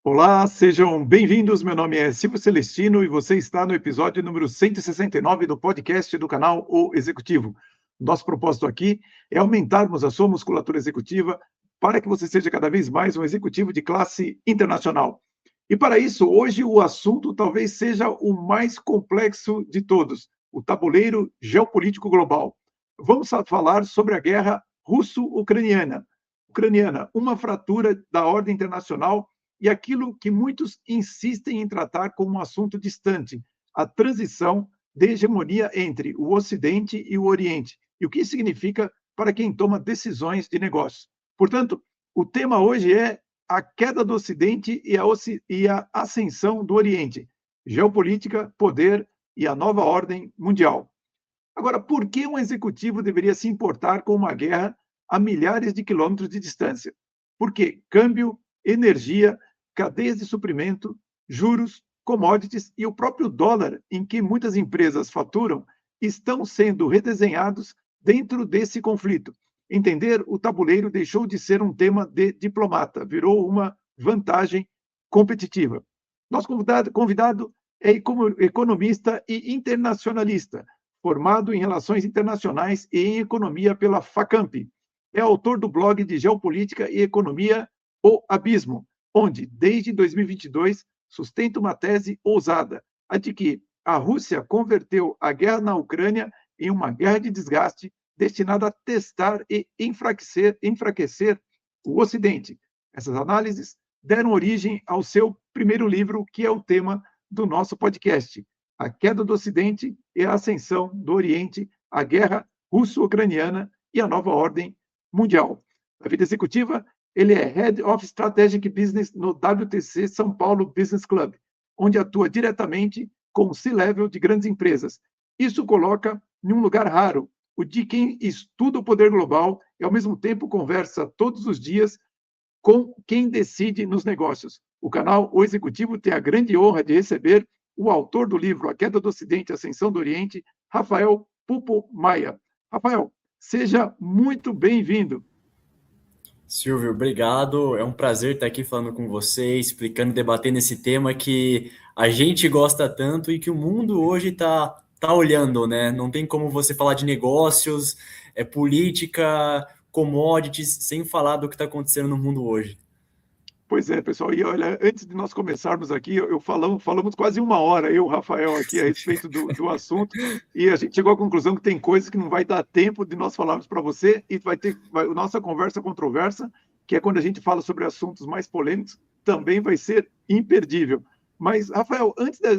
Olá, sejam bem-vindos. Meu nome é Silvio Celestino e você está no episódio número 169 do podcast do canal O Executivo. Nosso propósito aqui é aumentarmos a sua musculatura executiva para que você seja cada vez mais um executivo de classe internacional. E para isso, hoje o assunto talvez seja o mais complexo de todos, o tabuleiro geopolítico global. Vamos falar sobre a guerra russo-ucraniana. Uma fratura da ordem internacional e aquilo que muitos insistem em tratar como um assunto distante, a transição de hegemonia entre o Ocidente e o Oriente, e o que isso significa para quem toma decisões de negócio. Portanto, o tema hoje é a queda do Ocidente e a ascensão do Oriente, geopolítica, poder e a nova ordem mundial. Agora, por que um executivo deveria se importar com uma guerra a milhares de quilômetros de distância? Porque câmbio, energia, cadeias de suprimento, juros, commodities e o próprio dólar, em que muitas empresas faturam, estão sendo redesenhados dentro desse conflito. Entender o tabuleiro deixou de ser um tema de diplomata, virou uma vantagem competitiva. Nosso convidado é economista e internacionalista, formado em Relações Internacionais e em Economia pela Facamp. É autor do blog de Geopolítica e Economia O Abismo, onde, desde 2022, sustenta uma tese ousada, a de que a Rússia converteu a guerra na Ucrânia em uma guerra de desgaste destinada a testar e enfraquecer o Ocidente. Essas análises deram origem ao seu primeiro livro, que é o tema do nosso podcast, A Queda do Ocidente e a Ascensão do Oriente, a Guerra Russo-Ucraniana e a Nova Ordem Mundial. Na vida executiva, ele é Head of Strategic Business no WTC São Paulo Business Club, onde atua diretamente com o C-level de grandes empresas. Isso coloca em um lugar raro, o de quem estuda o poder global e, ao mesmo tempo, conversa todos os dias com quem decide nos negócios. O canal O Executivo tem a grande honra de receber o autor do livro A Queda do Ocidente e a Ascensão do Oriente, Rafael Pupo Maia. Rafael, seja muito bem-vindo. Silvio, obrigado. É um prazer estar aqui falando com você, explicando e debatendo esse tema que a gente gosta tanto e que o mundo hoje tá olhando, né? Não tem como você falar de negócios, política, commodities, sem falar do que está acontecendo no mundo hoje. Pois é, pessoal. E olha, antes de nós começarmos aqui, falamos quase uma hora, eu e o Rafael, aqui a respeito do assunto, e a gente chegou à conclusão que tem coisas que não vai dar tempo de nós falarmos para você, e nossa conversa controversa, que é quando a gente fala sobre assuntos mais polêmicos, também vai ser imperdível. Mas, Rafael,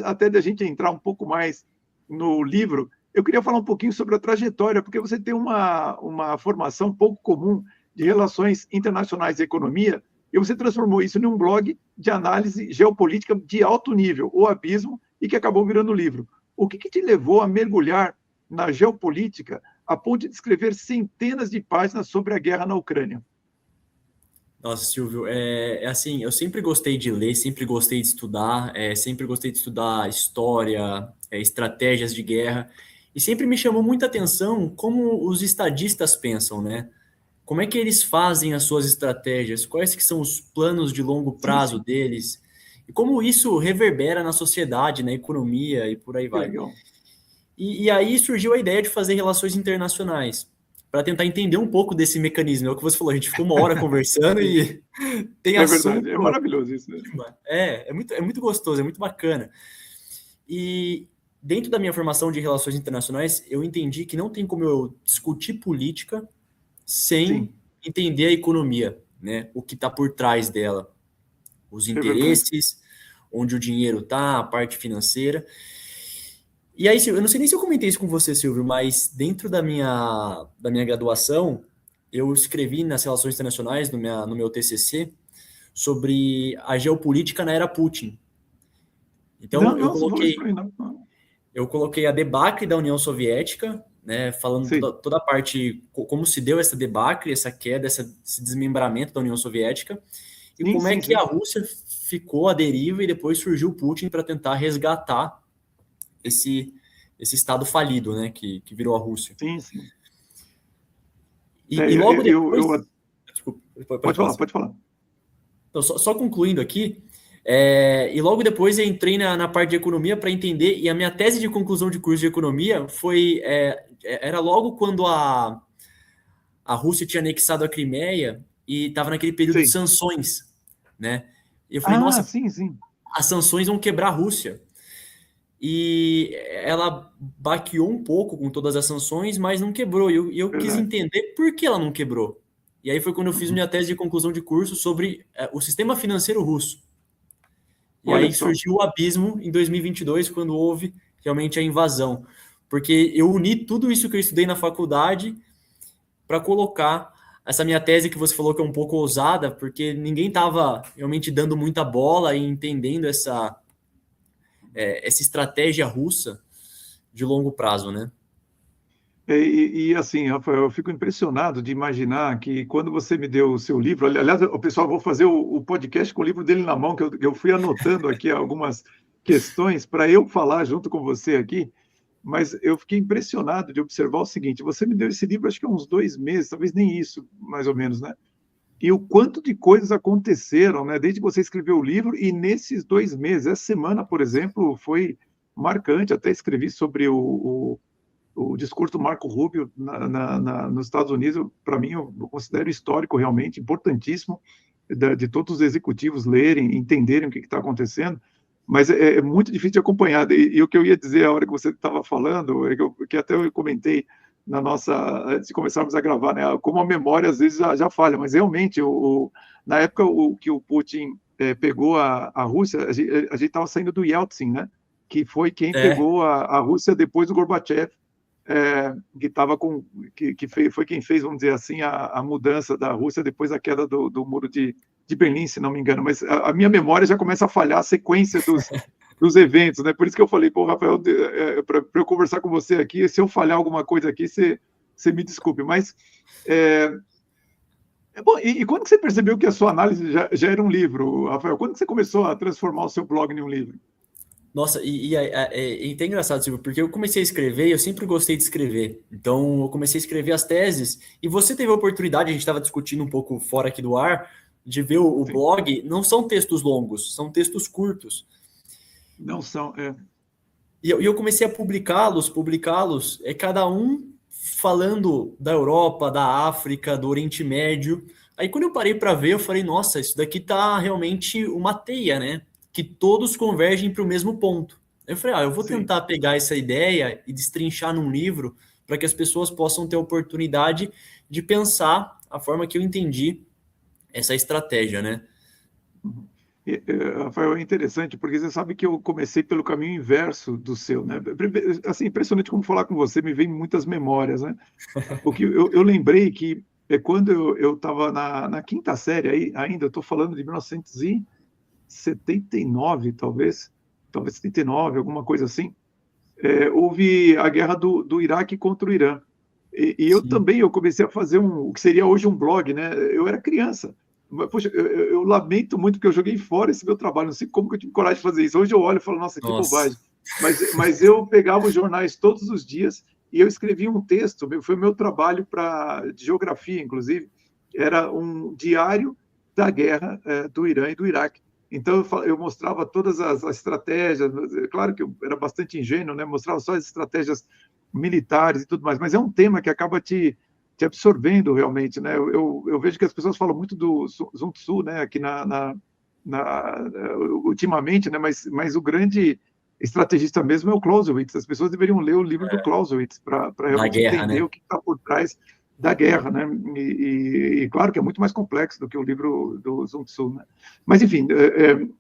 até da gente entrar um pouco mais no livro, eu queria falar um pouquinho sobre a trajetória, porque você tem uma formação pouco comum de relações internacionais e economia, e você transformou isso em um blog de análise geopolítica de alto nível, O Abismo, e que acabou virando livro. O que te levou a mergulhar na geopolítica a ponto de escrever centenas de páginas sobre a guerra na Ucrânia? Nossa, Silvio, é assim, eu sempre gostei de ler, sempre gostei de estudar, sempre gostei de estudar história, estratégias de guerra, e sempre me chamou muita atenção como os estadistas pensam, né? Como é que eles fazem as suas estratégias? Quais que são os planos de longo Sim, prazo sim, deles? E como isso reverbera na sociedade, na economia e por aí que vai. legal. E aí surgiu a ideia de fazer relações internacionais, para tentar entender um pouco desse mecanismo. É o que você falou, a gente ficou uma hora conversando Sim, e tem é verdade, é assunto. maravilhoso isso, né? É muito gostoso, é muito bacana. E dentro da minha formação de relações internacionais, eu entendi que não tem como eu discutir política sem Sim, entender a economia, né? O que está por trás dela, os é verdade. interesses, onde o dinheiro está, a parte financeira. E aí, eu não sei nem se eu comentei isso com você, Silvio, mas dentro da minha graduação, eu escrevi nas relações internacionais, no meu TCC, sobre a geopolítica na era Putin. Então, Não, eu não, você não falou isso para coloquei mim, não. Não. Eu coloquei a debacle da União Soviética, né, falando Sim, toda a parte, como se deu essa debacle, essa queda, esse desmembramento da União Soviética, e sim, como é sim, que a sim. Rússia ficou à deriva e depois surgiu o Putin para tentar resgatar esse, esse estado falido, né, que virou a Rússia. Sim, sim. É, E logo depois. Desculpa, pode pode falar, falar, Silvio. pode falar. Então, só concluindo aqui, E logo depois eu entrei na parte de economia para entender, e a minha tese de conclusão de curso de economia era logo quando a Rússia tinha anexado a Crimeia e estava naquele período de Sim. sanções, né? E eu falei, Ah, nossa, sim, sim. as sanções vão quebrar a Rússia. E ela baqueou um pouco com todas as sanções, mas não quebrou. E eu quis Verdade. entender por que ela não quebrou. E aí foi quando eu fiz Uhum. minha tese de conclusão de curso sobre o sistema financeiro russo. E Olha aí só. surgiu o abismo em 2022, quando houve realmente a invasão. Porque eu uni tudo isso que eu estudei na faculdade para colocar essa minha tese que você falou que é um pouco ousada, porque ninguém estava realmente dando muita bola e entendendo essa estratégia russa de longo prazo, né? Assim, Rafael, eu fico impressionado de imaginar que quando você me deu o seu livro, aliás, o pessoal, vou fazer o podcast com o livro dele na mão, que eu fui anotando aqui algumas questões para eu falar junto com você aqui, mas eu fiquei impressionado de observar o seguinte: você me deu esse livro, acho que há uns 2 meses, talvez nem isso, mais ou menos, né? E o quanto de coisas aconteceram, né? Desde que você escreveu o livro e nesses 2 meses. Essa semana, por exemplo, foi marcante. Até escrevi sobre o discurso do Marco Rubio nos Estados Unidos. Para mim, eu considero histórico, realmente importantíssimo, de todos os executivos lerem, entenderem o que está acontecendo, mas é muito difícil de acompanhar. E o que eu ia dizer a hora que você estava falando, que até eu comentei antes de começarmos a gravar, né, como a memória às vezes já falha, mas realmente, na época que o Putin pegou a Rússia, a gente estava saindo do Yeltsin, né, que foi quem É, pegou a Rússia depois do Gorbachev, que estava foi quem fez, vamos dizer assim, a mudança da Rússia depois da queda do muro de Berlim, se não me engano. Mas a minha memória já começa a falhar a sequência dos eventos, né? Por isso que eu falei, pô, Rafael, para eu conversar com você aqui, se eu falhar alguma coisa aqui, você me desculpe. Mas bom, e quando que você percebeu que a sua análise já era um livro, Rafael? Quando que você começou a transformar o seu blog em um livro? nossa, é até engraçado, Silvio, porque eu comecei a escrever e eu sempre gostei de escrever. Então, eu comecei a escrever as teses e você teve a oportunidade, a gente estava discutindo um pouco fora aqui do ar, de ver o Sim. blog. Não são textos longos, são textos curtos. Não são. E eu comecei a publicá-los, cada um falando da Europa, da África, do Oriente Médio. Aí quando eu parei para ver, eu falei, nossa, isso daqui tá realmente uma teia, né? Que todos convergem para o mesmo ponto. Eu falei, eu vou Sim. tentar pegar essa ideia e destrinchar num livro para que as pessoas possam ter a oportunidade de pensar a forma que eu entendi essa estratégia, né? Uhum. Rafael, é interessante, porque você sabe que eu comecei pelo caminho inverso do seu, né? Assim, impressionante como falar com você, me vem muitas memórias, né? Porque eu lembrei que quando eu estava na quinta série, ainda, eu estou falando de 1979, talvez 79, alguma coisa assim, houve a guerra do Iraque contra o Irã. E eu Sim. também, eu comecei a fazer o que seria hoje um blog, né? Eu era criança. Mas, poxa, eu lamento muito que eu joguei fora esse meu trabalho. Não sei como que eu tive coragem de fazer isso. Hoje eu olho e falo, nossa, que Nossa. bobagem. Mas eu pegava os jornais todos os dias e eu escrevia um texto. Foi o meu trabalho de geografia, inclusive. Era um diário da guerra do Irã e do Iraque. Então eu mostrava todas as estratégias. Claro que eu era bastante ingênuo, né? Mostrava só as estratégias militares e tudo mais, mas é um tema que acaba te absorvendo realmente, né? Eu vejo que as pessoas falam muito do Sun Tzu, né? Aqui ultimamente, né? Mas o grande estrategista mesmo é o Clausewitz. As pessoas deveriam ler o livro do Clausewitz para Da realmente guerra, entender né? o que está por trás da guerra, né? E claro que é muito mais complexo do que o livro do Sun Tzu, né? Mas enfim,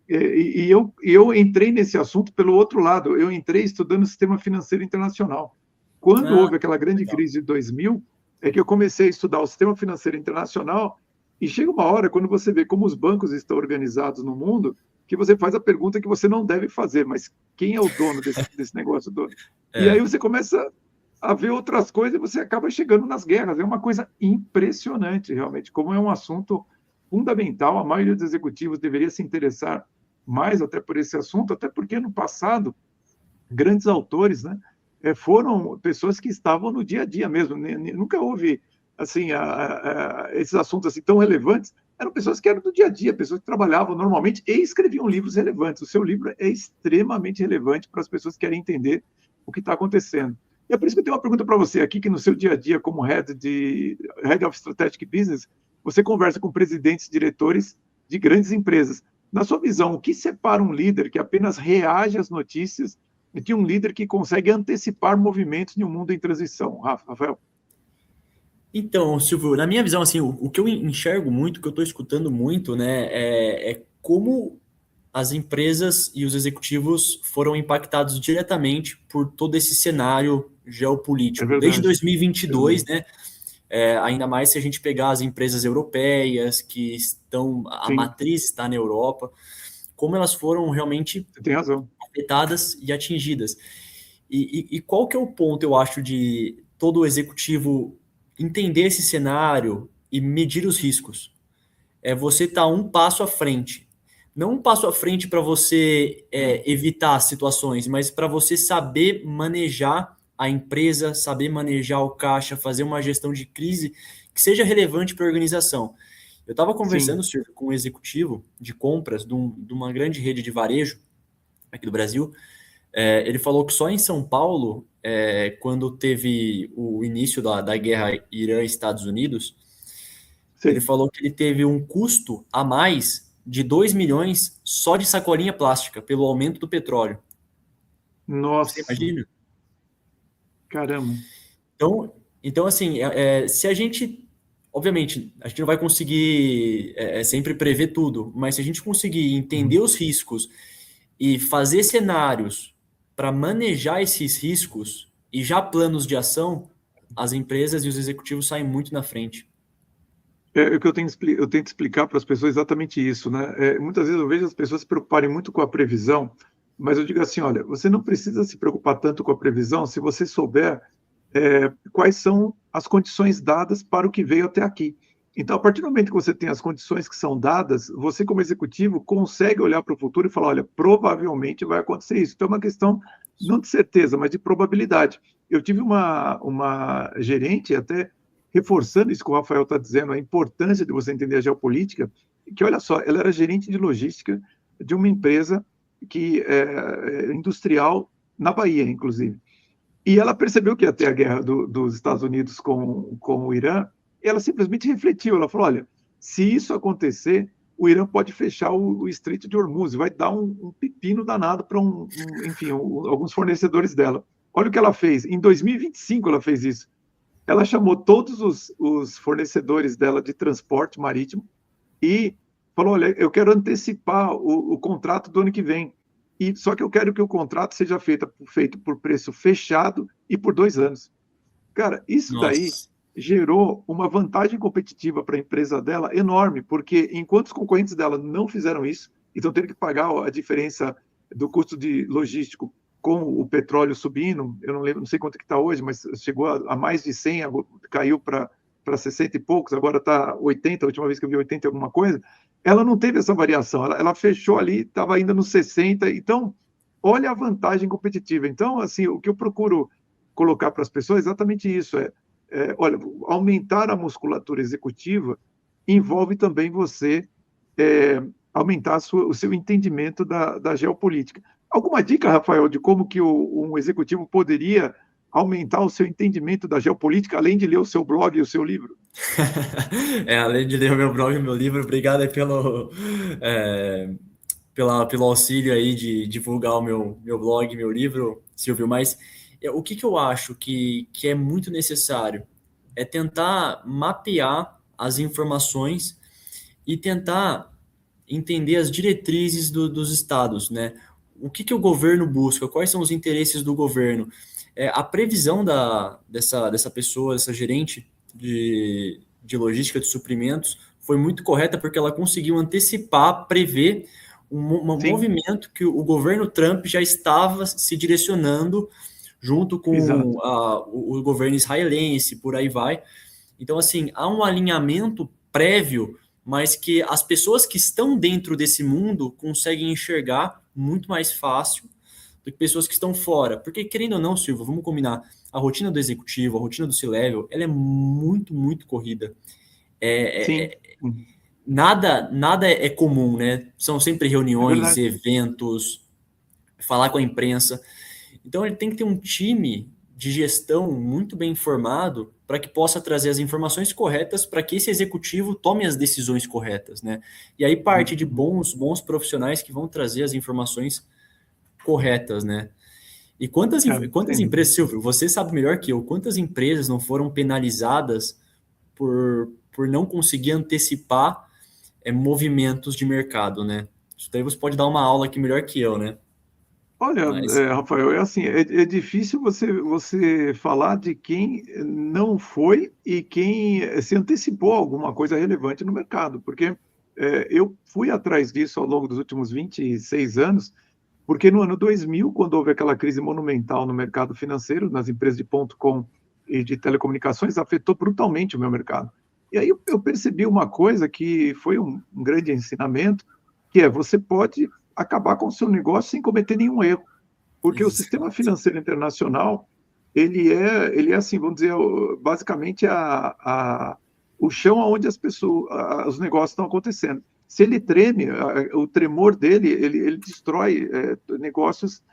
eu entrei nesse assunto pelo outro lado. Eu entrei estudando o sistema financeiro internacional. Quando Ah, houve aquela grande legal. crise de 2000, é que eu comecei a estudar o sistema financeiro internacional e chega uma hora, quando você vê como os bancos estão organizados no mundo, que você faz a pergunta que você não deve fazer, mas quem é o dono desse negócio todo? E aí É. você começa a ver outras coisas e você acaba chegando nas guerras. É uma coisa impressionante, realmente, como é um assunto fundamental. A maioria dos executivos deveria se interessar mais até por esse assunto, até porque no passado grandes autores, né, foram pessoas que estavam no dia a dia mesmo. Nunca houve assim esses assuntos assim tão relevantes. eram pessoas que eram do dia a dia, pessoas que trabalhavam normalmente e escreviam livros relevantes. O seu livro é extremamente relevante para as pessoas que querem entender o que está acontecendo. E é por isso que eu tenho uma pergunta para você aqui, que no seu dia a dia, como Head of Strategic Business, você conversa com presidentes, diretores de grandes empresas. Na sua visão, o que separa um líder que apenas reage às notícias de um líder que consegue antecipar movimentos em um mundo em transição? Rafael? Então, Silvio, na minha visão, assim, o que eu enxergo muito, o que eu estou escutando muito, né, é como as empresas e os executivos foram impactados diretamente por todo esse cenário É geopolítico. Desde verdade. 2022, né, ainda mais se a gente pegar as empresas europeias que estão, a Sim, matriz está na Europa, como elas foram realmente você tem razão. afetadas e atingidas. E qual que é o ponto, eu acho, de todo executivo entender esse cenário e medir os riscos? É você estar um passo à frente. Não um passo à frente para você evitar situações, mas para você saber manejar a empresa, saber manejar o caixa, fazer uma gestão de crise que seja relevante para a organização. Eu estava Sim, conversando, Silvio, com um executivo de compras de uma grande rede de varejo aqui do Brasil. Ele falou que só em São Paulo, quando teve o início da guerra Irã-Estados Unidos, ele sim. falou que ele teve um custo a mais de 2 milhões só de sacolinha plástica, pelo aumento do petróleo. Você Nossa, imagina? caramba. Então assim, se a gente, obviamente, a gente não vai conseguir sempre prever tudo, mas se a gente conseguir entender Uhum. os riscos e fazer cenários para manejar esses riscos e já planos de ação, as empresas e os executivos saem muito na frente. É o que eu tento explicar para as pessoas exatamente isso, né? Muitas vezes eu vejo as pessoas se preocuparem muito com a previsão, mas eu digo assim, olha, você não precisa se preocupar tanto com a previsão se você souber quais são as condições dadas para o que veio até aqui. Então, a partir do momento que você tem as condições que são dadas, você, como executivo, consegue olhar para o futuro e falar: olha, provavelmente vai acontecer isso. Então, é uma questão não de certeza, mas de probabilidade. Eu tive uma gerente, até reforçando isso que o Rafael está dizendo, a importância de você entender a geopolítica, que, olha só, ela era gerente de logística de uma empresa que industrial na Bahia, inclusive. E ela percebeu que ia ter a guerra dos Estados Unidos com o Irã, e ela simplesmente refletiu. Ela falou: olha, se isso acontecer, o Irã pode fechar o Estreito de Hormuz, vai dar um pepino danado para enfim, alguns fornecedores dela. Olha o que ela fez. Em 2025 ela fez isso. Ela chamou todos os fornecedores dela de transporte marítimo e falou: olha, eu quero antecipar o contrato do ano que vem. E só que eu quero que o contrato seja feito por preço fechado e por 2 anos. Cara, isso daí Nossa. gerou uma vantagem competitiva para a empresa dela enorme, porque enquanto os concorrentes dela não fizeram isso, então tendo que pagar a diferença do custo de logístico com o petróleo subindo, eu não lembro, não sei quanto que está hoje, mas chegou a mais de 100, caiu para 60 e poucos, agora está 80, a última vez que eu vi 80 e alguma coisa, ela não teve essa variação, ela fechou ali, estava ainda nos 60, então olha a vantagem competitiva. Então, assim, o que eu procuro colocar para as pessoas é exatamente isso, olha, aumentar a musculatura executiva envolve também você aumentar o seu entendimento da geopolítica. Alguma dica, Rafael, de como que um executivo poderia aumentar o seu entendimento da geopolítica, além de ler o seu blog e o seu livro? Além de ler o meu blog e meu livro, obrigado aí é, pelo auxílio aí de divulgar o meu blog, meu livro, Silvio. Mas o que eu acho que é muito necessário é tentar mapear as informações e tentar entender as diretrizes dos estados, né? O que o governo busca? Quais são os interesses do governo? A previsão dessa pessoa, dessa gerente de logística de suprimentos, foi muito correta porque ela conseguiu antecipar, prever um Sim, movimento que o governo Trump já estava se direcionando junto com exato. o governo israelense, por aí vai. Então, assim, há um alinhamento prévio, mas que as pessoas que estão dentro desse mundo conseguem enxergar muito mais fácil do que pessoas que estão fora. Porque, querendo ou não, Silvio, vamos combinar, a rotina do executivo, a rotina do C-Level, ela é muito, muito corrida. É, Sim. é, Uhum. nada é comum, né? São sempre É reuniões, verdade. eventos, falar com a imprensa. Então ele tem que ter um time de gestão muito bem informado para que possa trazer as informações corretas para que esse executivo tome as decisões corretas, né? E aí parte de Uhum. bons profissionais que vão trazer as informações corretas, né? E quantas Sem dúvida. empresas, Silvio, você sabe melhor que eu, quantas empresas não foram penalizadas por não conseguir antecipar movimentos de mercado, né? Isso daí você pode dar uma aula aqui melhor que eu, né? Olha, Mas Rafael, é assim, é difícil você falar de quem não foi e quem se antecipou a alguma coisa relevante no mercado, porque eu fui atrás disso ao longo dos últimos 26 anos, porque no ano 2000, quando houve aquela crise monumental no mercado financeiro, nas empresas de ponto .com e de telecomunicações, afetou brutalmente o meu mercado. E aí eu percebi uma coisa que foi um grande ensinamento, que é você pode acabar com o seu negócio sem cometer nenhum erro, porque o sistema exato. financeiro internacional ele é assim, vamos dizer, basicamente o chão onde as pessoas, os negócios estão acontecendo. Se ele treme, o tremor dele, ele destrói negócios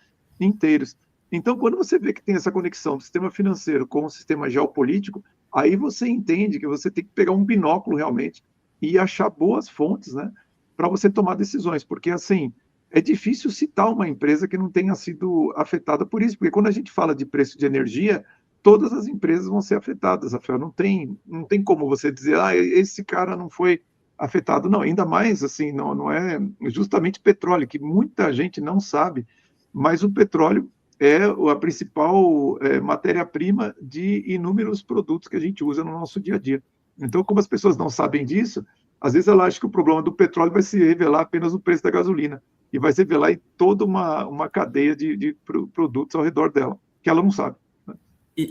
inteiros. Então, quando você vê que tem essa conexão do sistema financeiro com o sistema geopolítico, aí você entende que você tem que pegar um binóculo realmente e achar boas fontes, né, para você tomar decisões, porque assim é difícil citar uma empresa que não tenha sido afetada por isso, porque quando a gente fala de preço de energia, todas as empresas vão ser afetadas, Rafael. Não tem como você dizer, esse cara não foi afetado. Não, ainda mais assim, não é justamente petróleo, que muita gente não sabe, mas o petróleo é a principal matéria-prima de inúmeros produtos que a gente usa no nosso dia a dia. Então, como as pessoas não sabem disso, às vezes ela acha que o problema do petróleo vai se revelar apenas no preço da gasolina e vai se revelar em toda uma cadeia de produtos ao redor dela, que ela não sabe. Né?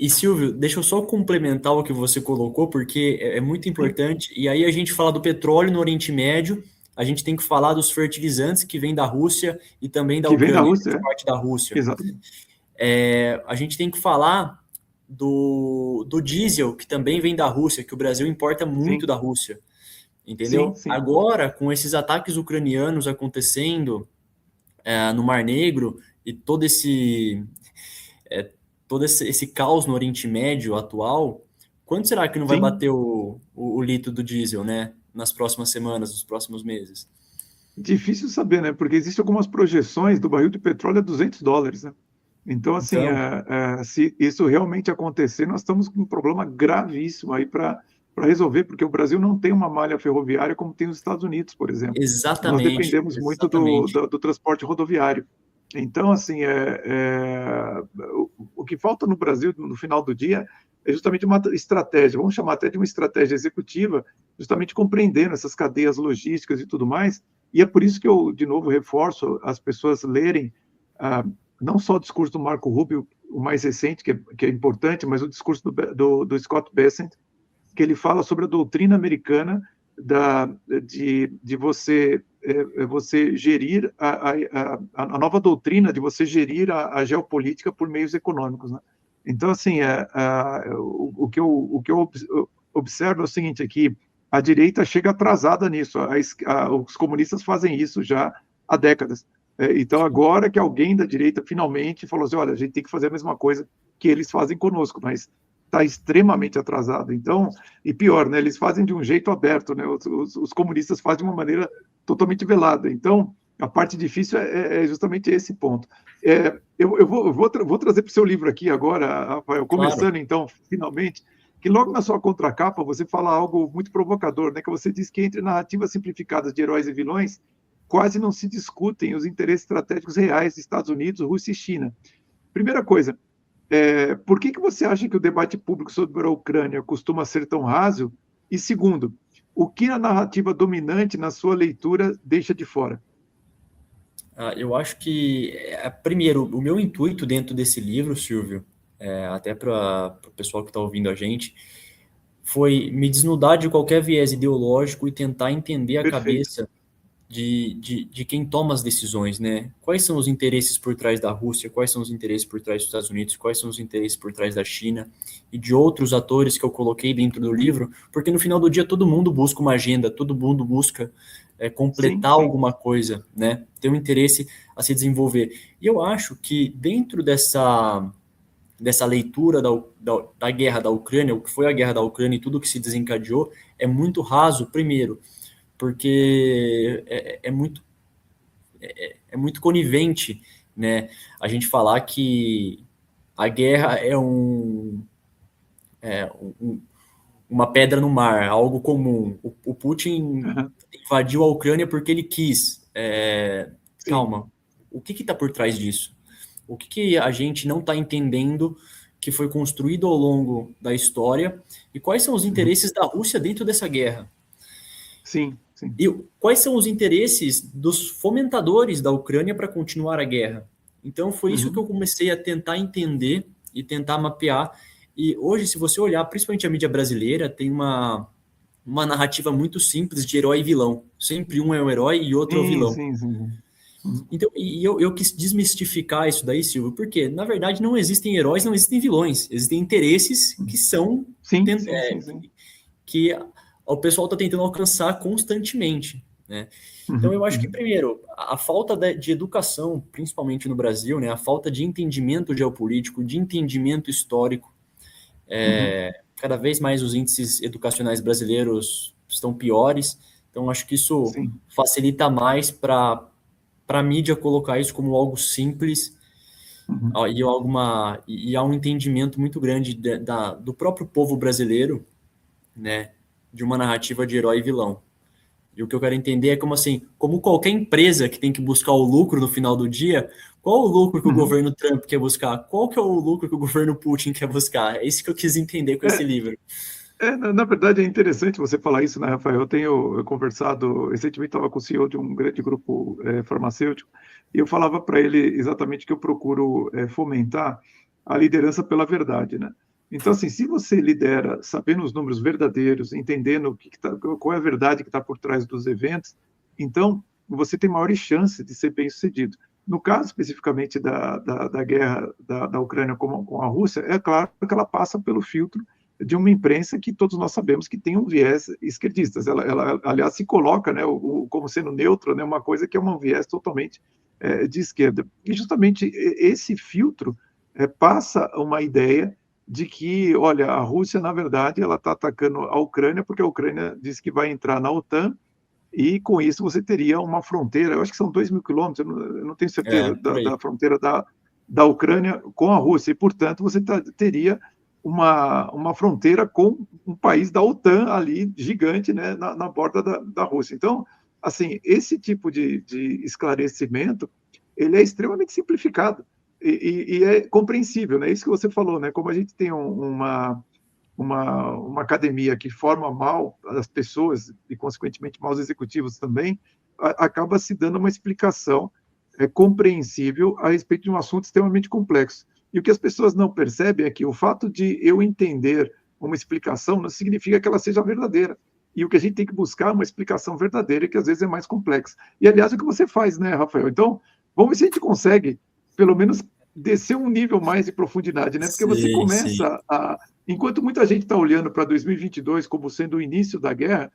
Silvio, deixa eu só complementar o que você colocou, porque é muito Sim, importante. E aí a gente fala do petróleo no Oriente Médio, a gente tem que falar dos fertilizantes que vêm da Rússia e também da que vem da Ucrânia, que Rússia, faz parte da Rússia. exatamente. A gente tem que falar do diesel, que também vem da Rússia, que o Brasil importa muito Sim, da Rússia, sim, entendeu? sim, Agora, com esses ataques ucranianos acontecendo no Mar Negro e é, todo esse caos no Oriente Médio atual, quando será que não vai sim. bater o litro do diesel, né? Nas próximas semanas, nos próximos meses? Difícil saber, né? Porque existem algumas projeções do barril de petróleo a $200, né? Então, assim, Então, se isso realmente acontecer, nós estamos com um problema gravíssimo aí para resolver, porque o Brasil não tem uma malha ferroviária como tem os Estados Unidos, por exemplo. Nós exatamente, dependemos muito exatamente. do transporte rodoviário. Então, assim, o que falta no Brasil, no final do dia, é justamente uma estratégia, vamos chamar até de uma estratégia executiva, justamente compreendendo essas cadeias logísticas e tudo mais. E é por isso que eu, de novo, reforço as pessoas lerem não só o discurso do Marco Rubio, o mais recente, que é importante, mas o discurso do Scott Bessent, que ele fala sobre a doutrina americana de você gerir a nova doutrina de você gerir a geopolítica por meios econômicos. Né? Então, assim, o que eu observo é o seguinte aqui, a direita chega atrasada nisso, os comunistas fazem isso já há décadas. Então, agora que alguém da direita finalmente falou assim, olha, a gente tem que fazer a mesma coisa que eles fazem conosco, mas está extremamente atrasado. Então, e pior, né, eles fazem de um jeito aberto, né, os comunistas fazem de uma maneira totalmente velada. Então, a parte difícil é justamente esse ponto. Eu vou trazer para o seu livro aqui agora, Rafael, Claro. começando então, finalmente, que logo na sua contracapa você fala algo muito provocador, né, que você diz que entre narrativas simplificadas de heróis e vilões, quase não se discutem os interesses estratégicos reais dos Estados Unidos, Rússia e China. Primeira coisa, por que você acha que o debate público sobre a Ucrânia costuma ser tão raso? E segundo, o que a narrativa dominante na sua leitura deixa de fora? Eu acho que, primeiro, o meu intuito dentro desse livro, Silvio, até para o pessoal que está ouvindo a gente, foi me desnudar de qualquer viés ideológico e tentar entender a Perfeito. cabeça de quem toma as decisões, né? Quais são os interesses por trás da Rússia, quais são os interesses por trás dos Estados Unidos, quais são os interesses por trás da China e de outros atores que eu coloquei dentro do livro, porque no final do dia todo mundo busca uma agenda, todo mundo busca completar alguma coisa, né? Tem um interesse a se desenvolver. E eu acho que dentro dessa leitura da guerra da Ucrânia, o que foi a guerra da Ucrânia e tudo que se desencadeou, é muito raso, primeiro, porque é muito conivente, né? A gente falar que a guerra uma pedra no mar, algo comum. O Putin invadiu a Ucrânia porque ele quis. Calma, o que está por trás disso? O que a gente não está entendendo que foi construído ao longo da história e quais são os interesses da Rússia dentro dessa guerra? Sim. E quais são os interesses dos fomentadores da Ucrânia para continuar a guerra? Então, foi isso que eu comecei a tentar entender e tentar mapear. E hoje, se você olhar, principalmente a mídia brasileira, tem uma narrativa muito simples de herói e vilão. Sempre um é o herói e outro é o vilão. Sim. Então, eu quis desmistificar isso daí, Silvio, porque, na verdade, não existem heróis, não existem vilões. Existem interesses que são... Sim. Que o pessoal está tentando alcançar constantemente, né? Então, eu acho que, primeiro, a falta de educação, principalmente no Brasil, né, a falta de entendimento geopolítico, de entendimento histórico, cada vez mais os índices educacionais brasileiros estão piores, então acho que isso facilita mais para a mídia colocar isso como algo simples e há um entendimento muito grande do próprio povo brasileiro, né, de uma narrativa de herói e vilão. E o que eu quero entender é como qualquer empresa que tem que buscar o lucro no final do dia, qual o lucro que o governo Trump quer buscar? Qual que é o lucro que o governo Putin quer buscar? É isso que eu quis entender com esse livro. Na verdade, é interessante você falar isso, né, Rafael? Eu tenho conversado, recentemente estava com o CEO de um grande grupo farmacêutico, e eu falava para ele exatamente que eu procuro fomentar a liderança pela verdade, né? Então, assim, se você lidera sabendo os números verdadeiros, entendendo qual é a verdade que está por trás dos eventos, então você tem maiores chances de ser bem-sucedido. No caso, especificamente, da guerra da Ucrânia com a Rússia, é claro que ela passa pelo filtro de uma imprensa que todos nós sabemos que tem um viés esquerdista. Ela aliás, se coloca, né, como sendo neutra, né, uma coisa que é um viés totalmente de esquerda. E justamente esse filtro passa uma ideia de que, olha, a Rússia, na verdade, ela está atacando a Ucrânia porque a Ucrânia diz que vai entrar na OTAN e, com isso, você teria uma fronteira, eu acho que são 2.000 quilômetros, eu não tenho certeza, da fronteira da Ucrânia com a Rússia, e, portanto, você teria uma fronteira com um país da OTAN ali, gigante, né, na borda da Rússia. Então, assim, esse tipo de esclarecimento, ele é extremamente simplificado e é compreensível, né? Isso que você falou, né? Como a gente tem uma academia que forma mal as pessoas e, consequentemente, mal os executivos também, acaba se dando uma explicação compreensível a respeito de um assunto extremamente complexo. E o que as pessoas não percebem é que o fato de eu entender uma explicação não significa que ela seja verdadeira. E o que a gente tem que buscar é uma explicação verdadeira, que às vezes é mais complexa. E, aliás, é o que você faz, né, Rafael? Então, vamos ver se a gente consegue, pelo menos, descer um nível mais de profundidade, né? Porque você começa a... Enquanto muita gente está olhando para 2022 como sendo o início da guerra,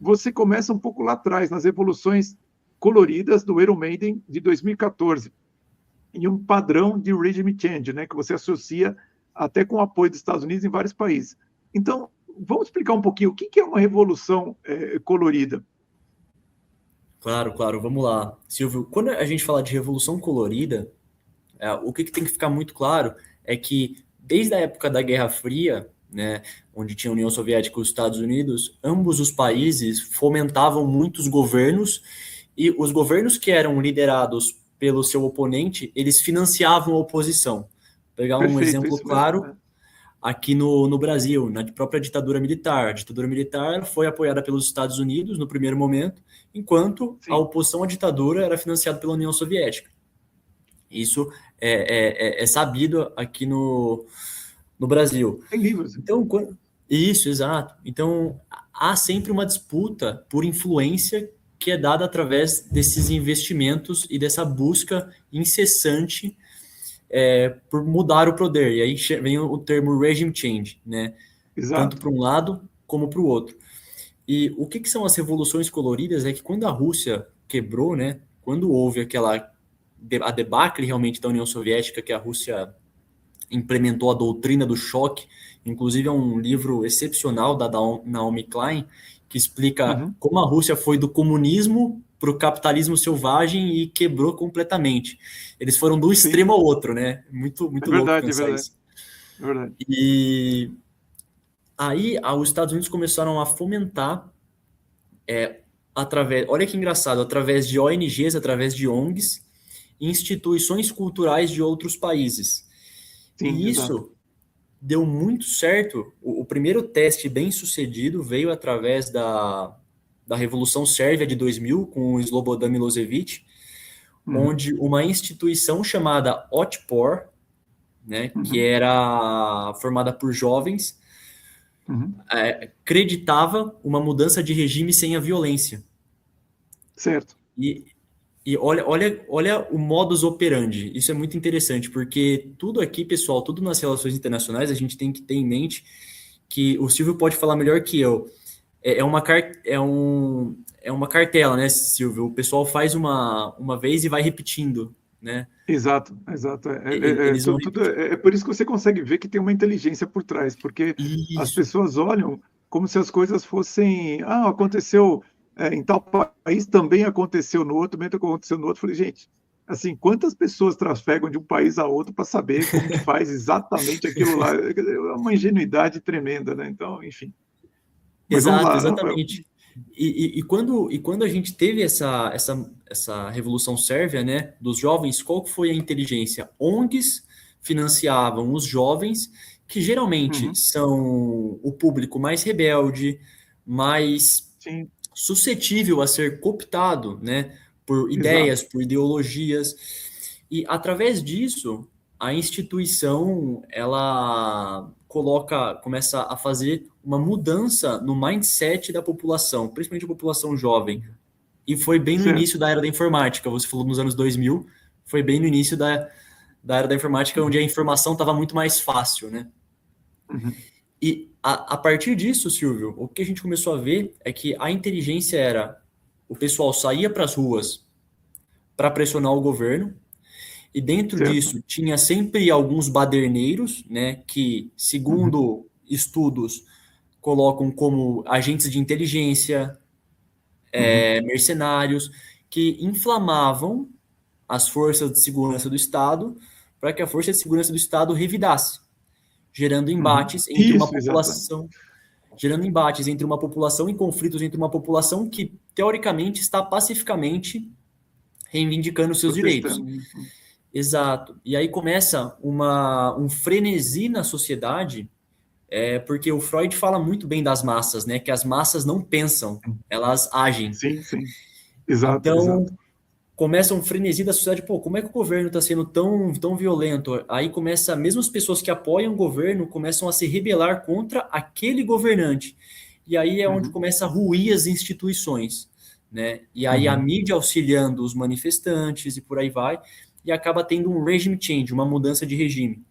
você começa um pouco lá atrás, nas evoluções coloridas do Iron Maiden de 2014, e um padrão de regime change, né, que você associa até com o apoio dos Estados Unidos em vários países. Então, vamos explicar um pouquinho o que é uma revolução colorida. Claro, vamos lá. Silvio, quando a gente fala de revolução colorida, o que tem que ficar muito claro é que, desde a época da Guerra Fria, né, onde tinha a União Soviética e os Estados Unidos, ambos os países fomentavam muitos governos, e os governos que eram liderados pelo seu oponente, eles financiavam a oposição. Vou pegar um exemplo claro aqui no Brasil, na própria ditadura militar. A ditadura militar foi apoiada pelos Estados Unidos no primeiro momento, enquanto a oposição à ditadura era financiada pela União Soviética. Isso é sabido aqui no Brasil. Tem livros. Então, isso, exato. Então, há sempre uma disputa por influência que é dada através desses investimentos e dessa busca incessante por mudar o poder. E aí vem o termo regime change, né? Tanto Exato. para um lado como para o outro. E o que são as revoluções coloridas é que quando a Rússia quebrou, né? Quando houve a debacle realmente da União Soviética, que a Rússia implementou a doutrina do choque, inclusive é um livro excepcional da Naomi Klein, que explica Uhum. como a Rússia foi do comunismo para o capitalismo selvagem e quebrou completamente. Eles foram do Sim, extremo ao outro, né? Muito, é muito louco verdade, é pensar verdade, isso. é verdade. E aí os Estados Unidos começaram a fomentar olha que engraçado, através de ONGs, através de ONGs, instituições culturais de outros países. Sim, E exato. isso deu muito certo. O primeiro teste bem sucedido veio através da Revolução Sérvia de 2000, com o Slobodan Milosevic, Uhum. onde uma instituição chamada Otpor, né, que Uhum. era formada por jovens, Uhum. acreditava uma mudança de regime sem a violência. Certo. E, e olha o modus operandi. Isso é muito interessante, porque tudo aqui, pessoal, tudo nas relações internacionais, a gente tem que ter em mente que o Silvio pode falar melhor que eu. É uma cartela, né, Silvio? O pessoal faz uma vez e vai repetindo, né? Exato, exato. Eles vão Tudo repetindo. é por isso que você consegue ver que tem uma inteligência por trás, porque as Isso, pessoas olham como se as coisas fossem: "Ah, aconteceu, em tal país, também aconteceu no outro, também aconteceu no outro". Falei: "Gente, assim, quantas pessoas trafegam de um país a outro para saber como que faz exatamente aquilo lá?". Quer dizer, é uma ingenuidade tremenda, né, então, enfim. Mas vamos exato, lá, Rafael. exatamente. E quando a gente teve essa Revolução Sérvia, né, dos jovens, qual que foi a inteligência? ONGs financiavam os jovens, que geralmente Uhum. são o público mais rebelde, mais Sim, suscetível a ser cooptado, né, por ideias, exato. por ideologias. E através disso, a instituição ela começa a fazer uma mudança no mindset da população, principalmente a população jovem. E foi bem no Certo. início da era da informática. Você falou nos anos 2000, foi bem no início da era da informática, onde Uhum. a informação estava muito mais fácil, né? Uhum. E a partir disso, Silvio, o que a gente começou a ver é que a inteligência era o pessoal saía para as ruas para pressionar o governo, e dentro Certo. disso tinha sempre alguns baderneiros, né, que, Uhum. segundo estudos, colocam como agentes de inteligência, Uhum. mercenários, que inflamavam as forças de segurança do Estado para que a força de segurança do Estado revidasse, gerando Uhum. embates entre uma Isso, exatamente. população gerando embates entre uma população e conflitos entre uma população que, teoricamente, está pacificamente reivindicando seus direitos. Protestando. Uhum. Exato. E aí começa um frenesi na sociedade, porque o Freud fala muito bem das massas, né? Que as massas não pensam, elas agem. Sim, sim. Exato, exato. Então, começa um frenesi da sociedade, pô, como é que o governo está sendo tão violento? Aí começa, mesmo as pessoas que apoiam o governo começam a se rebelar contra aquele governante. E aí é onde Uhum. começa a ruir as instituições, né? E aí a Uhum. mídia auxiliando os manifestantes e por aí vai, e acaba tendo um regime change, uma mudança de regime.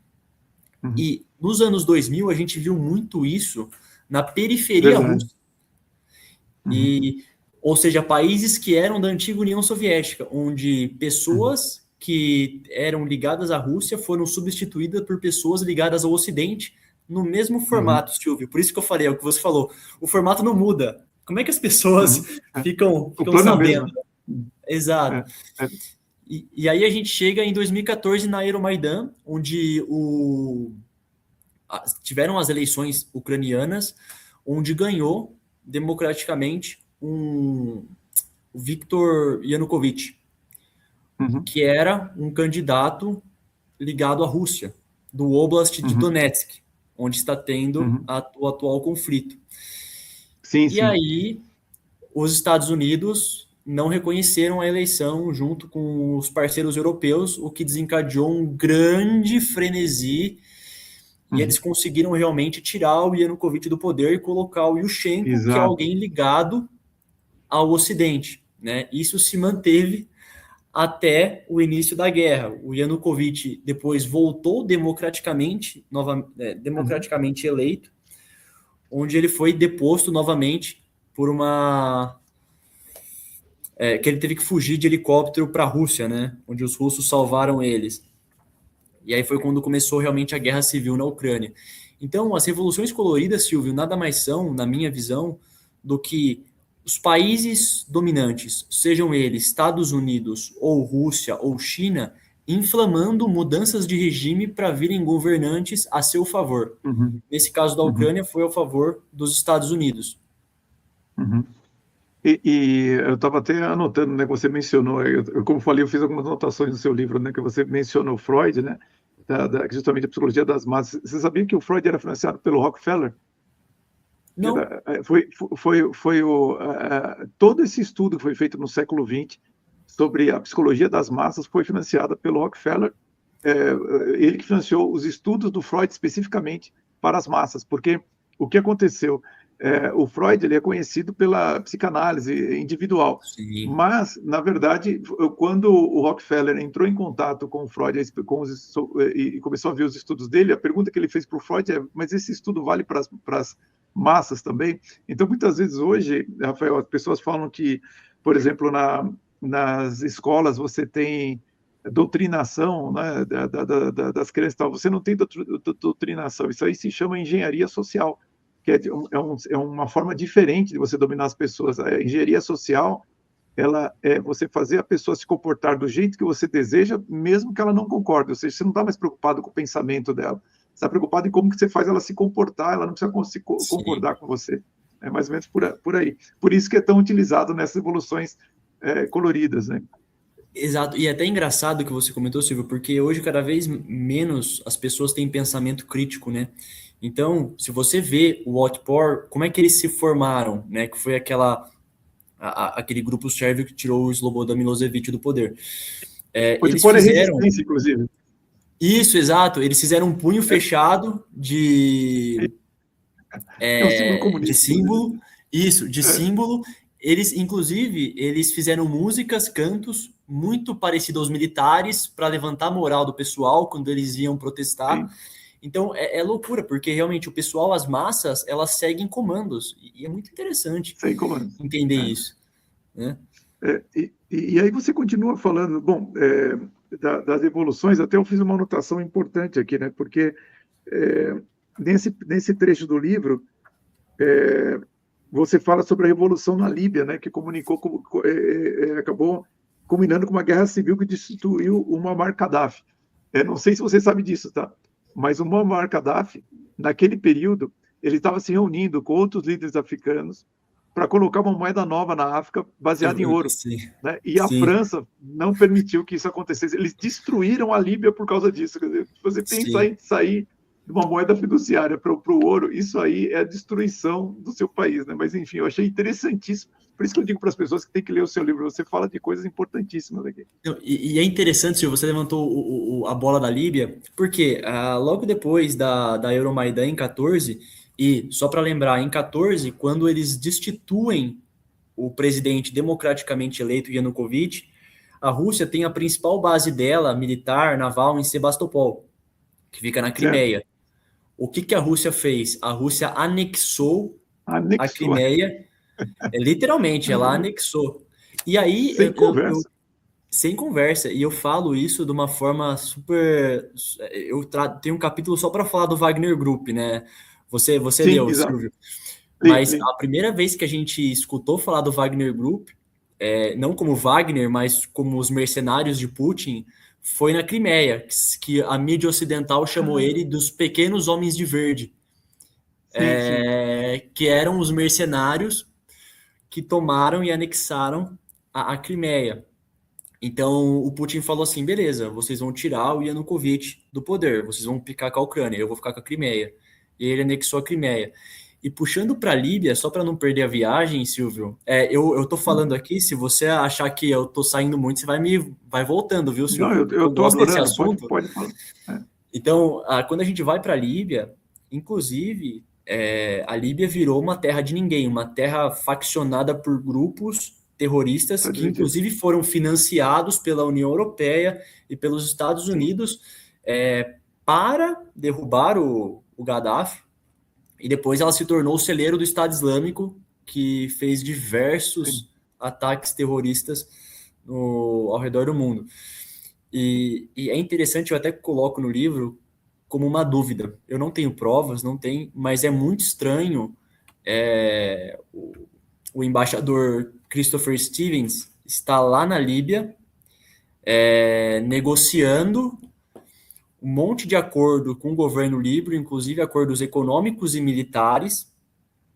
Uhum. E nos anos 2000 a gente viu muito isso na periferia Verdade. russa. Uhum. E, ou seja, países que eram da antiga União Soviética, onde Uhum. pessoas que eram ligadas à Rússia foram substituídas por pessoas ligadas ao Ocidente no mesmo Uhum. formato, Silvio. Por isso que eu falei, é o que você falou. O formato não muda. Como é que as pessoas Uhum. É. O ficam plano é o sabendo? mesmo. Uhum. Exato. É, é. E aí a gente chega em 2014 na Euromaidan, onde tiveram as eleições ucranianas, onde ganhou democraticamente o Viktor Yanukovych, Uhum. que era um candidato ligado à Rússia, do Oblast de Uhum. Donetsk, onde está tendo Uhum. o atual conflito. Sim, E sim. aí, os Estados Unidos não reconheceram a eleição junto com os parceiros europeus, o que desencadeou um grande frenesi, e eles Uhum. conseguiram realmente tirar o Yanukovych do poder e colocar o Yushchenko, que é Exato. alguém ligado ao Ocidente. né? Isso se manteve até o início da guerra. O Yanukovych depois voltou democraticamente eleito, onde ele foi deposto novamente por que ele teve que fugir de helicóptero para a Rússia, né? Onde os russos salvaram eles. E aí foi quando começou realmente a guerra civil na Ucrânia. Então, as revoluções coloridas, Silvio, nada mais são, na minha visão, do que os países dominantes, sejam eles Estados Unidos, ou Rússia, ou China, inflamando mudanças de regime para virem governantes a seu favor. Uhum. Nesse caso da Ucrânia, foi ao favor dos Estados Unidos. Uhum. E eu estava até anotando, né, que você mencionou, como falei, eu fiz algumas anotações no seu livro, né, que você mencionou Freud, né, justamente a psicologia das massas. Você sabia que o Freud era financiado pelo Rockefeller? Não. Todo esse estudo que foi feito no século XX sobre a psicologia das massas foi financiado pelo Rockefeller. Ele que financiou os estudos do Freud especificamente para as massas, porque o que aconteceu? O Freud ele é conhecido pela psicanálise individual, Sim. mas, na verdade, quando o Rockefeller entrou em contato com o Freud e começou a ver os estudos dele, a pergunta que ele fez para o Freud é: mas esse estudo vale para as massas também? Então, muitas vezes hoje, Rafael, as pessoas falam que, por exemplo, nas escolas você tem doutrinação, né, das crianças, tal. Você não tem doutrinação, isso aí se chama engenharia social, que é uma forma diferente de você dominar as pessoas. A engenharia social, ela é você fazer a pessoa se comportar do jeito que você deseja, mesmo que ela não concorde, ou seja, você não está mais preocupado com o pensamento dela, você está preocupado em como que você faz ela se comportar, ela não precisa concordar com você. É mais ou menos por aí. Por isso que é tão utilizado nessas evoluções coloridas, né? Exato, e é até engraçado que você comentou, Silvio, porque hoje cada vez menos as pessoas têm pensamento crítico, né? Então, se você vê o Outpour, como é que eles se formaram, né? Que foi aquele grupo sérvio que tirou o Slobodan Milosevic do poder. Eles Outpour fizeram... resistência, inclusive. Isso, exato. Eles fizeram um punho fechado de um símbolo comunista. De símbolo. Isso, de símbolo. Eles, inclusive, eles fizeram músicas, cantos, muito parecidos aos militares, para levantar a moral do pessoal quando eles iam protestar. Sim. Então, é loucura, porque realmente o pessoal, as massas, elas seguem comandos. E é muito interessante entender isso. Né? E aí você continua falando, bom, das evoluções, até eu fiz uma anotação importante aqui, né? Porque nesse trecho do livro, você fala sobre a revolução na Líbia, né, que acabou culminando com uma guerra civil que destituiu o Muammar Gaddafi. Não sei se você sabe disso, tá? Mas o Muammar Gaddafi, naquele período, ele estava se reunindo com outros líderes africanos para colocar uma moeda nova na África baseada em ouro. Né? E a França não permitiu que isso acontecesse. Eles destruíram a Líbia por causa disso. Quer dizer, se você pensar em sair de uma moeda fiduciária para o ouro, isso aí é a destruição do seu país, né? Mas, enfim, eu achei interessantíssimo. Por isso que eu digo para as pessoas que têm que ler o seu livro. Você fala de coisas importantíssimas aqui. E é interessante, se você levantou a bola da Líbia, porque logo depois da Euromaidan em 14, e só para lembrar, em 14, quando eles destituem o presidente democraticamente eleito, Yanukovych, a Rússia tem a principal base dela, militar, naval, em Sebastopol, que fica na Crimeia. O que a Rússia fez? A Rússia anexou a Crimeia, literalmente, ela anexou. E aí, sem conversa, e eu falo isso de uma forma super... Eu tenho um capítulo só para falar do Wagner Group, né? Você leu, Silvio. Mas a primeira vez que a gente escutou falar do Wagner Group, não como Wagner, mas como os mercenários de Putin, foi na Crimeia, que a mídia ocidental chamou ele dos pequenos homens de verde, que eram os mercenários que tomaram e anexaram a Crimeia. Então, o Putin falou assim, beleza, vocês vão tirar o Yanukovych do poder, vocês vão ficar com a Ucrânia, eu vou ficar com a Crimeia. E ele anexou a Crimeia. E puxando para a Líbia, só para não perder a viagem, Silvio, eu tô falando aqui, se você achar que eu tô saindo muito, você vai voltando, viu, Silvio? Não, eu tô adorando, desse assunto. Pode falar. Então, quando a gente vai para a Líbia, inclusive, a Líbia virou uma terra de ninguém, uma terra faccionada por grupos terroristas Estados que, Unidos. inclusive, foram financiados pela União Europeia e pelos Estados Sim, Unidos para derrubar o Gaddafi. E depois ela se tornou o celeiro do Estado Islâmico, que fez sim. diversos ataques terroristas ao redor do mundo. E é interessante, eu até coloco no livro como uma dúvida. Eu não tenho provas, não tenho, mas é muito estranho o embaixador Christopher Stevens está lá na Líbia negociando um monte de acordo com o governo líbio, inclusive acordos econômicos e militares,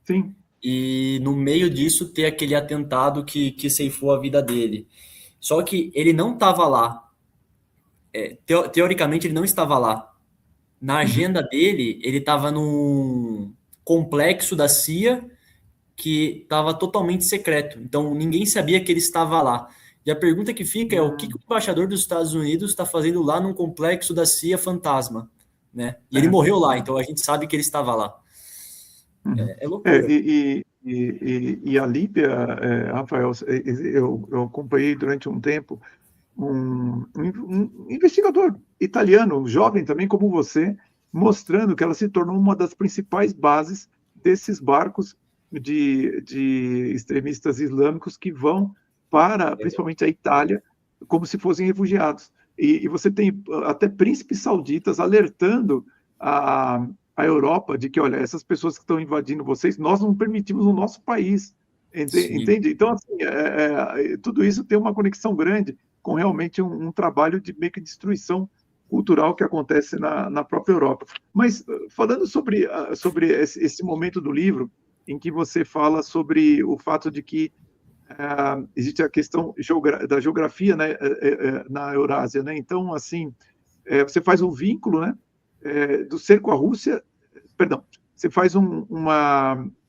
Sim. e no meio disso ter aquele atentado que ceifou a vida dele. Só que ele não estava lá. Teoricamente, ele não estava lá. Na Uhum. agenda dele, ele estava num complexo da CIA que estava totalmente secreto. Então, ninguém sabia que ele estava lá. E a pergunta que fica é o que o embaixador dos Estados Unidos está fazendo lá num complexo da CIA fantasma, né? E ele É, morreu lá, é. então a gente sabe que ele estava lá. Uhum. É loucura. E a Líbia, Rafael, eu acompanhei durante um tempo um investigador italiano, um jovem também como você, mostrando que ela se tornou uma das principais bases desses barcos de extremistas islâmicos que vão para, principalmente, a Itália, como se fossem refugiados. E você tem até príncipes sauditas alertando a, a Europa de que, olha, essas pessoas que estão invadindo vocês, nós não permitimos no nosso país. Sim. Entende? Então, assim, tudo isso tem uma conexão grande com realmente um trabalho de meio que destruição cultural que acontece na própria Europa. Mas falando sobre esse momento do livro, em que você fala sobre o fato de que existe a questão da geografia, né, na Eurásia, né? Então, assim, você faz um vínculo, né, do cerco à Rússia, perdão, você faz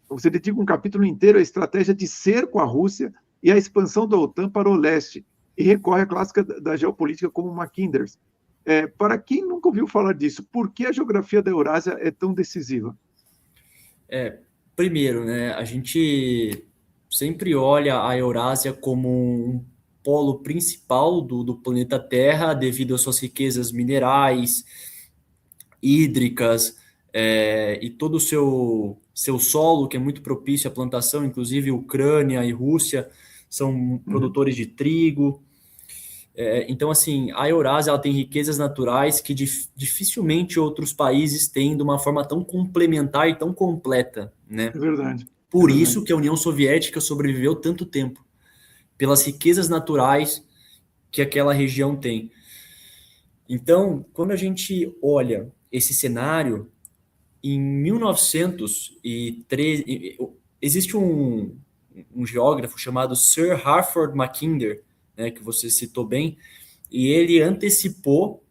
você dedica um capítulo inteiro à estratégia de cerco à Rússia e à expansão da OTAN para o leste, e recorre à clássica da geopolítica como Mackinder's. Para quem nunca ouviu falar disso, por que a geografia da Eurásia é tão decisiva? Primeiro, né, a gente sempre olha a Eurásia como um polo principal do planeta Terra devido às suas riquezas minerais, hídricas, e todo o seu solo, que é muito propício à plantação, inclusive Ucrânia e Rússia são Uhum. produtores de trigo. Então, assim, a Eurásia ela tem riquezas naturais que dificilmente outros países têm de uma forma tão complementar e tão completa, né? É verdade, é Por verdade. isso que a União Soviética sobreviveu tanto tempo, pelas riquezas naturais que aquela região tem. Então, quando a gente olha esse cenário, em 1913, existe um geógrafo chamado Sir Harford Mackinder, né, que você citou bem, e ele antecipou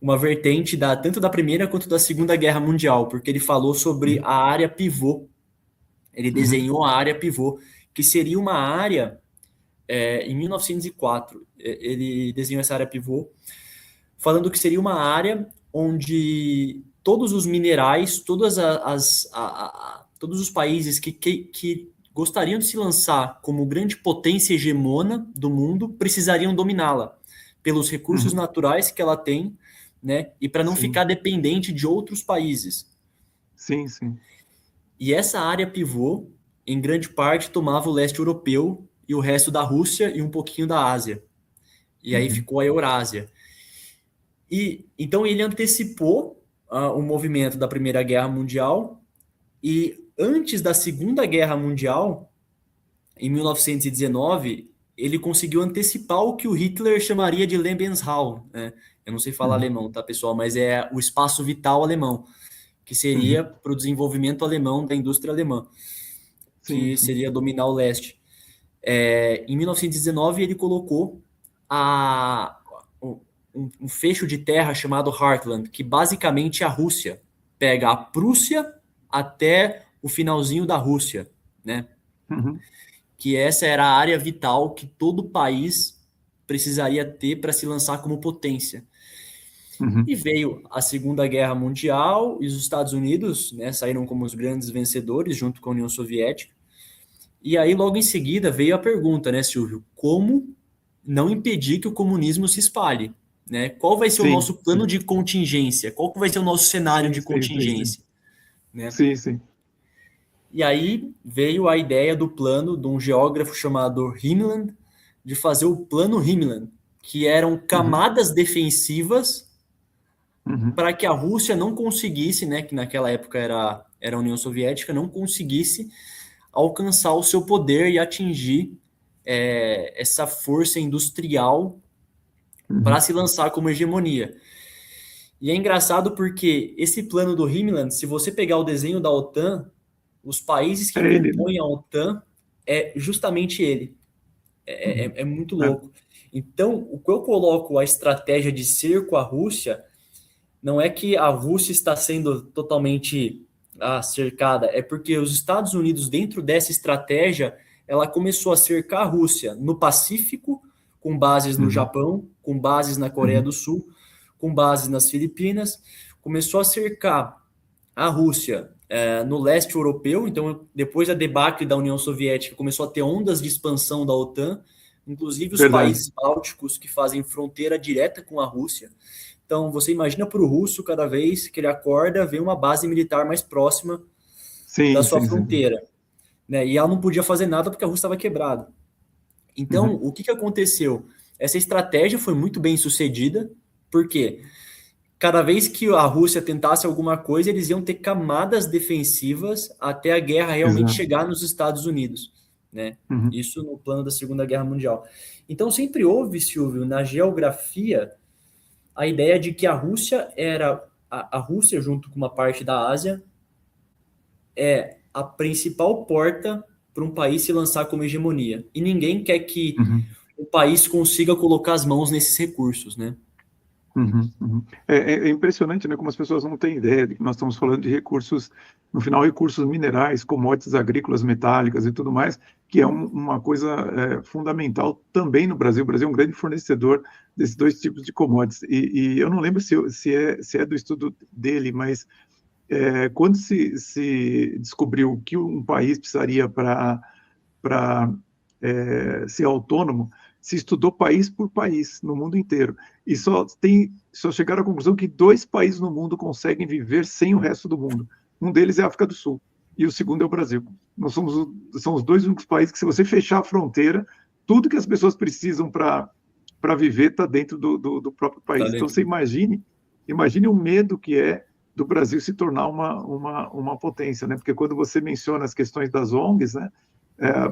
uma vertente tanto da Primeira quanto da Segunda Guerra Mundial, porque ele falou sobre Uhum. a área pivô. Ele Uhum. desenhou a área pivô, que seria uma área, em 1904, ele desenhou essa área pivô, falando que seria uma área onde todos os minerais, todos os países que gostariam de se lançar como grande potência hegemona do mundo precisariam dominá-la pelos recursos Uhum. naturais que ela tem, né? E para não Sim, ficar dependente de outros países. sim, sim. E essa área pivô, em grande parte, tomava o leste europeu e o resto da Rússia e um pouquinho da Ásia. E aí Uhum. ficou a Eurásia. E então ele antecipou o movimento da Primeira Guerra Mundial e antes da Segunda Guerra Mundial, em 1919, ele conseguiu antecipar o que o Hitler chamaria de Lebensraum, né? Eu não sei falar Uhum. alemão, tá, pessoal? Mas é o espaço vital alemão, que seria Uhum. para o desenvolvimento alemão da indústria alemã, Sim, que sim. seria dominar o leste. Em 1919, ele colocou um fecho de terra chamado Heartland, que basicamente a Rússia pega a Prússia até o finalzinho da Rússia, né? Uhum. Que essa era a área vital que todo país precisaria ter para se lançar como potência. Uhum. E veio a Segunda Guerra Mundial e os Estados Unidos, né, saíram como os grandes vencedores junto com a União Soviética. E aí, logo em seguida, veio a pergunta, né, Silvio? Como não impedir que o comunismo se espalhe? Né? Qual vai ser o Sim, nosso plano sim, de contingência? Qual que vai ser o nosso cenário sim, de sim, sim, sim, contingência? Né? sim, sim. E aí veio a ideia do plano de um geógrafo chamado Himmler de fazer o plano Himmler, que eram Uhum, camadas defensivas uhum, para que a Rússia não conseguisse, né, que naquela época era a União Soviética, não conseguisse alcançar o seu poder e atingir essa força industrial para uhum. se lançar como hegemonia. E é engraçado porque esse plano do Himmler, se você pegar o desenho da OTAN, os países É que ele, né? compõem a OTAN é justamente ele. Uhum. É muito É, louco. Então, o que eu coloco a estratégia de cerco à Rússia não é que a Rússia está sendo totalmente cercada, é porque os Estados Unidos, dentro dessa estratégia, ela começou a cercar a Rússia no Pacífico, com bases no uhum, Japão, com bases na Coreia uhum. do Sul, com bases nas Filipinas, começou a cercar a Rússia no leste europeu. Então, depois da debacle da União Soviética, começou a ter ondas de expansão da OTAN, inclusive os Verdade. países bálticos que fazem fronteira direta com a Rússia. Então, você imagina para o russo, cada vez que ele acorda, ver uma base militar mais próxima da Sim, sua sim, sim. fronteira. Né? E ela não podia fazer nada porque a Rússia estava quebrada. Então, Uhum. o que aconteceu? Essa estratégia foi muito bem sucedida, porque cada vez que a Rússia tentasse alguma coisa, eles iam ter camadas defensivas até a guerra realmente Exato. chegar nos Estados Unidos. Né? Uhum. Isso no plano da Segunda Guerra Mundial. Então, sempre houve, Silvio, na geografia, a ideia de que a Rússia era a Rússia, junto com uma parte da Ásia, é a principal porta para um país se lançar como hegemonia. E ninguém quer que Uhum. o país consiga colocar as mãos nesses recursos, né? Uhum, uhum. É impressionante, né, como as pessoas não têm ideia de que nós estamos falando de recursos, no final, recursos minerais, commodities agrícolas, metálicas e tudo mais, que é uma coisa fundamental também no Brasil. O Brasil é um grande fornecedor desses dois tipos de commodities. E eu não lembro se é do estudo dele, mas quando se descobriu que um país precisaria para ser autônomo, se estudou país por país no mundo inteiro e só chegaram à conclusão que 2 países no mundo conseguem viver sem o resto do mundo. Um deles é a África do Sul e o segundo é o Brasil. Nós são os 2 únicos países que, se você fechar a fronteira, tudo que as pessoas precisam para viver está dentro do próprio Tá país. Então dentro você imagine o medo que é do Brasil se tornar uma potência, né? Porque quando você menciona as questões das ONGs, né?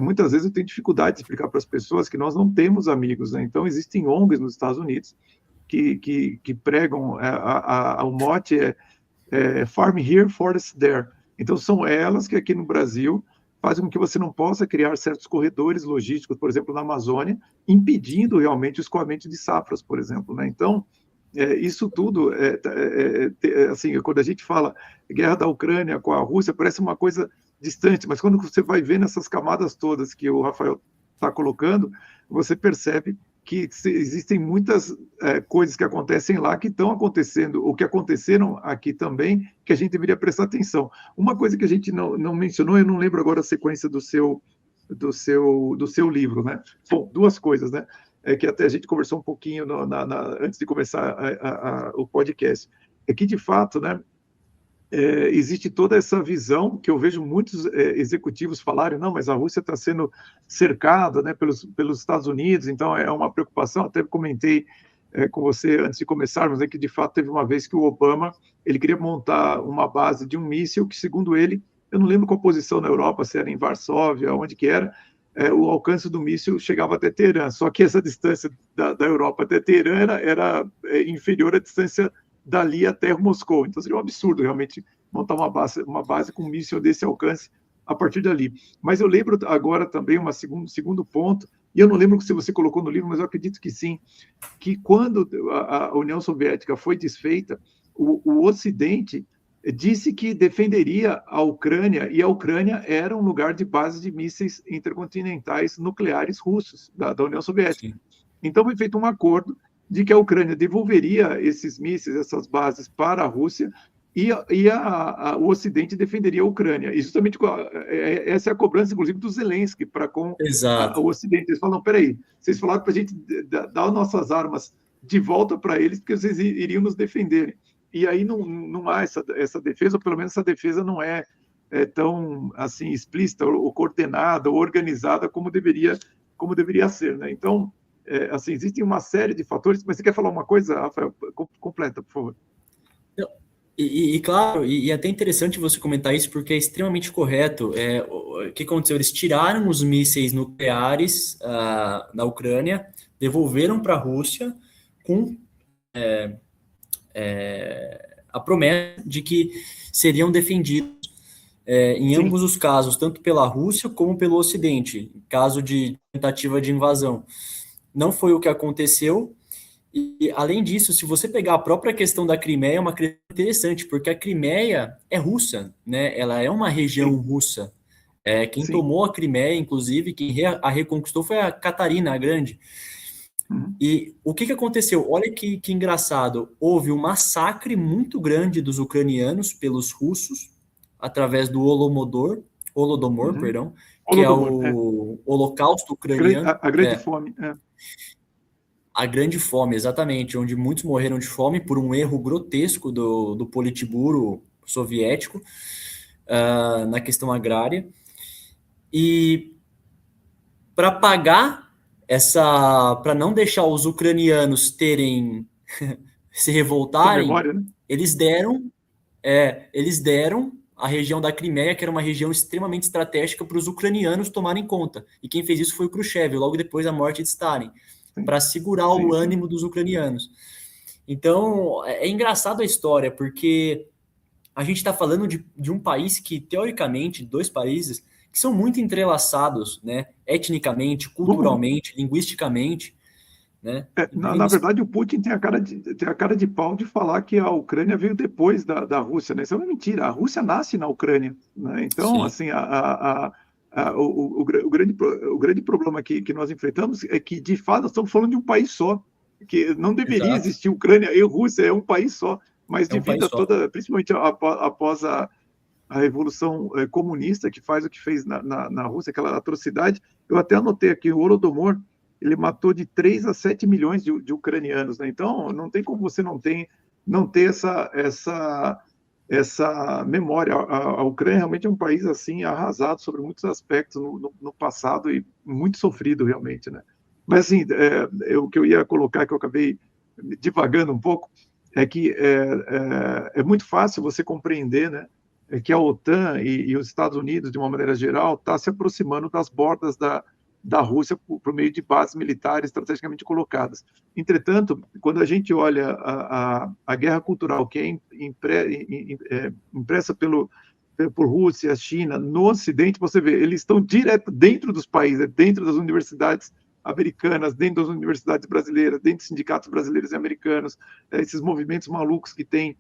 Muitas vezes eu tenho dificuldade de explicar para as pessoas que nós não temos amigos, né? Então existem ONGs nos Estados Unidos que pregam o mote Farm Here, Forest There. Então são elas que aqui no Brasil fazem com que você não possa criar certos corredores logísticos, por exemplo, na Amazônia, impedindo realmente o escoamento de safras, por exemplo, né? Então isso tudo, assim, quando a gente fala guerra da Ucrânia com a Rússia, parece uma coisa distante, mas quando você vai ver nessas camadas todas que o Rafael está colocando, você percebe que existem muitas coisas que acontecem lá que estão acontecendo, ou que aconteceram aqui também, que a gente deveria prestar atenção. Uma coisa que a gente não mencionou, eu não lembro agora a sequência do seu livro, né? Bom, 2 coisas, né? Que até a gente conversou um pouquinho antes de começar o podcast. É que, de fato, né, existe toda essa visão que eu vejo muitos executivos falarem, não, mas a Rússia está sendo cercada, né, pelos Estados Unidos, então é uma preocupação. Até comentei com você antes de começarmos, né, que de fato teve uma vez que o Obama ele queria montar uma base de um míssil que, segundo ele, eu não lembro qual posição na Europa, se era em Varsóvia, onde que era, o alcance do míssil chegava até Teherã, só que essa distância da Europa até Teherã era inferior à distância dali até Moscou. Então seria um absurdo realmente montar uma base com um míssil desse alcance a partir dali. Mas eu lembro agora também segundo ponto, e eu não lembro se você colocou no livro, mas eu acredito que sim, que quando a União Soviética foi desfeita, o Ocidente disse que defenderia a Ucrânia, e a Ucrânia era um lugar de base de mísseis intercontinentais nucleares russos, da União Soviética. Sim. Então foi feito um acordo de que a Ucrânia devolveria esses mísseis, essas bases para a Rússia, o Ocidente defenderia a Ucrânia. E justamente essa é a cobrança, inclusive, do Zelensky para com Exato. o Ocidente. Eles falam, peraí, vocês falaram para a gente dar nossas armas de volta para eles, porque vocês iriam nos defender. E aí não há essa defesa, ou pelo menos essa defesa não é tão assim explícita, ou coordenada, ou organizada como deveria ser. Né? Então, assim, existem uma série de fatores, mas você quer falar uma coisa, Rafael? Completa, por favor. Claro, e até interessante você comentar isso, porque é extremamente correto. O que aconteceu? Eles tiraram os mísseis nucleares da Ucrânia, devolveram para a Rússia com a promessa de que seriam defendidos em Sim. ambos os casos, tanto pela Rússia como pelo Ocidente, em caso de tentativa de invasão. Não foi o que aconteceu. E, além disso, se você pegar a própria questão da Crimeia, é uma questão interessante, porque a Crimeia é russa, né? Ela é uma região Sim. russa. Quem Sim. tomou a Crimeia, inclusive, quem a reconquistou foi a Catarina a Grande. Uhum. E o que aconteceu? Olha que engraçado. Houve um massacre muito grande dos ucranianos pelos russos, através do Holodomor, perdão, que é Holodomor, o Holocausto ucraniano. a grande fome. A grande fome, exatamente, onde muitos morreram de fome por um erro grotesco do Politburo soviético na questão agrária. E para pagar para não deixar os ucranianos se revoltarem, memória, né? eles deram a região da Crimeia, que era uma região extremamente estratégica para os ucranianos tomarem conta. E quem fez isso foi o Khrushchev, logo depois da morte de Stalin, para segurar o ânimo dos ucranianos. Então, é engraçado a história, porque a gente está falando de um país que, teoricamente, dois países que são muito entrelaçados, né? Etnicamente, culturalmente, linguisticamente. Né? Na verdade, o Putin tem a cara de pau de falar que a Ucrânia veio depois da Rússia, né? Isso é uma mentira. A Rússia nasce na Ucrânia, né? Então, sim, assim, o grande problema que nós enfrentamos é que, de fato, nós estamos falando de um país só, que não deveria existir Ucrânia e Rússia, é um país só, mas devido a toda, principalmente após a Revolução Comunista, que faz o que fez na Rússia, aquela atrocidade, eu até anotei aqui, o Holodomor, ele matou de 3 a 7 milhões de ucranianos, né? Então, não tem como você não ter essa memória. A Ucrânia realmente é um país assim arrasado sobre muitos aspectos no passado e muito sofrido realmente, né? Mas assim, o que eu ia colocar, que eu acabei divagando um pouco, é que é muito fácil você compreender, né, que a OTAN e os Estados Unidos, de uma maneira geral, está se aproximando das bordas da Rússia por meio de bases militares estrategicamente colocadas. Entretanto, quando a gente olha a guerra cultural que é impressa por Rússia, China, no Ocidente, você vê, eles estão direto dentro dos países, dentro das universidades americanas, dentro das universidades brasileiras, dentro dos sindicatos brasileiros e americanos, esses movimentos malucos que tem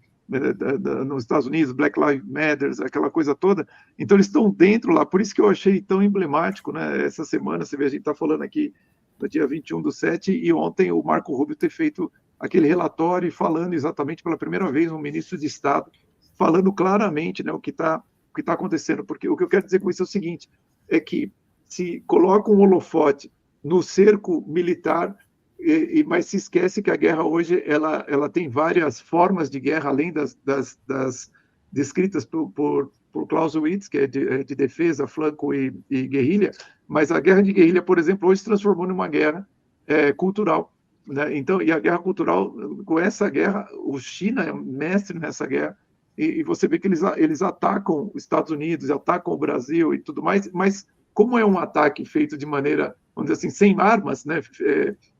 nos Estados Unidos, Black Lives Matter, aquela coisa toda. Então, eles estão dentro lá. Por isso que eu achei tão emblemático, né? Essa semana, você vê, a gente está falando aqui no dia 21/7, e ontem o Marco Rubio ter feito aquele relatório e falando exatamente pela primeira vez, um ministro de Estado, falando claramente, né, o que está acontecendo. Porque o que eu quero dizer com isso é o seguinte, é que se coloca um holofote no cerco militar, mas se esquece que a guerra hoje ela tem várias formas de guerra, além das descritas por Clausewitz, que é de defesa, flanco e guerrilha, mas a guerra de guerrilha, por exemplo, hoje se transformou numa guerra cultural. Né? Então, e a guerra cultural, com essa guerra, o China é mestre nessa guerra, e você vê que eles atacam os Estados Unidos, atacam o Brasil e tudo mais, mas como é um ataque feito de maneira, vamos dizer assim, sem armas, né?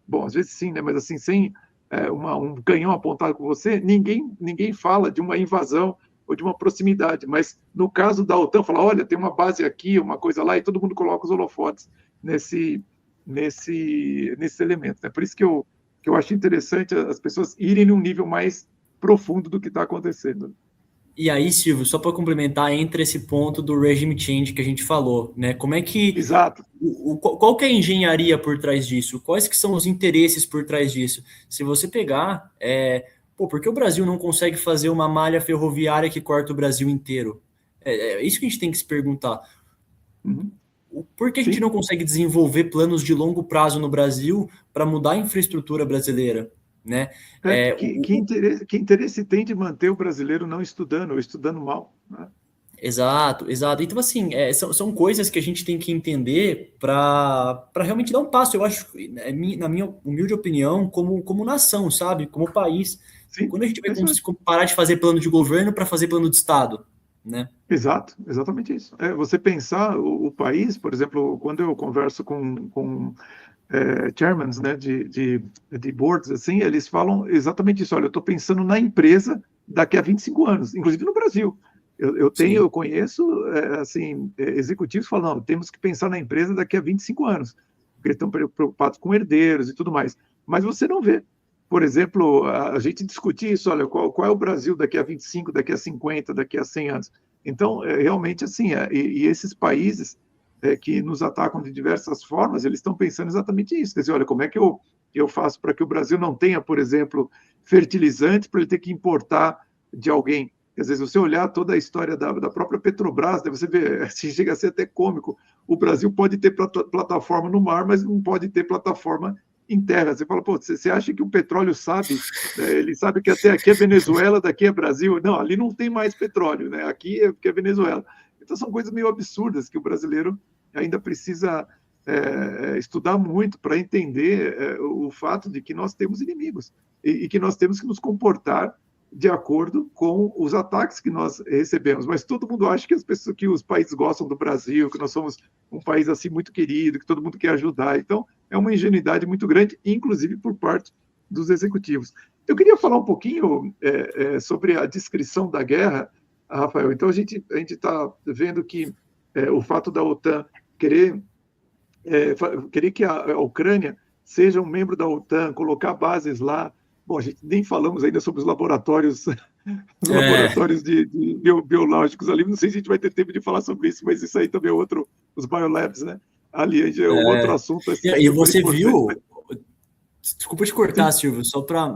Bom, às vezes sim, né? Mas assim, sem um canhão apontado com você, ninguém fala de uma invasão ou de uma proximidade. Mas no caso da OTAN, fala, olha, tem uma base aqui, uma coisa lá, e todo mundo coloca os holofotes nesse elemento. É por isso que eu acho interessante as pessoas irem num nível mais profundo do que está acontecendo. E aí, Silvio, só para complementar, entra esse ponto do regime change que a gente falou, né? Como é que... Exato. Qual que é a engenharia por trás disso? Quais que são os interesses por trás disso? Se você pegar, Pô, por que o Brasil não consegue fazer uma malha ferroviária que corta o Brasil inteiro? É isso que a gente tem que se perguntar. Uhum. Por que a gente Sim. não consegue desenvolver planos de longo prazo no Brasil para mudar a infraestrutura brasileira, né? Que interesse tem de manter o brasileiro não estudando ou estudando mal, né? Exato, exato. Então, assim, são coisas que a gente tem que entender para realmente dar um passo. Eu acho, na minha humilde opinião, como nação, sabe? Como país. Sim, Quando a gente vai é isso mesmo. parar de fazer plano de governo para fazer plano de Estado, né? Exato, exatamente isso. Você pensar o país, por exemplo, quando eu converso com chairmans, né, de boards, assim, eles falam exatamente isso. Olha, eu estou pensando na empresa daqui a 25 anos, inclusive no Brasil. Sim, Eu conheço, assim, executivos que falam, não, temos que pensar na empresa daqui a 25 anos, porque eles estão preocupados com herdeiros e tudo mais. Mas você não vê. Por exemplo, a gente discutir isso, olha, qual é o Brasil daqui a 25, daqui a 50, daqui a 100 anos. Então, realmente, assim, e esses países que nos atacam de diversas formas, eles estão pensando exatamente isso. Quer dizer, olha, como é que eu faço para que o Brasil não tenha, por exemplo, fertilizantes para ele ter que importar de alguém? Às vezes, você olhar toda a história da própria Petrobras, né, você vê, chega a ser até cômico. O Brasil pode ter plataforma no mar, mas não pode ter plataforma em terra. Você fala, pô, você acha que o petróleo sabe? Ele sabe que até aqui é Venezuela, daqui é Brasil. Não, ali não tem mais petróleo, né? Aqui é Venezuela. Então, são coisas meio absurdas que o brasileiro ainda precisa estudar muito para entender o fato de que nós temos inimigos e que nós temos que nos comportar de acordo com os ataques que nós recebemos. Mas todo mundo acha que que os países gostam do Brasil, que nós somos um país assim muito querido, que todo mundo quer ajudar. Então, é uma ingenuidade muito grande, inclusive por parte dos executivos. Eu queria falar um pouquinho sobre a descrição da guerra, Rafael. Então, a gente está vendo que o fato da OTAN querer, querer que a Ucrânia seja um membro da OTAN, colocar bases lá. Bom, a gente nem falamos ainda sobre os laboratórios, os é, laboratórios biológicos ali. Não sei se a gente vai ter tempo de falar sobre isso, mas isso aí também é outro, os biolabs, né? Ali é um outro assunto assim, e super você importante. viu, desculpa te cortar, Sim, Silvio,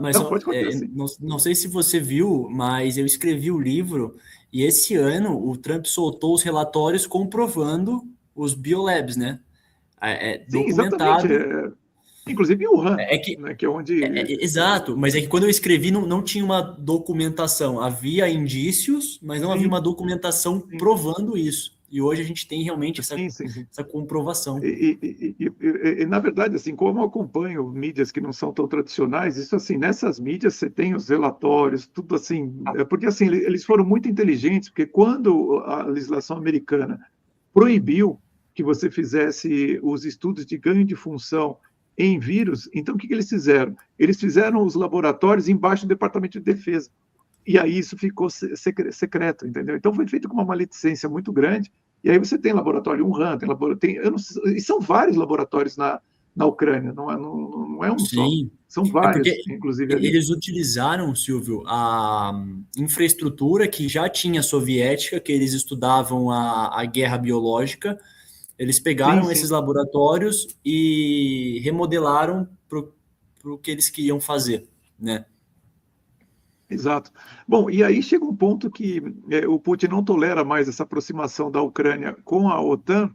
mas não, pode cortar, sim. não sei se você viu, mas eu escrevi o livro e esse ano o Trump soltou os relatórios comprovando os biolabs, né? Sim, exatamente. Documentado. Inclusive em Wuhan, É que né, que é onde. exato, mas é que quando eu escrevi não tinha uma documentação. Havia indícios, mas não havia uma Sim, documentação sim, provando isso. E hoje a gente tem realmente sim. essa comprovação. Na verdade, assim, como eu acompanho mídias que não são tão tradicionais, isso assim, nessas mídias você tem os relatórios, tudo assim, porque assim, eles foram muito inteligentes, porque quando a legislação americana proibiu que você fizesse os estudos de ganho de função em vírus, então o que eles fizeram? Eles fizeram os laboratórios embaixo do Departamento de Defesa. E aí isso ficou secreto, entendeu? Então foi feito com uma maledicência muito grande. E aí você tem laboratório Wuhan, tem laboratório, e são vários laboratórios na Ucrânia, não é um só. Sim, São é porque vários, inclusive ali. eles utilizaram, Silvio, a infraestrutura que já tinha soviética, que eles estudavam a guerra biológica. Eles Sim, pegaram esses sim, laboratórios e remodelaram para o que eles queriam fazer, né? exato. Bom, e aí chega um ponto que o Putin não tolera mais essa aproximação da Ucrânia com a OTAN,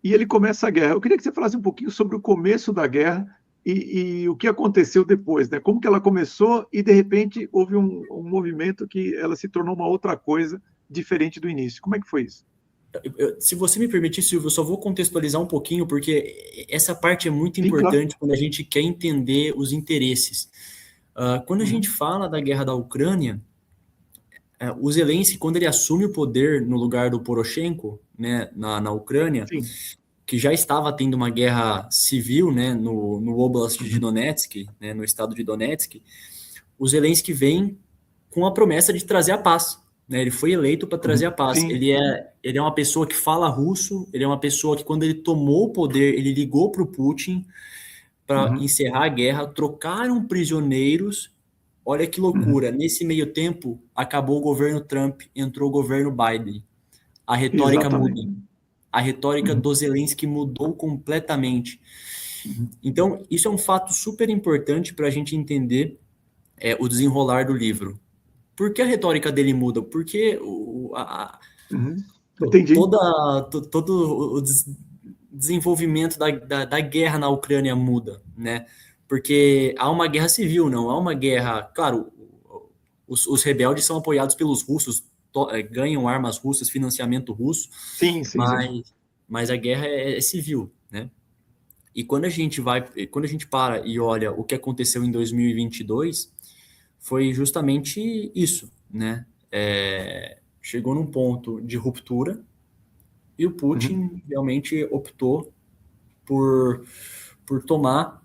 e ele começa a guerra. Eu queria que você falasse um pouquinho sobre o começo da guerra e o que aconteceu depois, né? Como que ela começou e, de repente, houve um movimento que ela se tornou uma outra coisa diferente do início. Como é que foi isso? Se você me permitir, Silvio, eu só vou contextualizar um pouquinho, porque essa parte é muito Sim, claro. importante quando a gente quer entender os interesses. Quando a gente Uhum, fala da guerra da Ucrânia, o Zelensky, quando ele assume o poder no lugar do Poroshenko, né, na Ucrânia, sim. que já estava tendo uma guerra civil, né, no Oblast de Uhum, Donetsk, né, no estado de Donetsk, o Zelensky vem com a promessa de trazer a paz. Né? Ele foi eleito para trazer a paz. sim. Ele é uma pessoa que fala russo, ele é uma pessoa que, quando ele tomou o poder, ele ligou para o Putin para Uhum, encerrar a guerra, trocaram prisioneiros. Olha que uhum. loucura. Nesse meio tempo, acabou o governo Trump, entrou o governo Biden. A retórica muda. Exatamente. A retórica Uhum, do Zelensky mudou completamente. uhum, Então, isso é um fato super importante para a gente entender o desenrolar do livro. Por que a retórica dele muda? Porque Entendi. todo o desenvolvimento da guerra na Ucrânia muda, né? Porque há uma guerra civil, não há uma guerra... Claro, os rebeldes são apoiados pelos russos, ganham armas russas, financiamento russo, Sim, sim, sim. mas a guerra é civil, né? E quando a gente para e olha o que aconteceu em 2022, foi justamente isso, né? Chegou num ponto de ruptura e o Putin realmente optou por tomar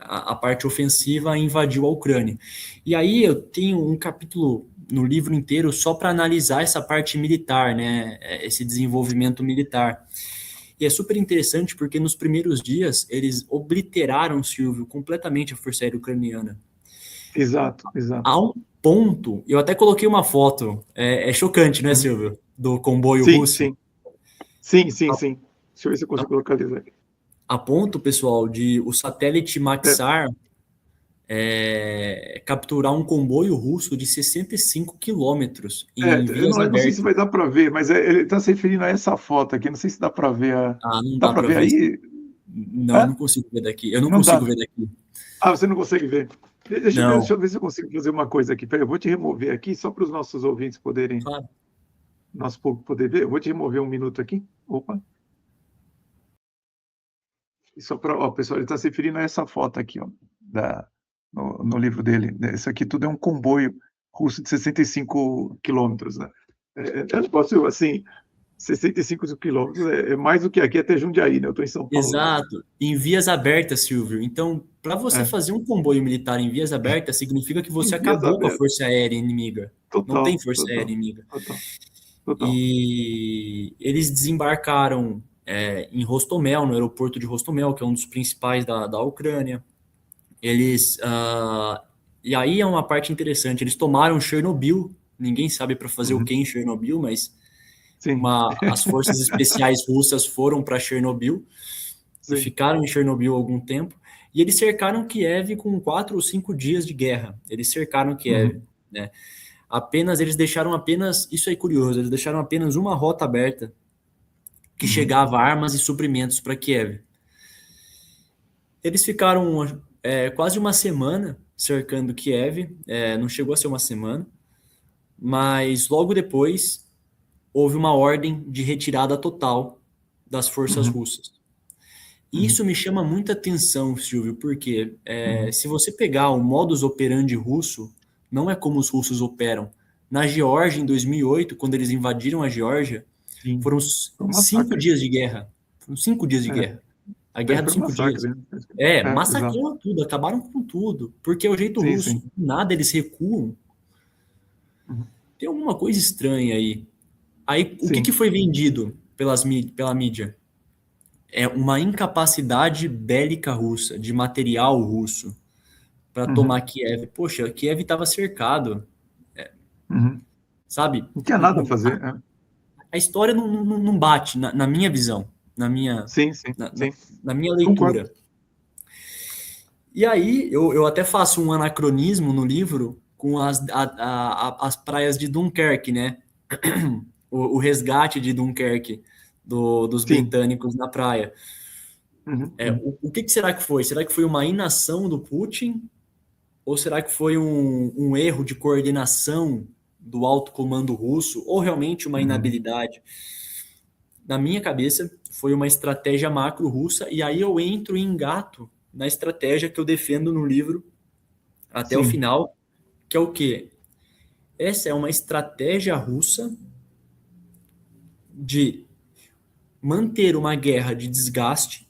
a parte ofensiva e invadiu a Ucrânia. E aí eu tenho um capítulo no livro inteiro só para analisar essa parte militar, né? Esse desenvolvimento militar. E é super interessante porque nos primeiros dias eles obliteraram, Silvio, completamente a Força Aérea Ucraniana. Exato, exato. Há um ponto, eu até coloquei uma foto, é chocante, né, Silvio? Do comboio Sim, russo. sim. Sim, sim, sim. Deixa eu ver se eu consigo localizar aqui. A ponto, pessoal, de o satélite É, Maxar capturar um comboio russo de 65 quilômetros em eu vias não sei se abertas. vai dar para ver, mas ele está se referindo a essa foto aqui. Não sei se dá para ver a. Ah, não Dá dá para para ver ver. aí? Não, Hã? não consigo ver daqui. Eu não Não consigo dá. ver daqui. Ah, você não consegue ver. Deixa Não, eu ver se eu consigo fazer uma coisa aqui. Espera, eu vou te remover aqui, só para os nossos ouvintes poderem, claro. nosso público poder ver. Eu vou te remover um minuto aqui. Opa. E só para, ó, pessoal, ele está se referindo a essa foto aqui, ó, no livro dele. Isso aqui tudo é um comboio russo de 65 quilômetros, né? É um negócio assim, 65 quilômetros é mais do que aqui até Jundiaí, né? Eu estou em São Paulo, né? Exato, em vias abertas, Silvio. Então, para você É, fazer um comboio militar em vias abertas, significa que em você vias acabou com a abertas. Força Aérea inimiga. Não tem Total, Força Aérea total, inimiga. total, total. E eles desembarcaram em Rostomel, no aeroporto de Rostomel, que é um dos principais da Ucrânia. E aí é uma parte interessante. Eles tomaram Chernobyl. Ninguém sabe para fazer o que Uhum. em Chernobyl, mas Sim, as forças especiais russas foram para Chernobyl e sim. ficaram em Chernobyl algum tempo. E eles cercaram Kiev com 4 ou 5 dias de guerra. Eles cercaram Kiev, Uhum, né? Eles deixaram apenas, isso é curioso, eles deixaram apenas uma rota aberta que uhum, chegava armas e suprimentos para Kiev. Eles ficaram quase uma semana cercando Kiev, não chegou a ser uma semana, mas logo depois houve uma ordem de retirada total das forças uhum, russas. E uhum, isso me chama muita atenção, Silvio, porque uhum. se você pegar o modus operandi russo, não é como os russos operam. Na Geórgia, em 2008, quando eles invadiram a Geórgia, Sim, foram foi um 5 massacre. dias de guerra. Foram 5 dias de guerra. A guerra Foi dos um 5 dias. massacre, né? Exato. Massacraram tudo, acabaram com tudo, porque é o jeito Sim, russo. sim. Nada, eles recuam. Uhum. Tem alguma coisa estranha aí. Aí, o que Sim. foi vendido pela mídia? É uma incapacidade bélica russa, de material russo, para tomar Uhum, Kiev. Poxa, Kiev estava cercado, uhum. sabe? Não tinha nada a fazer. É. A história não bate na minha visão, Sim, sim, na, na- sim. na minha Concordo. leitura. E aí, eu até faço um anacronismo no livro com as praias de Dunkerque, né? O resgate de Dunkerque dos Sim. britânicos na praia. Uhum, uhum, O que será que foi? Será que foi uma inação do Putin? Ou será que foi um erro de coordenação do alto comando russo? Ou realmente uma uhum. inabilidade? Na minha cabeça, foi uma estratégia macro russa, e aí eu entro e engato na estratégia que eu defendo no livro até o Sim. final, que é o quê? Essa é uma estratégia russa de manter uma guerra de desgaste,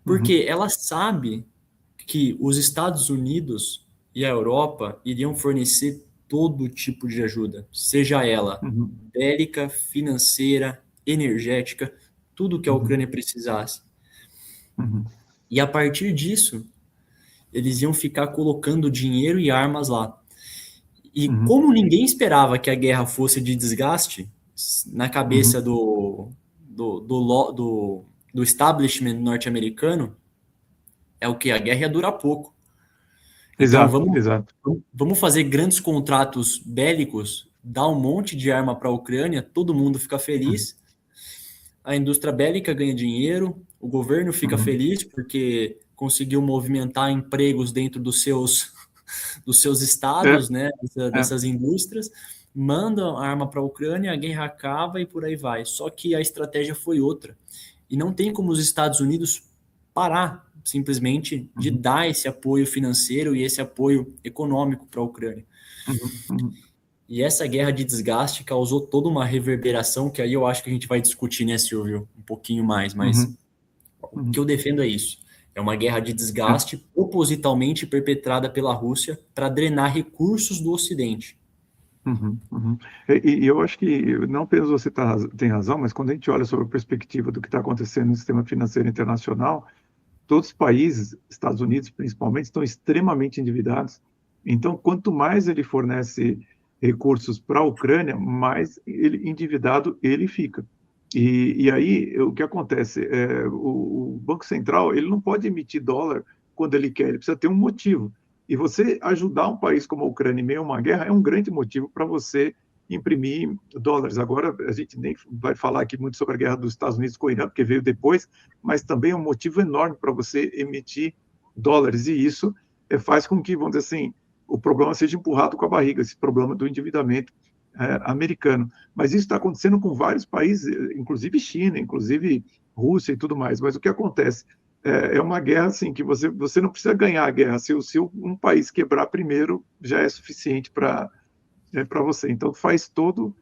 Uhum, porque ela sabe que os Estados Unidos e a Europa iriam fornecer todo tipo de ajuda, seja ela uhum, bélica, financeira, energética, tudo que a uhum, Ucrânia precisasse. uhum, E a partir disso, eles iam ficar colocando dinheiro e armas lá. E uhum, como ninguém esperava que a guerra fosse de desgaste, na cabeça uhum, do establishment norte-americano, é o que? A guerra ia durar pouco. Então, Exato, exato. vamos fazer grandes contratos bélicos, dar um monte de arma para a Ucrânia, todo mundo fica Uhum, feliz, a indústria bélica ganha dinheiro, o governo fica uhum, feliz porque conseguiu movimentar empregos dentro dos seus é, estados, né, é, dessas indústrias, mandam a arma para a Ucrânia, a guerra acaba e por aí vai. Só que a estratégia foi outra. E não tem como os Estados Unidos parar simplesmente de uhum, dar esse apoio financeiro e esse apoio econômico para a Ucrânia. uhum, uhum, E essa guerra de desgaste causou toda uma reverberação que aí eu acho que a gente vai discutir, né, Silvio, um pouquinho mais, mas uhum, o que uhum, eu defendo é isso. É uma guerra de é, desgaste propositalmente perpetrada pela Rússia para drenar recursos do Ocidente. uhum, uhum. E eu acho que não apenas você tem razão, mas quando a gente olha sobre a perspectiva do que está acontecendo no sistema financeiro internacional, todos os países, Estados Unidos principalmente, estão extremamente endividados. Então, quanto mais ele fornece recursos para a Ucrânia, mais endividado ele fica. E aí, o que acontece? O Banco Central ele não pode emitir dólar quando ele quer, ele precisa ter um motivo. E você ajudar um país como a Ucrânia em meio a uma guerra é um grande motivo para você imprimir dólares. Agora, a gente nem vai falar aqui muito sobre a guerra dos Estados Unidos com o Irã, porque veio depois, mas também é um motivo enorme para você emitir dólares. E isso faz com que, vamos dizer assim, o problema seja empurrado com a barriga, esse problema do endividamento americano. Mas isso está acontecendo com vários países, inclusive China, inclusive Rússia e tudo mais. Mas o que acontece? É uma guerra assim que você não precisa ganhar a guerra. Se um país quebrar primeiro, já é suficiente para você. Então faz todo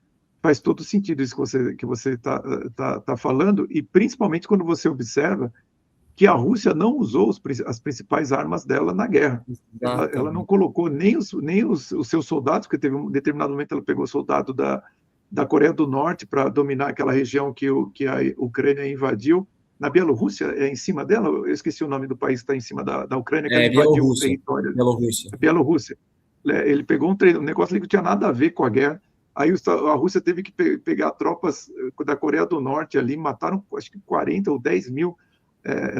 sentido isso que você está falando, e principalmente quando você observa que a Rússia não usou as principais armas dela na guerra. Ela não Exatamente. colocou nem os seus soldados, porque teve um determinado momento ela pegou soldado da Coreia do Norte para dominar aquela região que a Ucrânia invadiu. Na Bielorrússia, é em cima dela, eu esqueci o nome do país que está em cima da Ucrânia, que ela É, invadiu o Bielorrússia. território. Bielorrússia. A Bielorrússia. Ele pegou um negócio ali que não tinha nada a ver com a guerra. Aí a Rússia teve que pegar tropas da Coreia do Norte ali, mataram acho que 40 ou 10 mil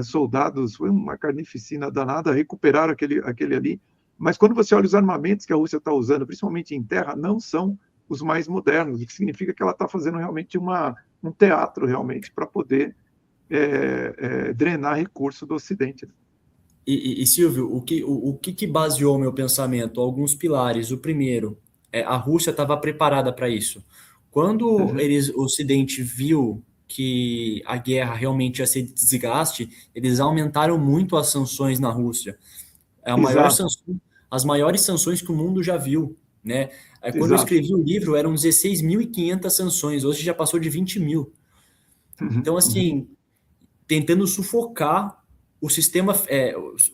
soldados, foi uma carnificina danada, recuperaram aquele ali. Mas quando você olha os armamentos que a Rússia está usando, principalmente em terra, não são os mais modernos, o que significa que ela está fazendo realmente um teatro realmente para poder drenar recursos do Ocidente. E, Silvio, o que baseou o meu pensamento? Alguns pilares. O primeiro, a Rússia estava preparada para isso. Quando Uhum. o Ocidente viu que a guerra realmente ia ser de desgaste, eles aumentaram muito as sanções na Rússia. É a maior Exato, sanção, as maiores sanções que o mundo já viu, né? Quando eu exato. escrevi o livro, eram 16.500 sanções, hoje já passou de 20 mil. Uhum, Então, uhum. assim, tentando sufocar o sistema,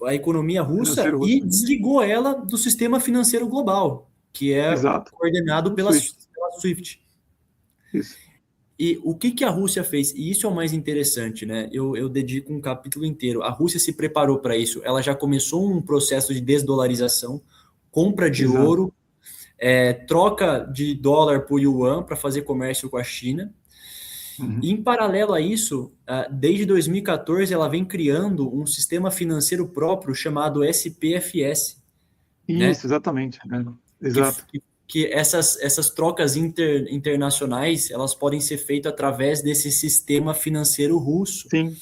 a economia russa Financeiro e russo. desligou ela do sistema financeiro global, que é Exato. coordenado O pela SWIFT. SWIFT. Isso. E o que a Rússia fez? E isso é o mais interessante, né? Eu dedico um capítulo inteiro. A Rússia se preparou para isso. Ela já começou um processo de desdolarização, compra de Exato. ouro, troca de dólar por yuan para fazer comércio com a China. Uhum. E em paralelo a isso, desde 2014, ela vem criando um sistema financeiro próprio chamado SPFS, né? Isso, exatamente. Que, Exato. que essas trocas internacionais elas podem ser feitas através desse sistema financeiro russo. Sim,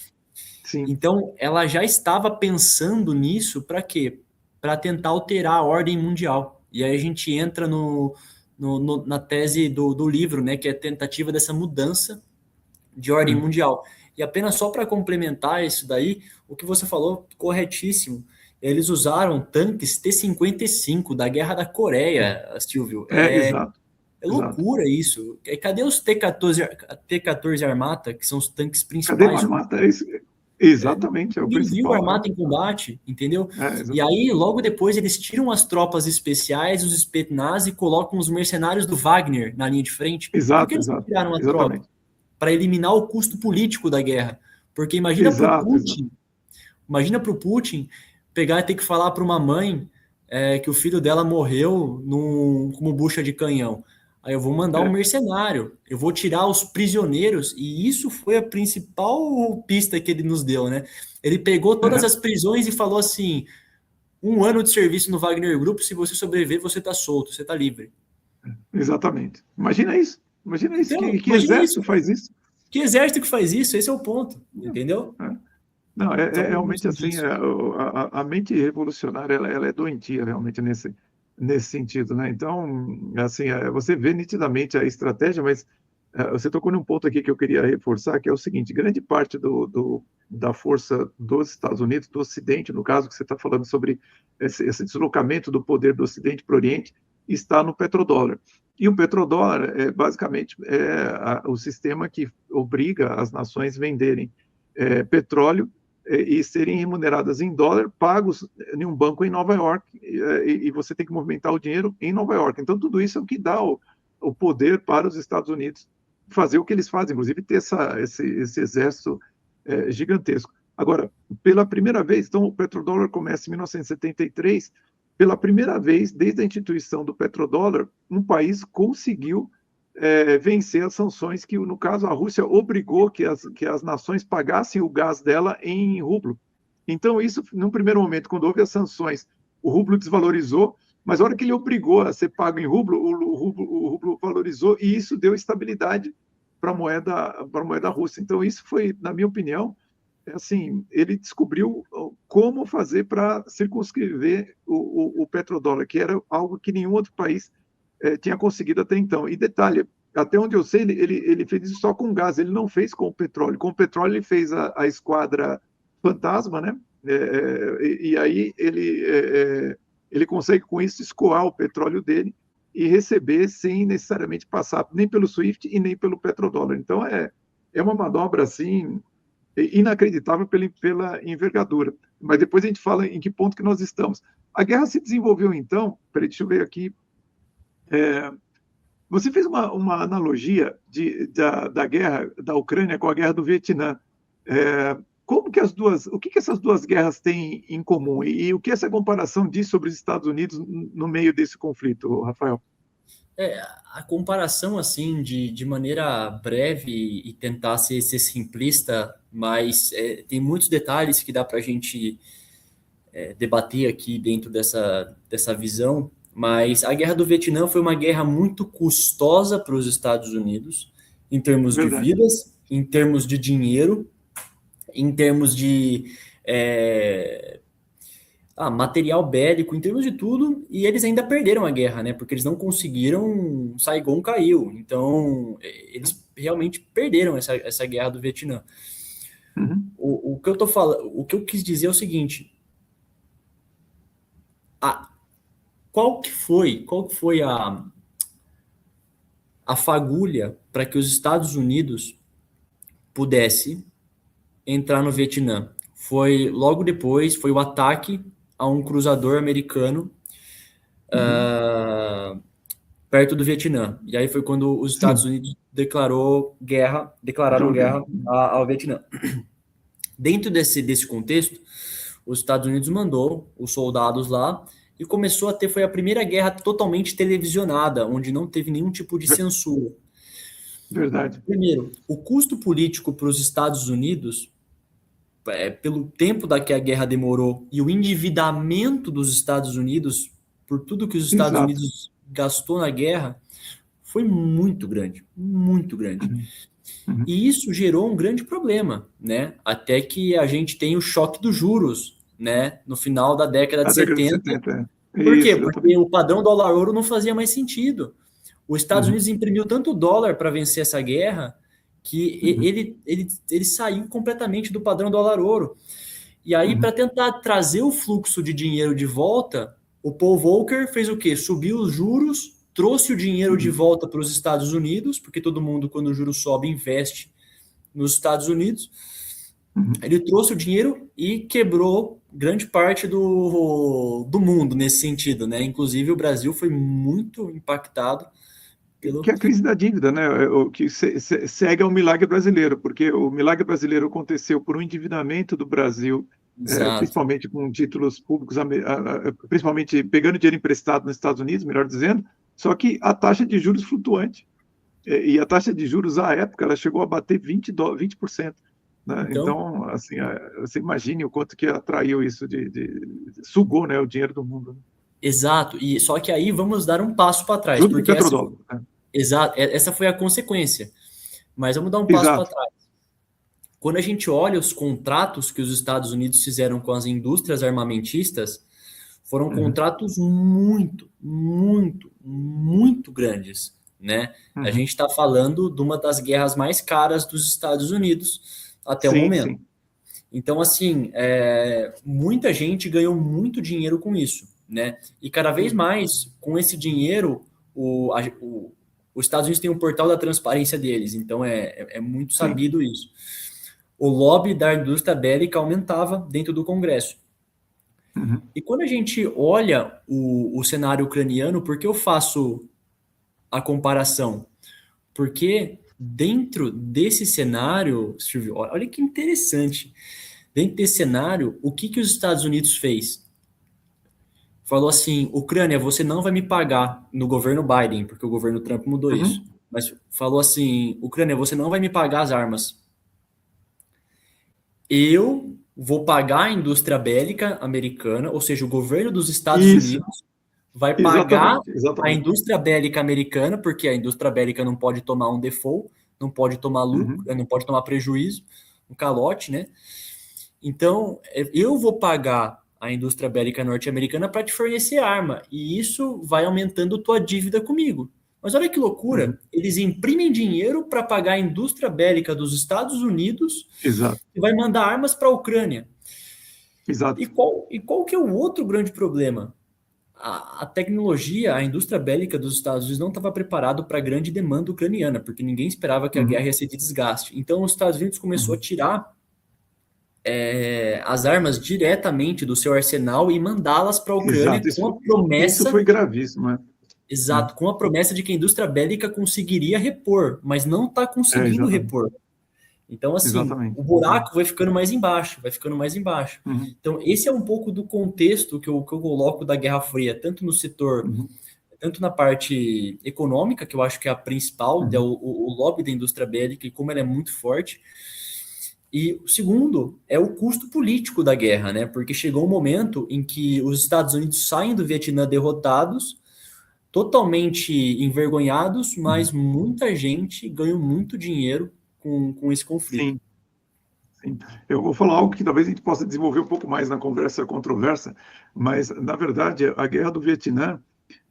sim. Então, ela já estava pensando nisso para quê? Para tentar alterar a ordem mundial. E aí a gente entra na tese do livro, né? Que é a tentativa dessa mudança de ordem Uhum. mundial. E apenas só para complementar isso daí, o que você falou, corretíssimo. Eles usaram tanques T-55 da Guerra da Coreia, Silvio. Exato. É Exato. loucura isso. Cadê os T-14 Armata, que são os tanques Cadê o principais? Armata? Exatamente, é o Ninguém viu o principal. Armata em combate, entendeu? E Exato. aí, logo depois, eles tiram as tropas especiais, os Spetsnaz, e colocam os mercenários do Wagner na linha de frente. Por que Exato, eles exato. tiraram a tropa? Exatamente. Para eliminar o custo político da guerra. Porque Exato, exato. Imagina para o Putin pegar e ter que falar para uma mãe que o filho dela morreu como bucha de canhão. Aí eu vou mandar um É, mercenário, eu vou tirar os prisioneiros, e isso foi a principal pista que ele nos deu, né? Ele pegou todas é, as prisões e falou assim: um ano de serviço no Wagner Group, se você sobreviver, você está solto, você está livre. Exatamente. Imagina isso. Imagina isso. Então, Que imagina exército isso. faz isso? Que exército que faz isso? Esse é o ponto, entendeu? Não, Então, eu realmente gosto assim, disso. a mente revolucionária, ela é doentia realmente nesse sentido, né? Então, assim, você vê nitidamente a estratégia, mas você tocou num ponto aqui que eu queria reforçar, que é o seguinte: grande parte da força dos Estados Unidos, do Ocidente, no caso que você está falando sobre esse deslocamento do poder do Ocidente para o Oriente, está no petrodólar. E o petrodólar basicamente o sistema que obriga as nações a venderem petróleo e serem remuneradas em dólar, pagos em um banco em Nova York, e você tem que movimentar o dinheiro em Nova York. Então, tudo isso é o que dá o poder para os Estados Unidos fazer o que eles fazem, inclusive ter esse exército gigantesco. Agora, pela primeira vez, então o petrodólar começa em 1973, pela primeira vez, desde a instituição do petrodólar, um país conseguiu vencer as sanções que, no caso, a Rússia obrigou que as nações pagassem o gás dela em rublo. Então, isso, num primeiro momento, quando houve as sanções, o rublo desvalorizou, mas a hora que ele obrigou a ser pago em rublo, o rublo valorizou e isso deu estabilidade para a moeda russa. Então, isso foi, na minha opinião, assim, ele descobriu como fazer para circunscrever o petrodólar, que era algo que nenhum outro país tinha conseguido até então. E detalhe, até onde eu sei, ele fez isso só com gás, ele não fez com o petróleo. Com o petróleo ele fez a esquadra fantasma, né? E aí ele consegue com isso escoar o petróleo dele e receber sem necessariamente passar nem pelo SWIFT e nem pelo petrodólar. Então é uma manobra assim inacreditável pela envergadura. Mas depois a gente fala em que ponto que nós estamos. A guerra se desenvolveu então, peraí, deixa eu ver aqui, você fez uma analogia da guerra da Ucrânia com a guerra do Vietnã. Como que o que essas duas guerras têm em comum? E o que essa comparação diz sobre os Estados Unidos no meio desse conflito, Rafael? A comparação, assim, de maneira breve e tentar ser simplista, mas tem muitos detalhes que dá para a gente debater aqui dentro dessa visão, mas a Guerra do Vietnã foi uma guerra muito custosa para os Estados Unidos, em termos de Verdade. vidas, em termos de dinheiro, em termos de material bélico, em termos de tudo, e eles ainda perderam a guerra, né? Porque eles não conseguiram, Saigon caiu, então eles realmente perderam essa guerra do Vietnã. Uhum. O que eu tô falando, o que eu quis dizer é o seguinte: qual que foi a fagulha para que os Estados Unidos pudesse entrar no Vietnã? Foi logo depois, foi o ataque a um cruzador americano perto do Vietnã. E aí foi quando os Estados Sim. Unidos declararam guerra ao Vietnã. Dentro desse contexto, os Estados Unidos mandou os soldados lá e começou a ter, foi a primeira guerra totalmente televisionada, onde não teve nenhum tipo de censura. Verdade. Primeiro, o custo político para os Estados Unidos, pelo tempo que a guerra demorou, e o endividamento dos Estados Unidos, por tudo que os Estados Exato. Unidos gastou na guerra, foi muito grande, muito grande. Uhum. E isso gerou um grande problema, né? Até que a gente tem o choque dos juros, né? No final da década de A década de 70. 70. Por quê? Isso, Porque exatamente. o padrão dólar-ouro não fazia mais sentido. Os Estados Unidos imprimiu tanto dólar para vencer essa guerra que ele saiu completamente do padrão dólar-ouro. E aí, para tentar trazer o fluxo de dinheiro de volta, o Paul Volcker fez o quê? Subiu os juros, trouxe o dinheiro de volta para os Estados Unidos, porque todo mundo, quando o juro sobe, investe nos Estados Unidos. Ele trouxe o dinheiro e quebrou grande parte do mundo nesse sentido, né? Inclusive o Brasil foi muito impactado Que pelo... é a crise da dívida, né? O que segue ao milagre brasileiro, porque o milagre brasileiro aconteceu por um endividamento do Brasil, Exato. principalmente com títulos públicos, principalmente pegando dinheiro emprestado nos Estados Unidos, melhor dizendo, só que a taxa de juros flutuante. E a taxa de juros, à época, ela chegou a bater 20%. né? Então, assim, você imagine o quanto que atraiu isso, sugou, né, o dinheiro do mundo. Né? Exato, e só que aí vamos dar um passo para trás, Junto com o porque petrodólar. Né? essa foi a consequência. Mas vamos dar um passo para Exato. trás. Quando a gente olha os contratos que os Estados Unidos fizeram com as indústrias armamentistas, foram contratos muito, muito, muito grandes, né? A gente está falando de uma das guerras mais caras dos Estados Unidos até o momento. Sim. Então, assim, muita gente ganhou muito dinheiro com isso, né? E cada vez mais, com esse dinheiro, os Estados Unidos tem um portal da transparência deles, então é muito sabido isso. O lobby da indústria bélica aumentava dentro do Congresso. E quando a gente olha o cenário ucraniano, por que eu faço a comparação? Porque dentro desse cenário, Silvio, olha que interessante. Dentro desse cenário, o que os Estados Unidos fez? Falou assim, Ucrânia, você não vai me pagar no governo Biden, porque o governo Trump mudou isso. Mas falou assim, Ucrânia, você não vai me pagar as armas. Eu vou pagar a indústria bélica americana, ou seja, o governo dos Estados Unidos vai pagar a indústria bélica americana, porque a indústria bélica não pode tomar um default, não pode tomar lucro, não pode tomar prejuízo, um calote, né? Então, eu vou pagar a indústria bélica norte-americana para te fornecer arma, e isso vai aumentando tua dívida comigo. Mas olha que loucura, eles imprimem dinheiro para pagar a indústria bélica dos Estados Unidos e vai mandar armas para a Ucrânia. Exato. E qual que é o outro grande problema? A tecnologia, a indústria bélica dos Estados Unidos não estava preparado para a grande demanda ucraniana, porque ninguém esperava que a guerra ia ser de desgaste. Então, os Estados Unidos começou a tirar as armas diretamente do seu arsenal e mandá-las para a Ucrânia com a promessa... Isso foi gravíssimo, né? Exato, com a promessa de que a indústria bélica conseguiria repor, mas não está conseguindo repor. Então, assim, o buraco vai ficando mais embaixo, vai ficando mais embaixo. Então, esse é um pouco do contexto que eu coloco da Guerra Fria, tanto no setor, tanto na parte econômica, que eu acho que é a principal, o lobby da indústria bélica e como ela é muito forte. E o segundo é o custo político da guerra, né? Porque chegou um momento em que os Estados Unidos saem do Vietnã derrotados, totalmente envergonhados, mas muita gente ganhou muito dinheiro com esse conflito. Sim. Eu vou falar algo que talvez a gente possa desenvolver um pouco mais na conversa controversa, mas, na verdade, a Guerra do Vietnã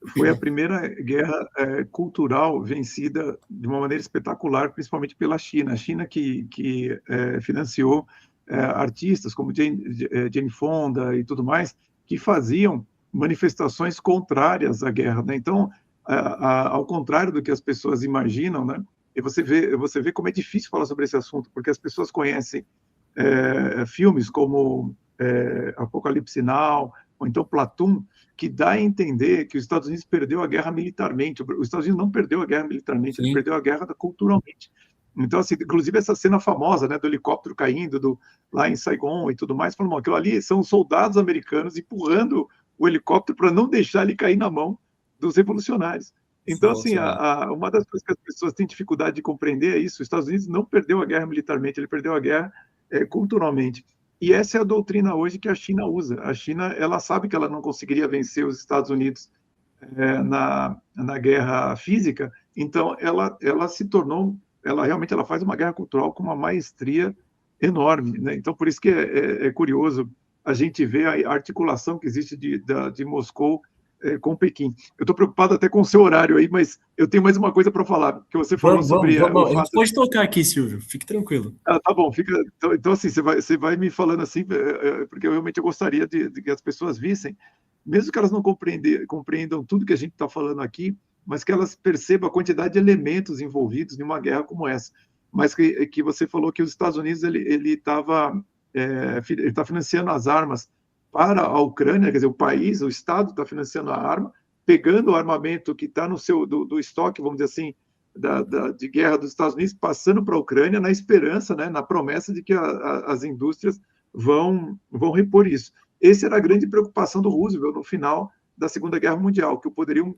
foi a primeira guerra cultural vencida de uma maneira espetacular, principalmente pela China. A China que financiou artistas como Jane Fonda e tudo mais, que faziam manifestações contrárias à guerra. Né? Então, ao contrário do que as pessoas imaginam, né? E você vê como é difícil falar sobre esse assunto, porque as pessoas conhecem filmes como Apocalipse Now, ou então Platoon, que dá a entender que os Estados Unidos perdeu a guerra militarmente. Os Estados Unidos não perdeu a guerra militarmente, ele perdeu a guerra culturalmente. Então, assim, inclusive essa cena famosa, né, do helicóptero caindo lá em Saigon e tudo mais, falando, aquilo ali são soldados americanos empurrando o helicóptero para não deixar ele cair na mão dos revolucionários. Então, assim, uma das coisas que as pessoas têm dificuldade de compreender é isso. Os Estados Unidos não perdeu a guerra militarmente, ele perdeu a guerra culturalmente. E essa é a doutrina hoje que a China usa. A China, ela sabe que ela não conseguiria vencer os Estados Unidos na guerra física, então ela se tornou, realmente ela faz uma guerra cultural com uma maestria enorme. Né? Então, por isso que é curioso a gente ver a articulação que existe de Moscou com Pequim. Eu estou preocupado até com o seu horário aí, mas eu tenho mais uma coisa para falar, que você falou sobre o fato... A gente pode tocar aqui, Silvio, fique tranquilo. Tá bom, então assim, você vai me falando assim, porque eu realmente gostaria de que as pessoas vissem, mesmo que elas não compreendam tudo que a gente está falando aqui, mas que elas percebam a quantidade de elementos envolvidos em uma guerra como essa. Mas que você falou que os Estados Unidos ele está financiando as armas para a Ucrânia, quer dizer, o Estado está financiando a arma, pegando o armamento que está no seu do estoque, vamos dizer assim, de guerra dos Estados Unidos, passando para a Ucrânia na esperança, né, na promessa de que as indústrias vão repor isso. Essa era a grande preocupação do Roosevelt no final da Segunda Guerra Mundial, que o poderio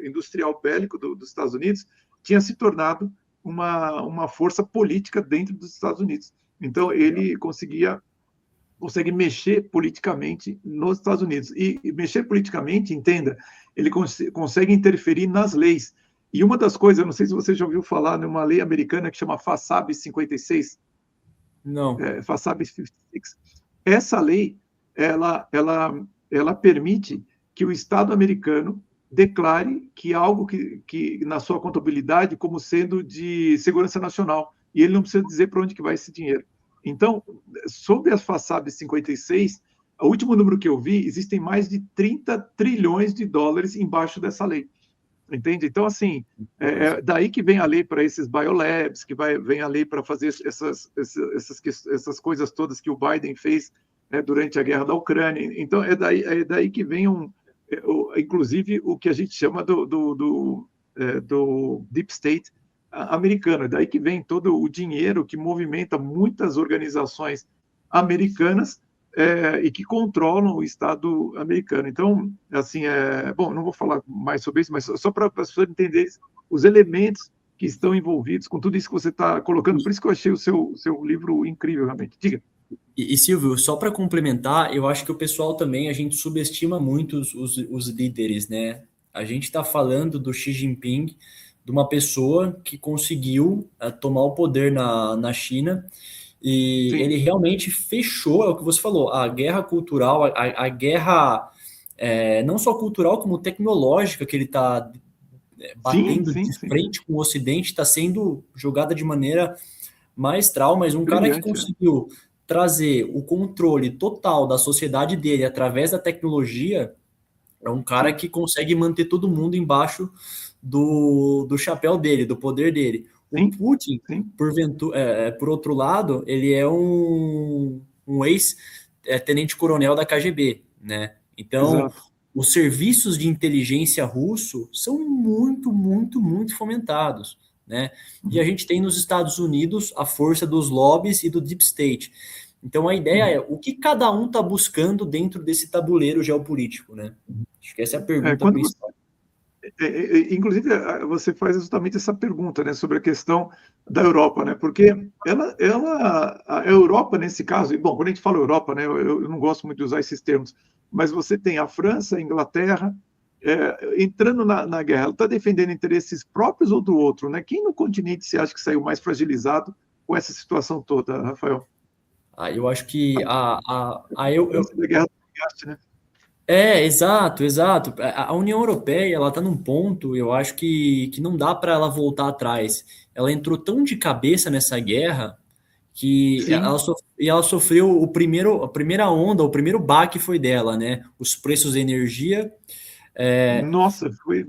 industrial bélico dos Estados Unidos tinha se tornado uma força política dentro dos Estados Unidos. Então, ele consegue mexer politicamente nos Estados Unidos. E mexer politicamente, entenda, ele consegue interferir nas leis. E uma das coisas, eu não sei se você já ouviu falar numa lei americana que chama FASAB 56. Não. FASAB 56. Essa lei, ela permite que o Estado americano declare que algo que na sua contabilidade como sendo de segurança nacional, e ele não precisa dizer para onde que vai esse dinheiro. Então, sob as FASAB 56, o último número que eu vi, existem mais de 30 trilhões de dólares embaixo dessa lei. Entende? Então, assim, daí que vem a lei para esses biolabs, vem a lei para fazer essas coisas todas que o Biden fez, né, durante a guerra da Ucrânia. Então, é daí que vem inclusive, o que a gente chama do Deep State americano. É daí que vem todo o dinheiro que movimenta muitas organizações americanas e que controlam o Estado americano. Então, assim, bom, não vou falar mais sobre isso, mas só para as pessoas entenderem os elementos que estão envolvidos com tudo isso que você está colocando. Por isso que eu achei o seu livro incrível, realmente. Diga. E Silvio, só para complementar, eu acho que o pessoal também, a gente subestima muito os líderes, né? A gente está falando do Xi Jinping, de uma pessoa que conseguiu tomar o poder na China, e Sim. ele realmente fechou, é o que você falou, a guerra cultural, a guerra não só cultural, como tecnológica, que ele está batendo Sim. de frente com o Ocidente, está sendo jogada de maneira maestral, mas um cara que Brilhante, conseguiu trazer o controle total da sociedade dele através da tecnologia, é um cara que consegue manter todo mundo embaixo do chapéu dele, do poder dele. O Putin, por outro lado, ele é um ex-tenente-coronel da KGB, né? Então, Exato. os serviços de inteligência russo são muito, muito, muito fomentados, né? E a gente tem nos Estados Unidos a força dos lobbies e do Deep State. Então, a ideia é o que cada um está buscando dentro desse tabuleiro geopolítico, né? Acho que essa é a pergunta principal. Inclusive, você faz justamente essa pergunta, né, sobre a questão da Europa, né, porque a Europa, nesse caso, e bom, quando a gente fala Europa, né, eu não gosto muito de usar esses termos, mas você tem a França, a Inglaterra, entrando na guerra, ela está defendendo interesses próprios ou do outro, né? Quem no continente você acha que saiu mais fragilizado com essa situação toda, Rafael? Eu acho que da guerra do desgaste, né? Exato. A União Europeia, ela está num ponto, eu acho que não dá para ela voltar atrás. Ela entrou tão de cabeça nessa guerra que ela sofreu a primeira onda, o primeiro baque foi dela, né? Os preços da energia. Nossa, foi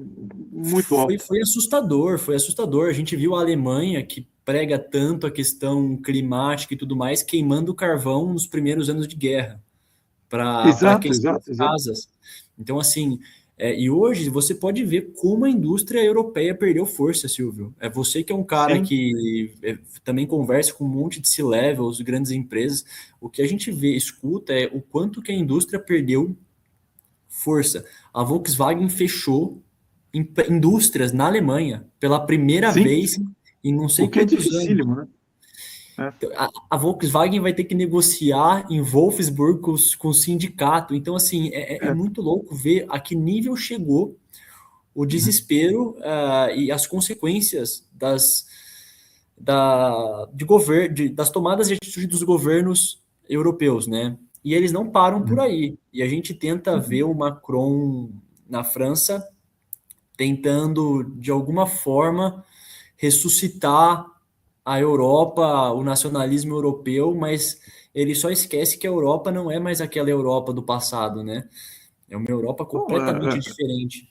muito alto. Foi assustador. A gente viu a Alemanha, que prega tanto a questão climática e tudo mais, queimando carvão nos primeiros anos de guerra para aquecer as casas. Então, assim, e hoje você pode ver como a indústria europeia perdeu força, Silvio. É você que é um cara que também conversa com um monte de C-levels, grandes empresas. O que a gente escuta é o quanto que a indústria perdeu força. A Volkswagen fechou indústrias na Alemanha pela primeira vez em não sei quantos anos. Né? A Volkswagen vai ter que negociar em Wolfsburg com o sindicato. Então, assim, é muito louco ver a que nível chegou o desespero e as consequências das tomadas de atitude dos governos europeus, né? E eles não param por aí. E a gente tenta ver o Macron na França tentando, de alguma forma, ressuscitar a Europa, o nacionalismo europeu, mas ele só esquece que a Europa não é mais aquela Europa do passado, né? É uma Europa completamente diferente.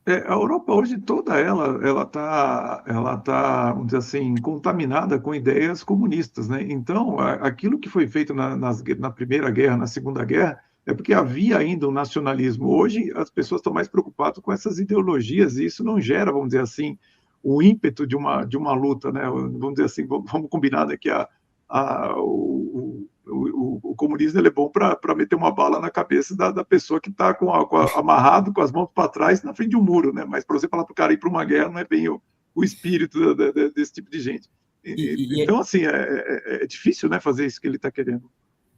A Europa hoje toda ela tá, vamos dizer assim, contaminada com ideias comunistas, né? Então, aquilo que foi feito na Primeira Guerra, na Segunda Guerra, é porque havia ainda um nacionalismo. Hoje, as pessoas estão mais preocupadas com essas ideologias e isso não gera, vamos dizer assim, o ímpeto de uma luta, né? Vamos dizer assim, vamos combinar, né, que o comunismo ele é bom para meter uma bala na cabeça da pessoa que está amarrado com as mãos para trás na frente de um muro, né? Mas para você falar para o cara ir para uma guerra não é bem o espírito desse tipo de gente. Então, assim, é difícil, né, fazer isso que ele está querendo.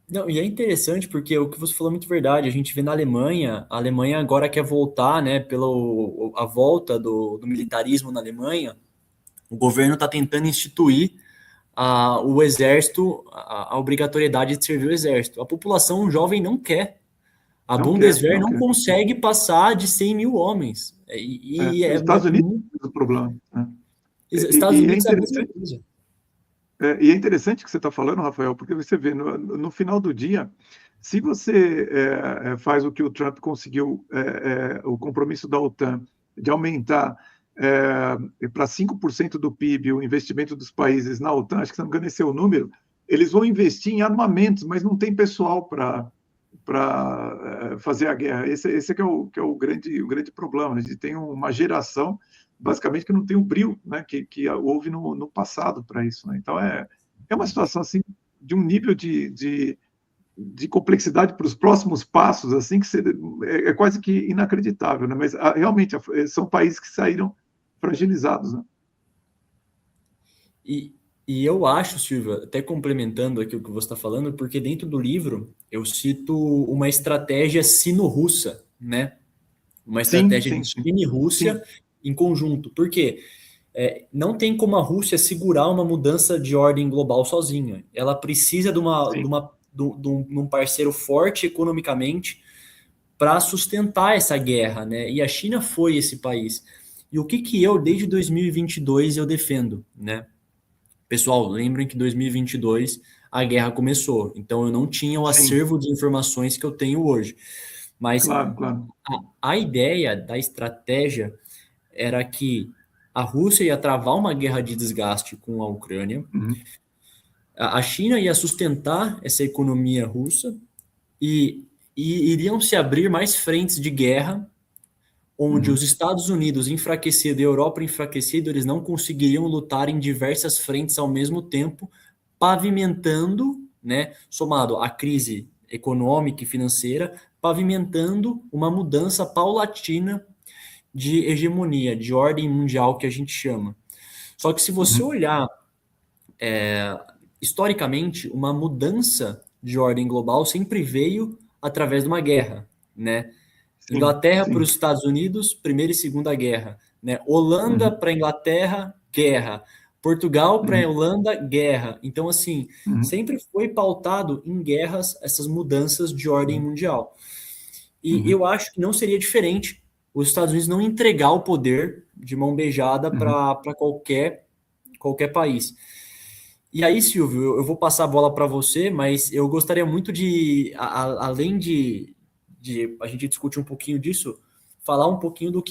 Não, e é interessante porque o que você falou é muito verdade. A gente vê na Alemanha, a Alemanha agora quer voltar, né, pela a volta do militarismo na Alemanha. O governo está tentando instituir o exército, a obrigatoriedade de servir o exército. A população jovem não quer. A Não quer, Bundeswehr não não quer. consegue passar de 100 mil homens. Os Estados Unidos têm o problema. Né? Estados E é Unidos é a mesma interessante. coisa. E é interessante o que você está falando, Rafael, porque você vê, no final do dia, se você faz o que o Trump conseguiu, o compromisso da OTAN de aumentar para 5% do PIB o investimento dos países na OTAN, acho que se não me engano esse é o número, eles vão investir em armamentos, mas não tem pessoal para fazer a guerra. Esse que é o grande problema. A gente tem uma geração basicamente que não tem o brio, né, que houve no passado para isso. Né? Então, é uma situação assim, de um nível de complexidade para os próximos passos, assim, que é quase que inacreditável. Né? Mas, realmente, são países que saíram fragilizados. Né? E eu acho, Silvia, até complementando aqui o que você está falando, porque dentro do livro eu cito uma estratégia sino-russa, né? Uma Sim, estratégia sim, de sim. China e Rússia em conjunto. Por quê? Não tem como a Rússia segurar uma mudança de ordem global sozinha. Ela precisa de um parceiro forte economicamente para sustentar essa guerra, né? E a China foi esse país. E o que eu, desde 2022, eu defendo, né? Pessoal, lembrem que 2022 a guerra começou, então eu não tinha o Sim, acervo de informações que eu tenho hoje. Mas claro, claro. a ideia da estratégia era que a Rússia ia travar uma guerra de desgaste com a Ucrânia, Uhum, a China ia sustentar essa economia russa e iriam se abrir mais frentes de guerra, onde uhum, os Estados Unidos enfraquecidos e a Europa enfraquecida, eles não conseguiriam lutar em diversas frentes ao mesmo tempo, pavimentando, né, somado à crise econômica e financeira, pavimentando uma mudança paulatina de hegemonia, de ordem mundial que a gente chama. Só que se você uhum. olhar historicamente, uma mudança de ordem global sempre veio através de uma guerra, né? Sim, Inglaterra para sim. os Estados Unidos, Primeira e Segunda Guerra, né? Holanda Uhum, para a Inglaterra, guerra. Portugal para a uhum, Holanda, guerra. Então, assim, uhum, sempre foi pautado em guerras essas mudanças de ordem uhum, mundial. E uhum, eu acho que não seria diferente os Estados Unidos não entregar o poder de mão beijada uhum. para qualquer país. E aí, Silvio, eu vou passar a bola para você, mas eu gostaria muito de, além de a gente discutir um pouquinho disso, falar um pouquinho do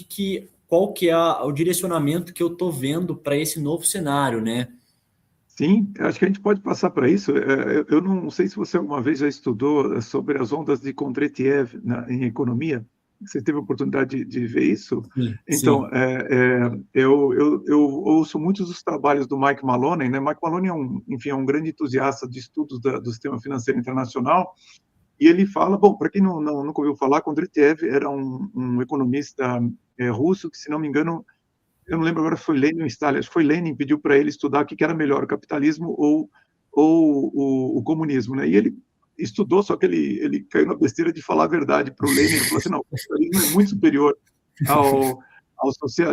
qual que é o direcionamento que eu estou vendo para esse novo cenário, né? Sim, acho que a gente pode passar para isso. Eu não sei se você alguma vez já estudou sobre as ondas de Kondratiev em economia. Você teve a oportunidade de ver isso? Sim, Então, sim. eu ouço muitos dos trabalhos do Mike Maloney, né? Mike Maloney enfim, é um grande entusiasta de estudos do sistema financeiro internacional, e ele fala, bom, para quem nunca ouviu falar, Kondratiev era um economista russo que, se não me engano, eu não lembro agora se foi Lenin ou Stalin, acho que foi Lenin, pediu para ele estudar o que era melhor, o capitalismo ou o comunismo. Né? E ele estudou, só que ele caiu na besteira de falar a verdade para o Lenin. Ele falou assim: não, o capitalismo é muito superior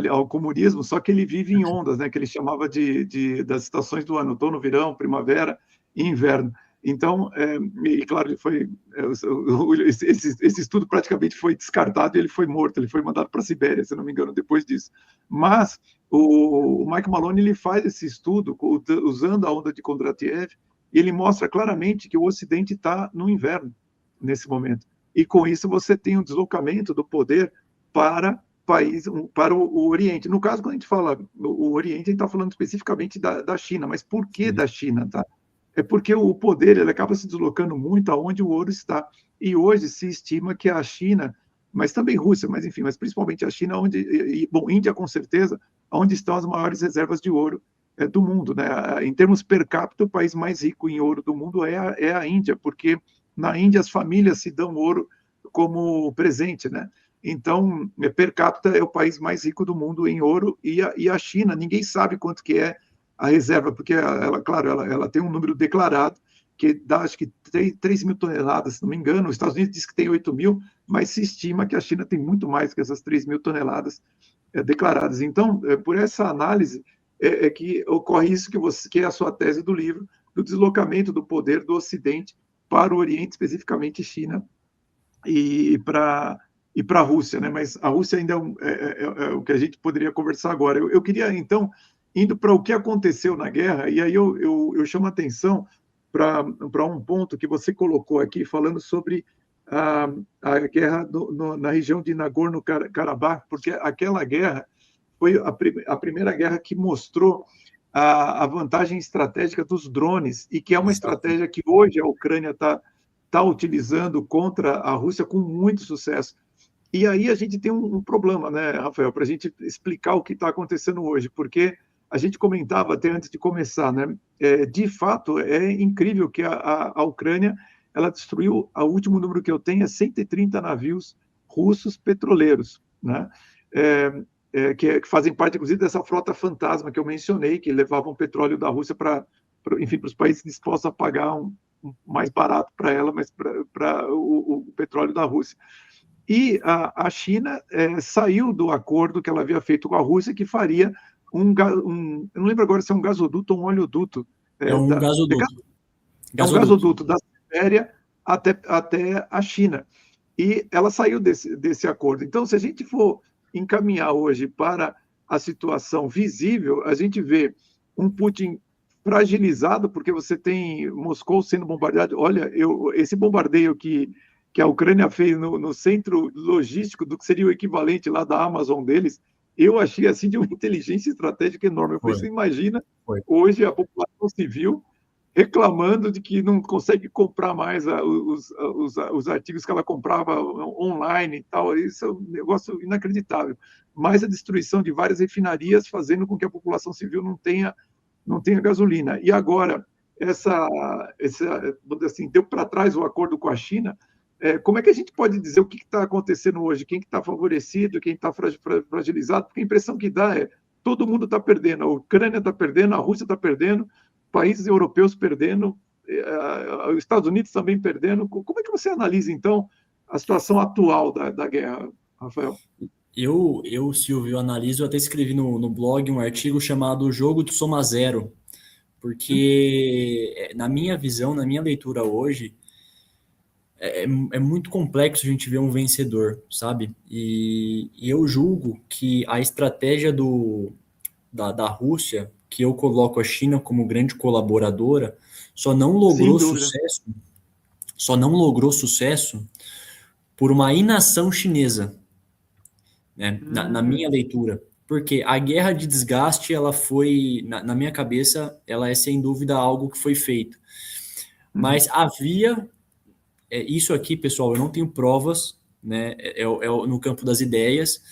ao comunismo, só que ele vive em ondas, né, que ele chamava das estações do ano, outono, verão, primavera e inverno. Então, e claro, ele foi, esse estudo praticamente foi descartado e ele foi morto, ele foi mandado para a Sibéria, se não me engano, depois disso. Mas o Mike Maloney ele faz esse estudo usando a onda de Kondratiev e ele mostra claramente que o Ocidente está no inverno nesse momento. E com isso você tem um deslocamento do poder para para o Oriente. No caso, quando a gente fala o Oriente, a gente está falando especificamente da China, mas por que Sim. da China? Tá? É porque o poder ele acaba se deslocando muito aonde o ouro está. E hoje se estima que a China, mas também Rússia, mas enfim, mas principalmente a China, bom, Índia com certeza, onde estão as maiores reservas de ouro do mundo. Né? Em termos per capita, o país mais rico em ouro do mundo é a Índia, porque na Índia as famílias se dão ouro como presente, né? Então, per capita é o país mais rico do mundo em ouro, e a China, ninguém sabe quanto que é a reserva, porque claro, ela tem um número declarado, que dá acho que 3 mil toneladas, se não me engano. Os Estados Unidos diz que tem 8 mil, mas se estima que a China tem muito mais que essas 3 mil toneladas declaradas. Então, por essa análise, que ocorre isso que é a sua tese do livro, do deslocamento do poder do Ocidente para o Oriente, especificamente China, e para a Rússia, né? Mas a Rússia ainda é o que a gente poderia conversar agora. Eu queria, então, indo para o que aconteceu na guerra, e aí eu chamo a atenção para um ponto que você colocou aqui, falando sobre a guerra na região de Nagorno-Karabakh, porque aquela guerra foi a primeira guerra que mostrou a vantagem estratégica dos drones, e que é uma Exato. estratégia que hoje a Ucrânia está utilizando contra a Rússia com muito sucesso. E aí a gente tem um problema, né, Rafael, para a gente explicar o que está acontecendo hoje, porque a gente comentava até antes de começar, né? De fato, é incrível que a Ucrânia ela destruiu, o último número que eu tenho é 130 navios russos petroleiros, né? Que fazem parte, inclusive, dessa frota fantasma que eu mencionei, que levavam petróleo da Rússia enfim, para os países dispostos a pagar mais barato para ela, mas para o petróleo da Rússia. E a China saiu do acordo que ela havia feito com a Rússia, que faria eu não lembro agora se é um gasoduto ou um oleoduto. É um gasoduto. É um gasoduto da Sibéria até a China. E ela saiu desse acordo. Então, se a gente for encaminhar hoje para a situação visível, a gente vê um Putin fragilizado, porque você tem Moscou sendo bombardeado. Olha, esse bombardeio que a Ucrânia fez no centro logístico, do que seria o equivalente lá da Amazon deles, eu achei assim de uma inteligência estratégica enorme. Eu falei, você imagina hoje a população civil reclamando de que não consegue comprar mais os artigos que ela comprava online e tal. Isso é um negócio inacreditável. Mais a destruição de várias refinarias, fazendo com que a população civil não tenha gasolina. E agora, assim, deu para trás o acordo com a China. Como é que a gente pode dizer o que está acontecendo hoje? Quem está favorecido, quem está fragilizado? Porque a impressão que dá é todo mundo está perdendo. A Ucrânia está perdendo, a Rússia está perdendo, países europeus perdendo, os Estados Unidos também perdendo. Como é que você analisa, então, a situação atual da guerra, Rafael? Silvio, analiso, eu até escrevi no blog um artigo chamado O Jogo do Soma Zero, porque na minha visão, na minha leitura hoje, é muito complexo a gente ver um vencedor, sabe? E eu julgo que a estratégia da Rússia, que eu coloco a China como grande colaboradora, só não logrou sucesso por uma inação chinesa, né? Na minha leitura. Porque a guerra de desgaste, ela foi, na minha cabeça, ela é sem dúvida algo que foi feito. Mas havia, isso aqui, pessoal, eu não tenho provas, né? No campo das ideias,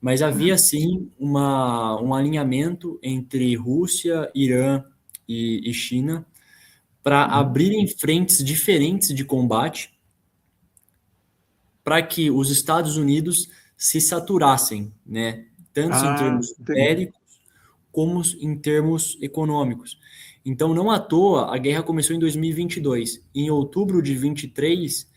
mas havia sim um alinhamento entre Rússia, Irã e China para abrirem frentes diferentes de combate para que os Estados Unidos se saturassem, né? Tanto em termos bélicos como em termos econômicos. Então, não à toa, a guerra começou em 2022. Em outubro de 23,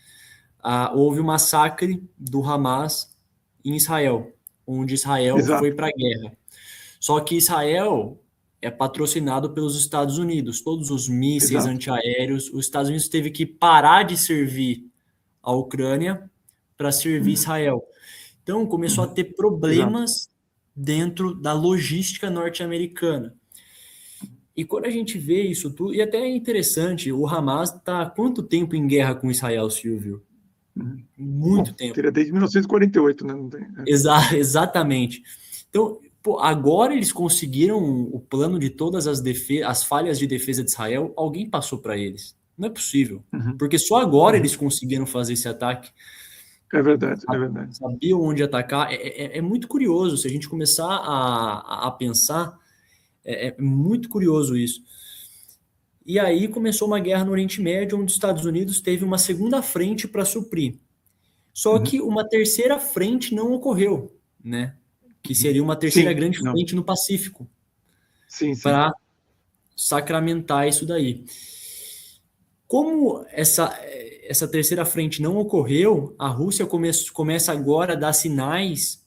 houve um massacre do Hamas em Israel, onde Israel foi para a guerra. Só que Israel é patrocinado pelos Estados Unidos. Todos os mísseis antiaéreos, os Estados Unidos teve que parar de servir a Ucrânia para servir Israel. Então, começou a ter problemas dentro da logística norte-americana. E quando a gente vê isso tudo, e até é interessante, o Hamas está há quanto tempo em guerra com Israel, Silvio? Muito tempo. Desde 1948, né? Não tem... Exatamente. Então, agora eles conseguiram o plano de todas as falhas de defesa de Israel, alguém passou para eles. Não é possível. Porque só agora eles conseguiram fazer esse ataque. É verdade, é verdade. Sabiam onde atacar. É muito curioso. Se a gente começar a pensar, é muito curioso isso. E aí começou uma guerra no Oriente Médio, onde os Estados Unidos teve uma segunda frente para suprir. Só que uma terceira frente não ocorreu, né? Que seria uma terceira Sim, grande não. frente no Pacífico, Sim, sim. para sacramentar isso daí. Como essa terceira frente não ocorreu, a Rússia começa agora a dar sinais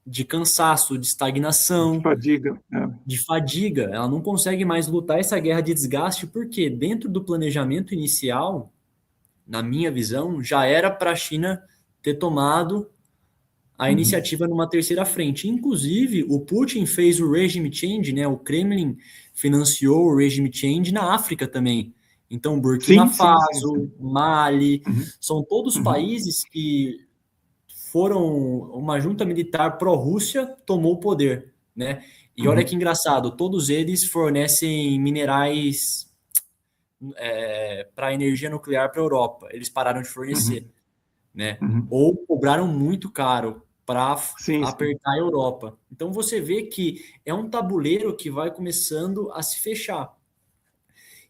de cansaço, de De estagnação, fadiga. de fadiga. Ela não consegue mais lutar essa guerra de desgaste, porque dentro do planejamento inicial, na minha visão, já era para a China ter tomado a iniciativa numa terceira frente. Inclusive, o Putin fez o regime change, né? O Kremlin financiou o regime change na África também. Então, Burkina Sim, sim, sim, Faso, sim. Mali, Uhum, são todos uhum, países que foram uma junta militar pró-Rússia tomou o poder, né? E olha que uhum, engraçado, todos eles fornecem minerais para energia nuclear para a Europa. Eles pararam de fornecer, uhum, né? uhum. Ou cobraram muito caro para Sim, sim. apertar a Europa. Então você vê que é um tabuleiro que vai começando a se fechar.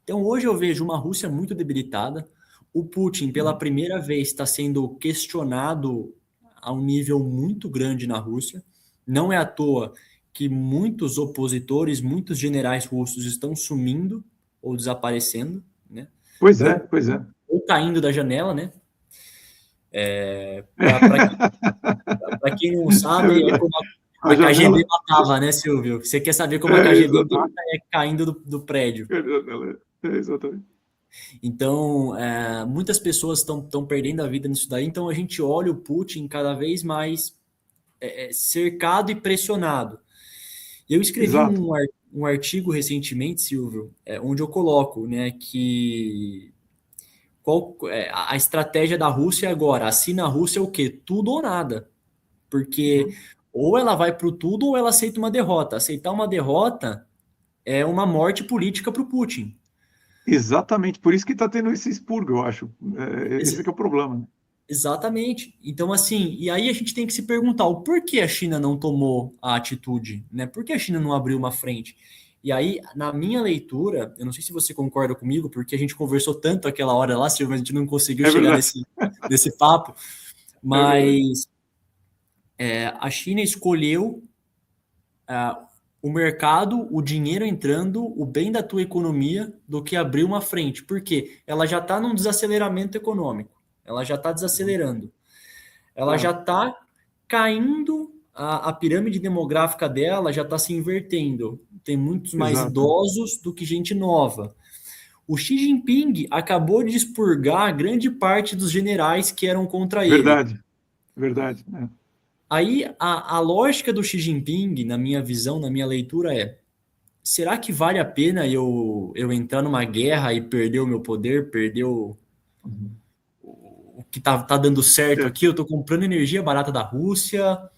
Então hoje eu vejo uma Rússia muito debilitada. O Putin, pela Uhum. primeira vez, está sendo questionado a um nível muito grande na Rússia. Não é à toa que muitos opositores, muitos generais russos estão sumindo ou desaparecendo, né? Pois é, Ou, pois é. ou caindo da janela, né? Para quem não É sabe, é verdade. como A a KGB janela. matava, né, Silvio? Você quer saber como a É, KGB exatamente. mata? É caindo do prédio. A janela. Exatamente. Então, muitas pessoas estão perdendo a vida nisso daí. Então, a gente olha o Putin cada vez mais cercado e pressionado. Eu escrevi Exato. um artigo recentemente, Silvio, onde eu coloco, né, que a estratégia da Rússia agora, assina a Rússia o quê? Tudo ou nada. Porque Uhum. ou ela vai para o tudo ou ela aceita uma derrota. Aceitar uma derrota é uma morte política para o Putin. Exatamente. Por isso que está tendo esse expurgo, eu acho. Esse que é o problema, né? Exatamente. Então, assim, e aí a gente tem que se perguntar o porquê a China não tomou a atitude, né? Por que a China não abriu uma frente? E aí, na minha leitura, eu não sei se você concorda comigo, porque a gente conversou tanto aquela hora lá, Silvio, a gente não conseguiu É chegar verdade. nesse papo, É verdade. mas a China escolheu o mercado, o dinheiro entrando, o bem da tua economia, do que abrir uma frente. Por quê? Ela já está num desaceleramento econômico, ela já está Uhum. desacelerando. Ela já Claro. está caindo, a pirâmide demográfica dela já está se invertendo. Tem muitos mais Exato. idosos do que gente nova. O Xi Jinping acabou de expurgar grande parte dos generais que eram contra ele. Verdade. Verdade. É. Aí a lógica do Xi Jinping, na minha visão, na minha leitura, será que vale a pena eu entrar numa guerra e perder o meu poder, perder Uhum. o que tá dando certo É. aqui? Eu estou comprando energia barata da Rússia,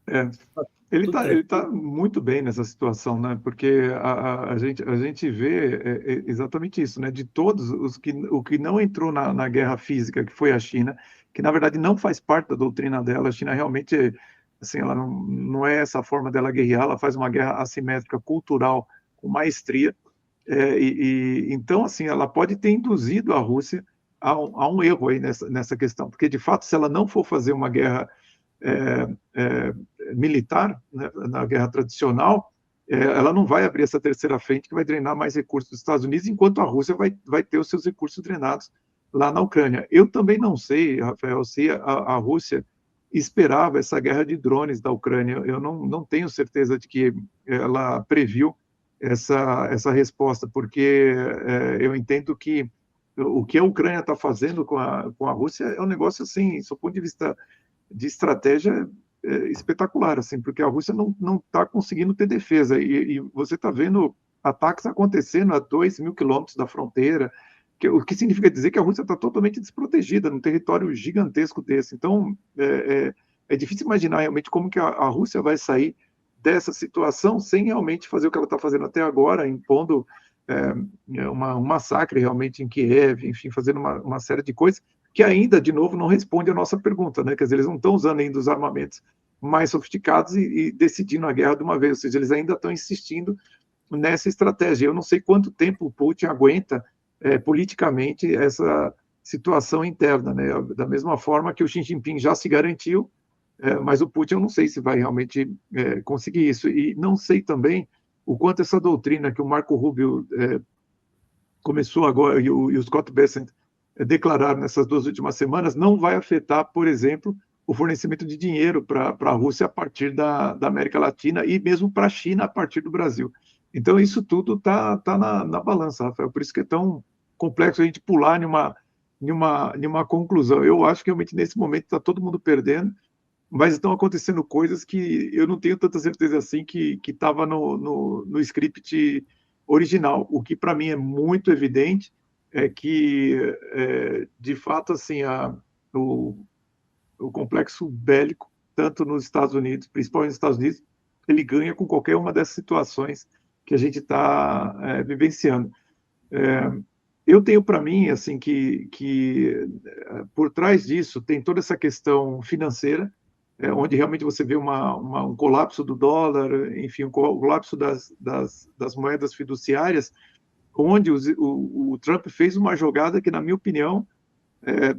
É. tá Ele tudo está ele tá tranquilo. muito bem nessa situação, né? Porque a gente vê exatamente isso, né? De todos o que não entrou na guerra física, que foi a China, que na verdade não faz parte da doutrina dela, a China realmente, assim, ela não é essa forma dela guerrear, ela faz uma guerra assimétrica cultural com maestria, então, assim, ela pode ter induzido a Rússia a um erro aí nessa questão, porque de fato, se ela não for fazer uma guerra é, é, militar, né, na guerra tradicional, ela não vai abrir essa terceira frente que vai drenar mais recursos dos Estados Unidos, enquanto a Rússia vai ter os seus recursos drenados lá na Ucrânia. Eu também não sei, Rafael, se a Rússia esperava essa guerra de drones da Ucrânia. Eu não tenho certeza de que ela previu essa resposta, porque eu entendo que o que a Ucrânia está fazendo com a Rússia é um negócio assim, do ponto de vista de estratégia espetacular, assim, porque a Rússia não está conseguindo ter defesa. E você está vendo ataques acontecendo a 2.000 quilômetros da fronteira, o que significa dizer que a Rússia está totalmente desprotegida num território gigantesco desse. Então, é difícil imaginar realmente como que a Rússia vai sair dessa situação sem realmente fazer o que ela está fazendo até agora, impondo um massacre realmente em Kiev, enfim, fazendo uma série de coisas que ainda, de novo, não responde à nossa pergunta, né? Quer dizer, eles não estão usando ainda os armamentos mais sofisticados e decidindo a guerra de uma vez, ou seja, eles ainda estão insistindo nessa estratégia. Eu não sei quanto tempo o Putin aguenta politicamente situação interna, né? Da mesma forma que o Xi Jinping já se garantiu, mas o Putin eu não sei se vai realmente conseguir isso. E não sei também o quanto essa doutrina que o Marco Rubio começou agora, e o Scott Bessent declararam nessas 2 últimas semanas, não vai afetar, por exemplo, o fornecimento de dinheiro para a Rússia a partir da América Latina e mesmo para a China a partir do Brasil. Então, isso tudo está na balança, Rafael. Por isso que é tão complexo a gente pular em uma conclusão. Eu acho que realmente nesse momento está todo mundo perdendo, mas estão acontecendo coisas que eu não tenho tanta certeza assim que estava no script original. O que para mim é muito evidente é que, de fato, assim, o complexo bélico, tanto nos Estados Unidos, principalmente nos Estados Unidos, ele ganha com qualquer uma dessas situações que a gente está vivenciando. Eu tenho para mim assim que por trás disso tem toda essa questão financeira, onde realmente você vê um colapso do dólar, enfim, um colapso das moedas fiduciárias, onde o Trump fez uma jogada que, na minha opinião, é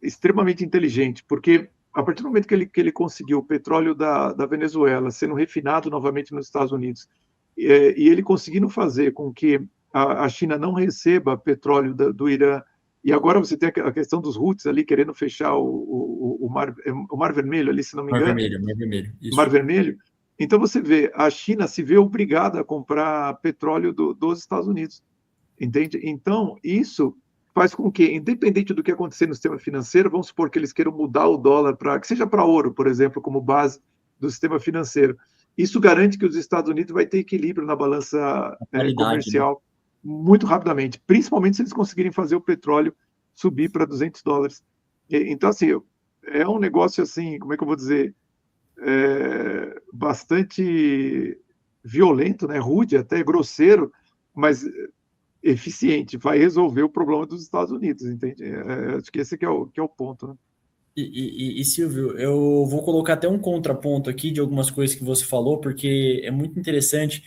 extremamente inteligente, porque a partir do momento que ele conseguiu o petróleo da Venezuela sendo refinado novamente nos Estados Unidos, e ele conseguindo fazer com que a China não receba petróleo do Irã, e agora você tem a questão dos Houthis ali querendo fechar o Mar Vermelho, ali, se não me Mar engano. Vermelho, Mar Vermelho, Mar isso. Vermelho. Então você vê, a China se vê obrigada a comprar petróleo dos Estados Unidos, entende? Então, isso faz com que, independente do que acontecer no sistema financeiro, vamos supor que eles queiram mudar o dólar para que seja para ouro, por exemplo, como base do sistema financeiro. Isso garante que os Estados Unidos vai ter equilíbrio na balança A paridade, né? comercial muito rapidamente, principalmente se eles conseguirem fazer o petróleo subir para $200. Então, assim, é um negócio assim, como é que eu vou dizer, bastante violento, né? Rude, até grosseiro, mas eficiente, vai resolver o problema dos Estados Unidos, entende? Acho que esse que é o ponto, né? Silvio, eu vou colocar até um contraponto aqui de algumas coisas que você falou, porque é muito interessante.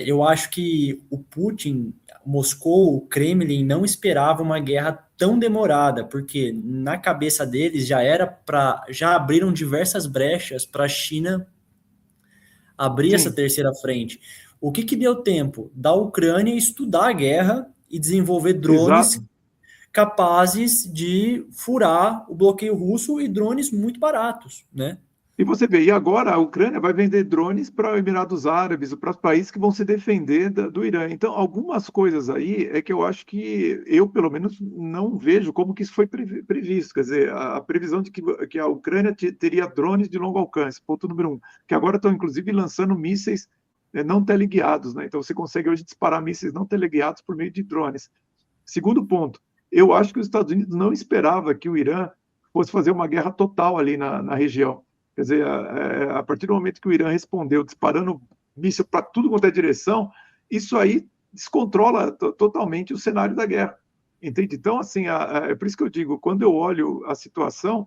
Eu acho que o Putin, Moscou, o Kremlin não esperava uma guerra tão demorada, porque na cabeça deles já abriram diversas brechas para a China abrir essa Sim, terceira frente. O que deu tempo? Da Ucrânia estudar a guerra e desenvolver drones exato. capazes de furar o bloqueio russo e drones muito baratos, né? E você vê, e agora a Ucrânia vai vender drones para Emirados Árabes, para os países que vão se defender do Irã. Então, algumas coisas aí é que eu acho que eu, pelo menos, não vejo como que isso foi previsto. Quer dizer, a previsão de que a Ucrânia teria drones de longo alcance, ponto número um, que agora estão, inclusive, lançando mísseis não teleguiados, né? Então, você consegue hoje disparar mísseis não teleguiados por meio de drones. Segundo ponto, eu acho que os Estados Unidos não esperava que o Irã fosse fazer uma guerra total ali na região. Quer dizer, a partir do momento que o Irã respondeu disparando míssil para tudo quanto é direção, isso aí descontrola totalmente o cenário da guerra. Entende? Então, assim, é por isso que eu digo, quando eu olho a situação,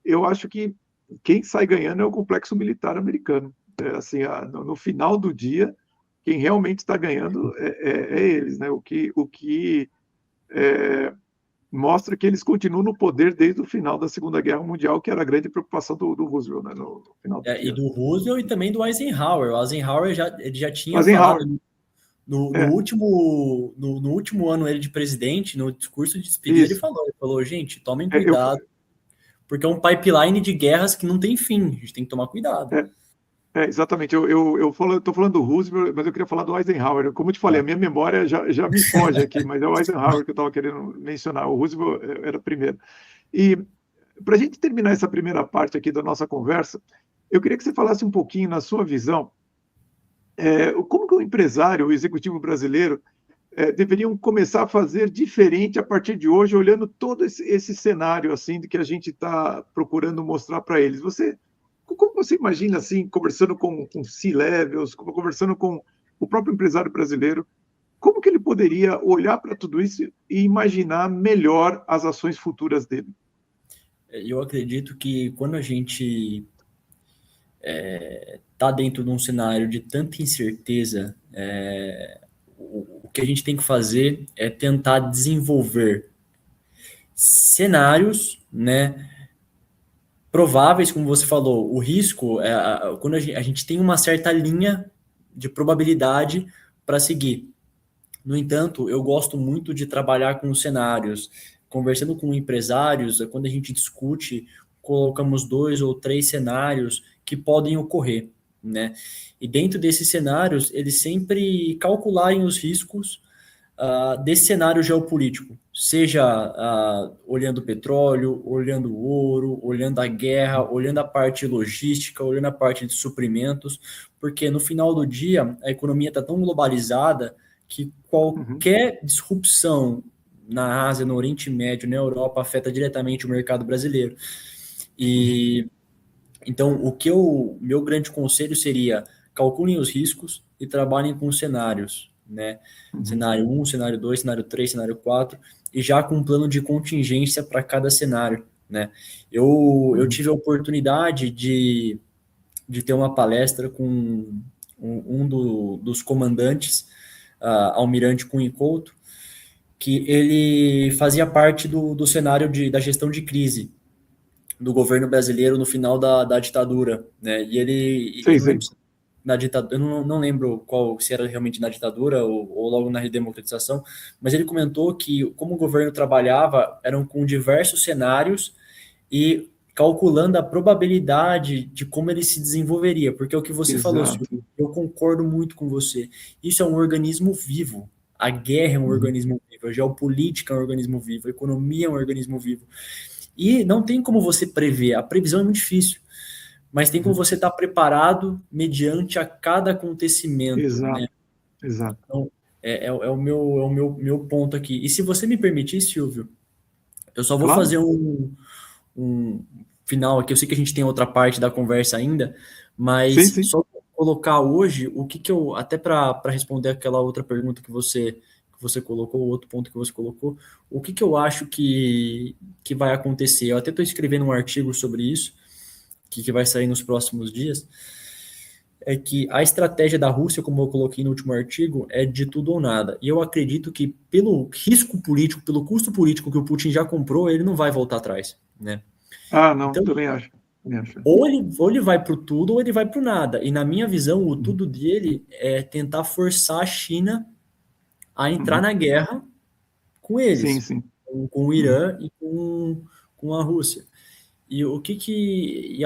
eu acho que quem sai ganhando é o complexo militar americano. Assim, no final do dia, quem realmente está ganhando é eles, né? O que mostra que eles continuam no poder desde o final da Segunda Guerra Mundial, que era a grande preocupação do Roosevelt, né, no final do E dia. do Roosevelt e também do Eisenhower. O Eisenhower ele já tinha Eisenhower, falado no é, último ano ele de presidente, no discurso de despedida, isso. ele falou, gente, tomem É, eu, cuidado, porque é um pipeline de guerras que não tem fim, a gente tem que tomar cuidado. é, exatamente. Eu estou falando do Roosevelt, mas eu queria falar do Eisenhower. Como eu te falei, Tá. a minha memória já me foge aqui, mas é o Eisenhower que eu estava querendo mencionar. O Roosevelt era primeiro. E para a gente terminar essa primeira parte aqui da nossa conversa, eu queria que você falasse um pouquinho, na sua visão, como que o empresário, o executivo brasileiro, deveriam começar a fazer diferente a partir de hoje, olhando todo esse cenário assim de que a gente está procurando mostrar para eles. Como você imagina assim, conversando com C-levels, conversando com o próprio empresário brasileiro, como que ele poderia olhar para tudo isso e imaginar melhor as ações futuras dele? Eu acredito que quando a gente está dentro de um cenário de tanta incerteza, o que a gente tem que fazer é tentar desenvolver cenários, né, prováveis, como você falou. O risco, quando a gente tem uma certa linha de probabilidade para seguir. No entanto, eu gosto muito de trabalhar com cenários. Conversando com empresários, quando a gente discute, colocamos 2 ou 3 cenários que podem ocorrer, né? E dentro desses cenários, eles sempre calcularem os riscos desse cenário geopolítico, seja olhando o petróleo, olhando o ouro, olhando a guerra, olhando a parte logística, olhando a parte de suprimentos, porque no final do dia a economia está tão globalizada que qualquer disrupção na Ásia, no Oriente Médio, na Europa, afeta diretamente o mercado brasileiro. E então, meu grande conselho seria: calculem os riscos e trabalhem com cenários, né? Cenário 1, cenário 2, cenário 3, cenário 4, e já com um plano de contingência para cada cenário, né? Eu tive a oportunidade de ter uma palestra com dos comandantes, Almirante Cunha Couto, que ele fazia parte do cenário da gestão de crise do governo brasileiro no final da ditadura, né? E ele, Sei, eu não sei. lembro na ditadura, eu não lembro se era realmente na ditadura ou logo na redemocratização, mas ele comentou que como o governo trabalhava eram com diversos cenários e calculando a probabilidade de como ele se desenvolveria, porque é o que você falou, Exato. Silvio, eu concordo muito com você. Isso é um organismo vivo. A guerra é um organismo vivo, a geopolítica é um organismo vivo, a economia é um organismo vivo. E não tem como você prever, a previsão é muito difícil, mas tem como você estar preparado mediante a cada acontecimento, Exato, né? exato. Então, é o meu ponto aqui. E se você me permitir, Silvio, eu só vou Claro. fazer um final aqui. Eu sei que a gente tem outra parte da conversa ainda, mas Sim. só colocar hoje o que eu, até para responder aquela outra pergunta que você colocou, o outro ponto que você colocou, o que eu acho que vai acontecer. Eu até estou escrevendo um artigo sobre isso, que vai sair nos próximos dias, é que a estratégia da Rússia, como eu coloquei no último artigo, é de tudo ou nada. E eu acredito que pelo risco político, pelo custo político que o Putin já comprou, ele não vai voltar atrás, né? Não, então, também acho. Ou ele vai para o tudo ou ele vai para o nada. E na minha visão, o tudo dele é tentar forçar a China a entrar na guerra com eles, Sim. com o Irã e com a Rússia. E eu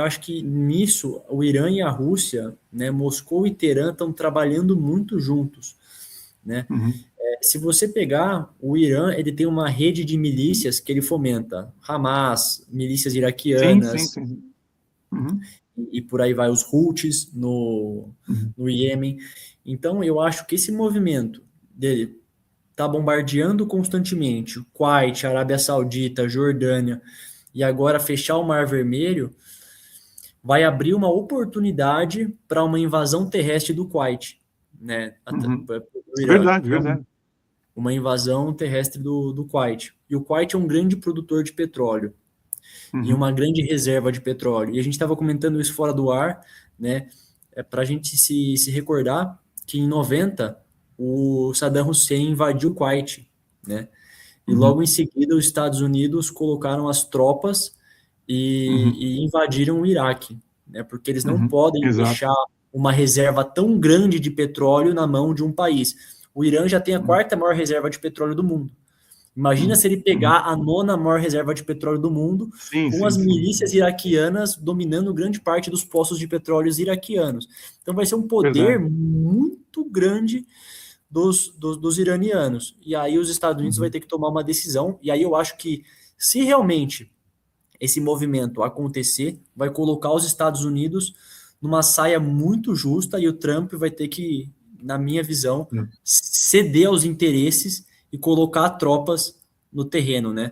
acho que nisso o Irã e a Rússia, né, Moscou e Teherã estão trabalhando muito juntos, né? Se você pegar o Irã, ele tem uma rede de milícias que ele fomenta, Hamas, milícias iraquianas, Sim. e por aí vai os Houthis no Iêmen. Então eu acho que esse movimento dele tá bombardeando constantemente o Kuwait, Arábia Saudita, Jordânia, e agora fechar o Mar Vermelho, vai abrir uma oportunidade para uma invasão terrestre do Kuwait, né? Verdade. Uma invasão terrestre do Kuwait. E o Kuwait é um grande produtor de petróleo e uma grande reserva de petróleo. E a gente estava comentando isso fora do ar, né? Para a gente se recordar que em 90 o Saddam Hussein invadiu o Kuwait, né? E logo em seguida os Estados Unidos colocaram as tropas e invadiram o Iraque, né? Porque eles não podem deixar uma reserva tão grande de petróleo na mão de um país. O Irã já tem a quarta maior reserva de petróleo do mundo. Imagina se ele pegar a nona maior reserva de petróleo do mundo, com as milícias iraquianas dominando grande parte dos poços de petróleo iraquianos. Então vai ser um poder muito grande dos iranianos. E aí os Estados Unidos vai ter que tomar uma decisão. E aí eu acho que se realmente esse movimento acontecer, vai colocar os Estados Unidos numa saia muito justa e o Trump vai ter que, na minha visão, ceder aos interesses e colocar tropas no terreno, né?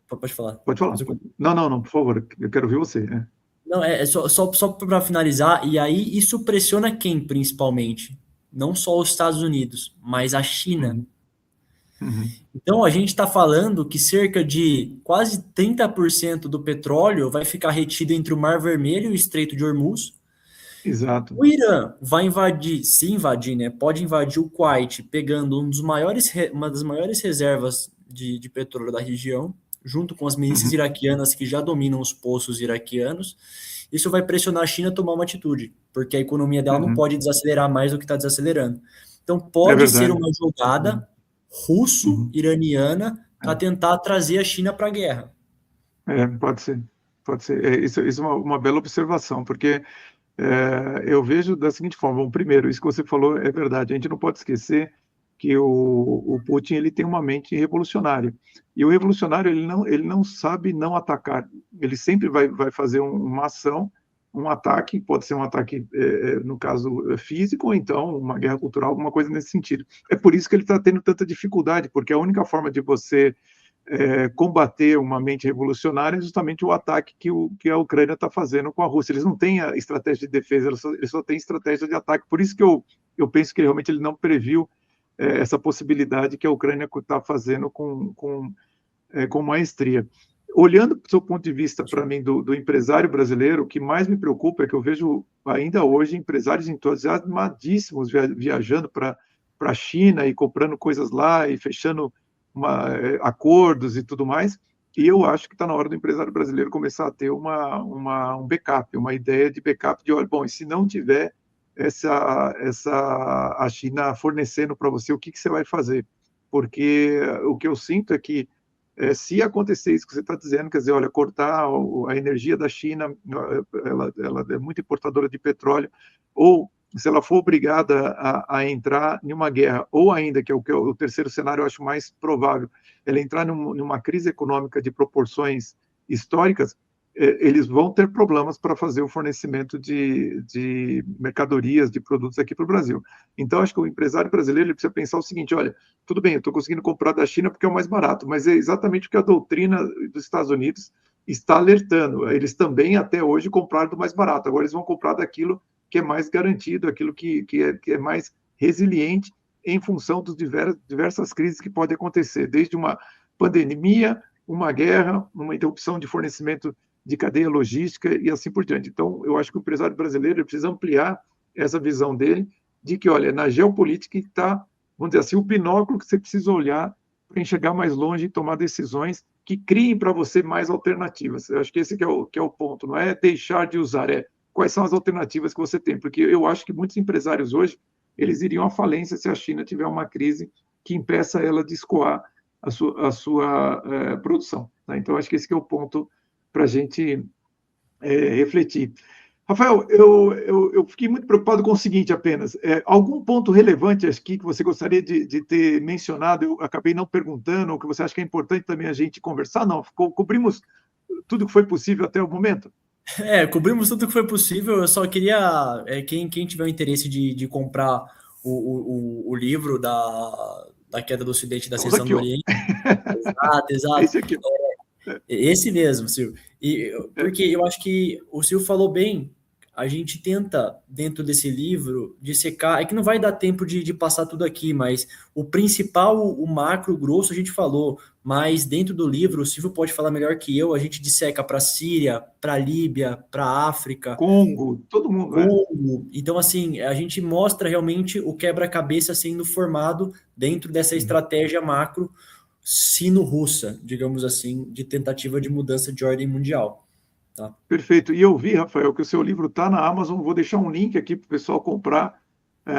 Pode falar. Pode falar. Não, por favor, eu quero ouvir você. Não, só para finalizar, e aí isso pressiona quem, principalmente? Não só os Estados Unidos, mas a China. Então, a gente está falando que cerca de quase 30% do petróleo vai ficar retido entre o Mar Vermelho e o Estreito de Hormuz. Exato. O Irã vai invadir, se invadir, né? Pode invadir o Kuwait, pegando uma das maiores reservas de petróleo da região, junto com as milícias Uhum. iraquianas que já dominam os poços iraquianos. Isso vai pressionar a China a tomar uma atitude, porque a economia dela não Uhum. pode desacelerar mais do que está desacelerando. Então, É pode ser verdade. uma Uhum. jogada russo-iraniana para É. tentar trazer a China para a guerra. Pode ser, pode ser. Isso é uma bela observação, porque eu vejo da seguinte forma: bom, primeiro, isso que você falou é verdade. A gente não pode esquecer que o Putin ele tem uma mente revolucionária. E o revolucionário ele não sabe não atacar. Ele sempre vai fazer uma ação, um ataque, pode ser um ataque, no caso, físico, ou então uma guerra cultural, alguma coisa nesse sentido. É por isso que ele está tendo tanta dificuldade, porque a única forma de você combater uma mente revolucionária é justamente o ataque que a Ucrânia está fazendo com a Rússia. Eles não têm a estratégia de defesa, eles só têm estratégia de ataque. Por isso que eu penso que realmente ele não previu essa possibilidade que a Ucrânia está fazendo com maestria. Olhando do seu ponto de vista, para mim, do empresário brasileiro, o que mais me preocupa é que eu vejo ainda hoje empresários entusiasmadíssimos viajando para a China e comprando coisas lá e fechando acordos e tudo mais. E eu acho que está na hora do empresário brasileiro começar a ter um backup, uma ideia de backup de, olha, bom, e se não tiver a China fornecendo para você, o que você vai fazer? Porque o que eu sinto é que se acontecer isso que você está dizendo, quer dizer, olha, cortar a energia da China, ela é muito importadora de petróleo, ou se ela for obrigada a entrar em uma guerra, ou ainda, que é o terceiro cenário eu acho mais provável, ela entrar numa crise econômica de proporções históricas, eles vão ter problemas para fazer o fornecimento de mercadorias, de produtos aqui para o Brasil. Então, acho que o empresário brasileiro ele precisa pensar o seguinte: olha, tudo bem, eu estou conseguindo comprar da China porque é o mais barato, mas é exatamente o que a doutrina dos Estados Unidos está alertando. Eles também, até hoje, compraram do mais barato. Agora eles vão comprar daquilo que é mais garantido, aquilo que é mais resiliente em função das diversas crises que podem acontecer, desde uma pandemia, uma guerra, uma interrupção de fornecimento de cadeia logística e assim por diante. Então, eu acho que o empresário brasileiro precisa ampliar essa visão dele de que, olha, na geopolítica está, vamos dizer assim, o binóculo que você precisa olhar para enxergar mais longe e tomar decisões que criem para você mais alternativas. Eu acho que esse que é o ponto, não é deixar de usar, quais são as alternativas que você tem, porque eu acho que muitos empresários hoje, eles iriam à falência se a China tiver uma crise que impeça ela de escoar a sua produção. Tá? Então, acho que esse que é o ponto para a gente refletir. Rafael, eu fiquei muito preocupado com o seguinte apenas. Algum ponto relevante aqui que você gostaria de ter mencionado, eu acabei não perguntando, ou que você acha que é importante também a gente conversar? Não, cobrimos tudo que foi possível até o momento? Cobrimos tudo que foi possível. Eu só queria, quem tiver o interesse de comprar o livro da queda do Ocidente e da Estamos ascensão aqui, do ó. Oriente. Exato, É exato. esse aqui. Esse mesmo, Silvio. Porque eu acho que o Silvio falou bem, a gente tenta, dentro desse livro, dissecar, é que não vai dar tempo de passar tudo aqui, mas o principal, o macro grosso, a gente falou, mas dentro do livro, o Silvio pode falar melhor que eu, a gente disseca para a Síria, para a Líbia, para a África, Congo, todo mundo, Congo. Então, assim, a gente mostra realmente o quebra-cabeça sendo formado dentro dessa estratégia macro sino-russa, digamos assim, de tentativa de mudança de ordem mundial. Tá? Perfeito. E eu vi, Rafael, que o seu livro está na Amazon. Vou deixar um link aqui para o pessoal comprar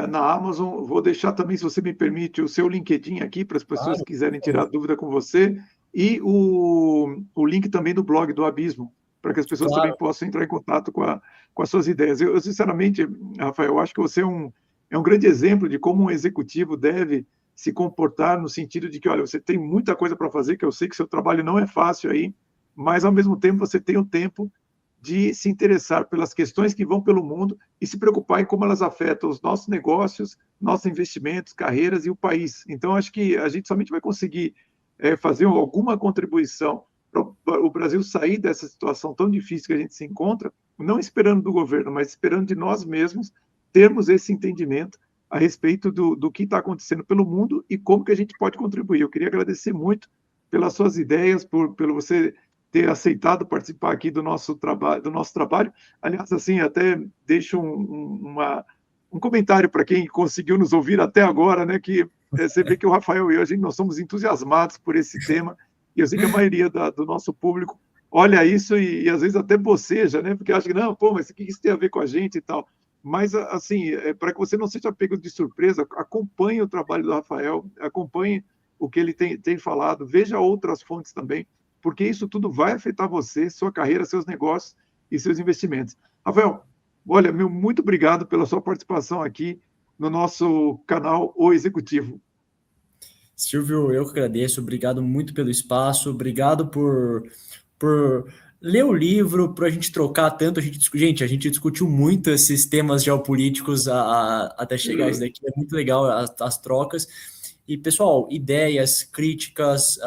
na Amazon. Vou deixar também, se você me permite, o seu LinkedIn aqui para as pessoas Claro, que quiserem por tirar favor. dúvida com você. E o link também do blog do Abismo, para que as pessoas também Claro. possam entrar em contato com as suas ideias. Eu, sinceramente, Rafael, eu acho que você é um grande exemplo de como um executivo deve se comportar no sentido de que, olha, você tem muita coisa para fazer, que eu sei que seu trabalho não é fácil aí, mas, ao mesmo tempo, você tem o tempo de se interessar pelas questões que vão pelo mundo e se preocupar em como elas afetam os nossos negócios, nossos investimentos, carreiras e o país. Então, acho que a gente somente vai conseguir fazer alguma contribuição para o Brasil sair dessa situação tão difícil que a gente se encontra, não esperando do governo, mas esperando de nós mesmos termos esse entendimento a respeito do que está acontecendo pelo mundo e como que a gente pode contribuir. Eu queria agradecer muito pelas suas ideias, pelo você ter aceitado participar aqui do nosso trabalho. Aliás, assim, até deixo um comentário para quem conseguiu nos ouvir até agora, né, que você vê que o Rafael e eu, nós somos entusiasmados por esse tema, e eu sei que a maioria do nosso público olha isso e às vezes até boceja, né? Porque acha que, não, pô, mas o que isso tem a ver com a gente e tal? Mas, assim, para que você não seja pego de surpresa, acompanhe o trabalho do Rafael, acompanhe o que ele tem falado, veja outras fontes também, porque isso tudo vai afetar você, sua carreira, seus negócios e seus investimentos. Rafael, olha, muito obrigado pela sua participação aqui no nosso canal O Executivo. Silvio, eu que agradeço, obrigado muito pelo espaço, obrigado por ler o livro, por a gente trocar tanto, a gente discutiu muito esses temas geopolíticos até chegar a isso daqui, é muito legal as trocas. E, pessoal, ideias, críticas,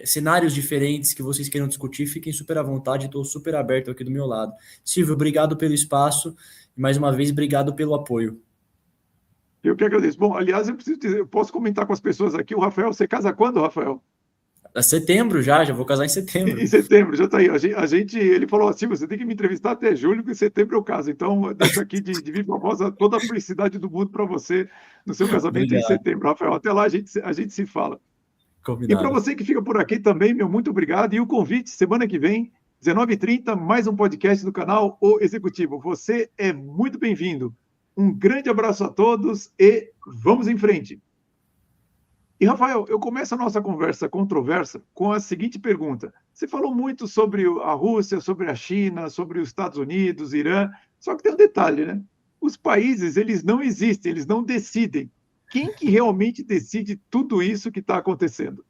cenários diferentes que vocês queiram discutir, fiquem super à vontade, estou super aberto aqui do meu lado. Silvio, obrigado pelo espaço e, mais uma vez, obrigado pelo apoio. Eu que agradeço. Bom, aliás, eu preciso dizer, eu posso comentar com as pessoas aqui, o Rafael, você casa quando, Rafael? Setembro já vou casar em setembro. Em setembro, já está aí. Ele falou assim, você tem que me entrevistar até julho, porque em setembro eu caso. Então, deixo aqui de viva voz toda a felicidade do mundo para você no seu casamento em setembro, Rafael. Até lá a gente se fala. Combinado. E para você que fica por aqui também, muito obrigado. E o convite, semana que vem, 19h30, mais um podcast do canal O Executivo. Você é muito bem-vindo. Um grande abraço a todos e vamos em frente. E, Rafael, eu começo a nossa conversa controversa com a seguinte pergunta. Você falou muito sobre a Rússia, sobre a China, sobre os Estados Unidos, Irã, só que tem um detalhe, né? Os países, eles não existem, eles não decidem. Quem que realmente decide tudo isso que está acontecendo?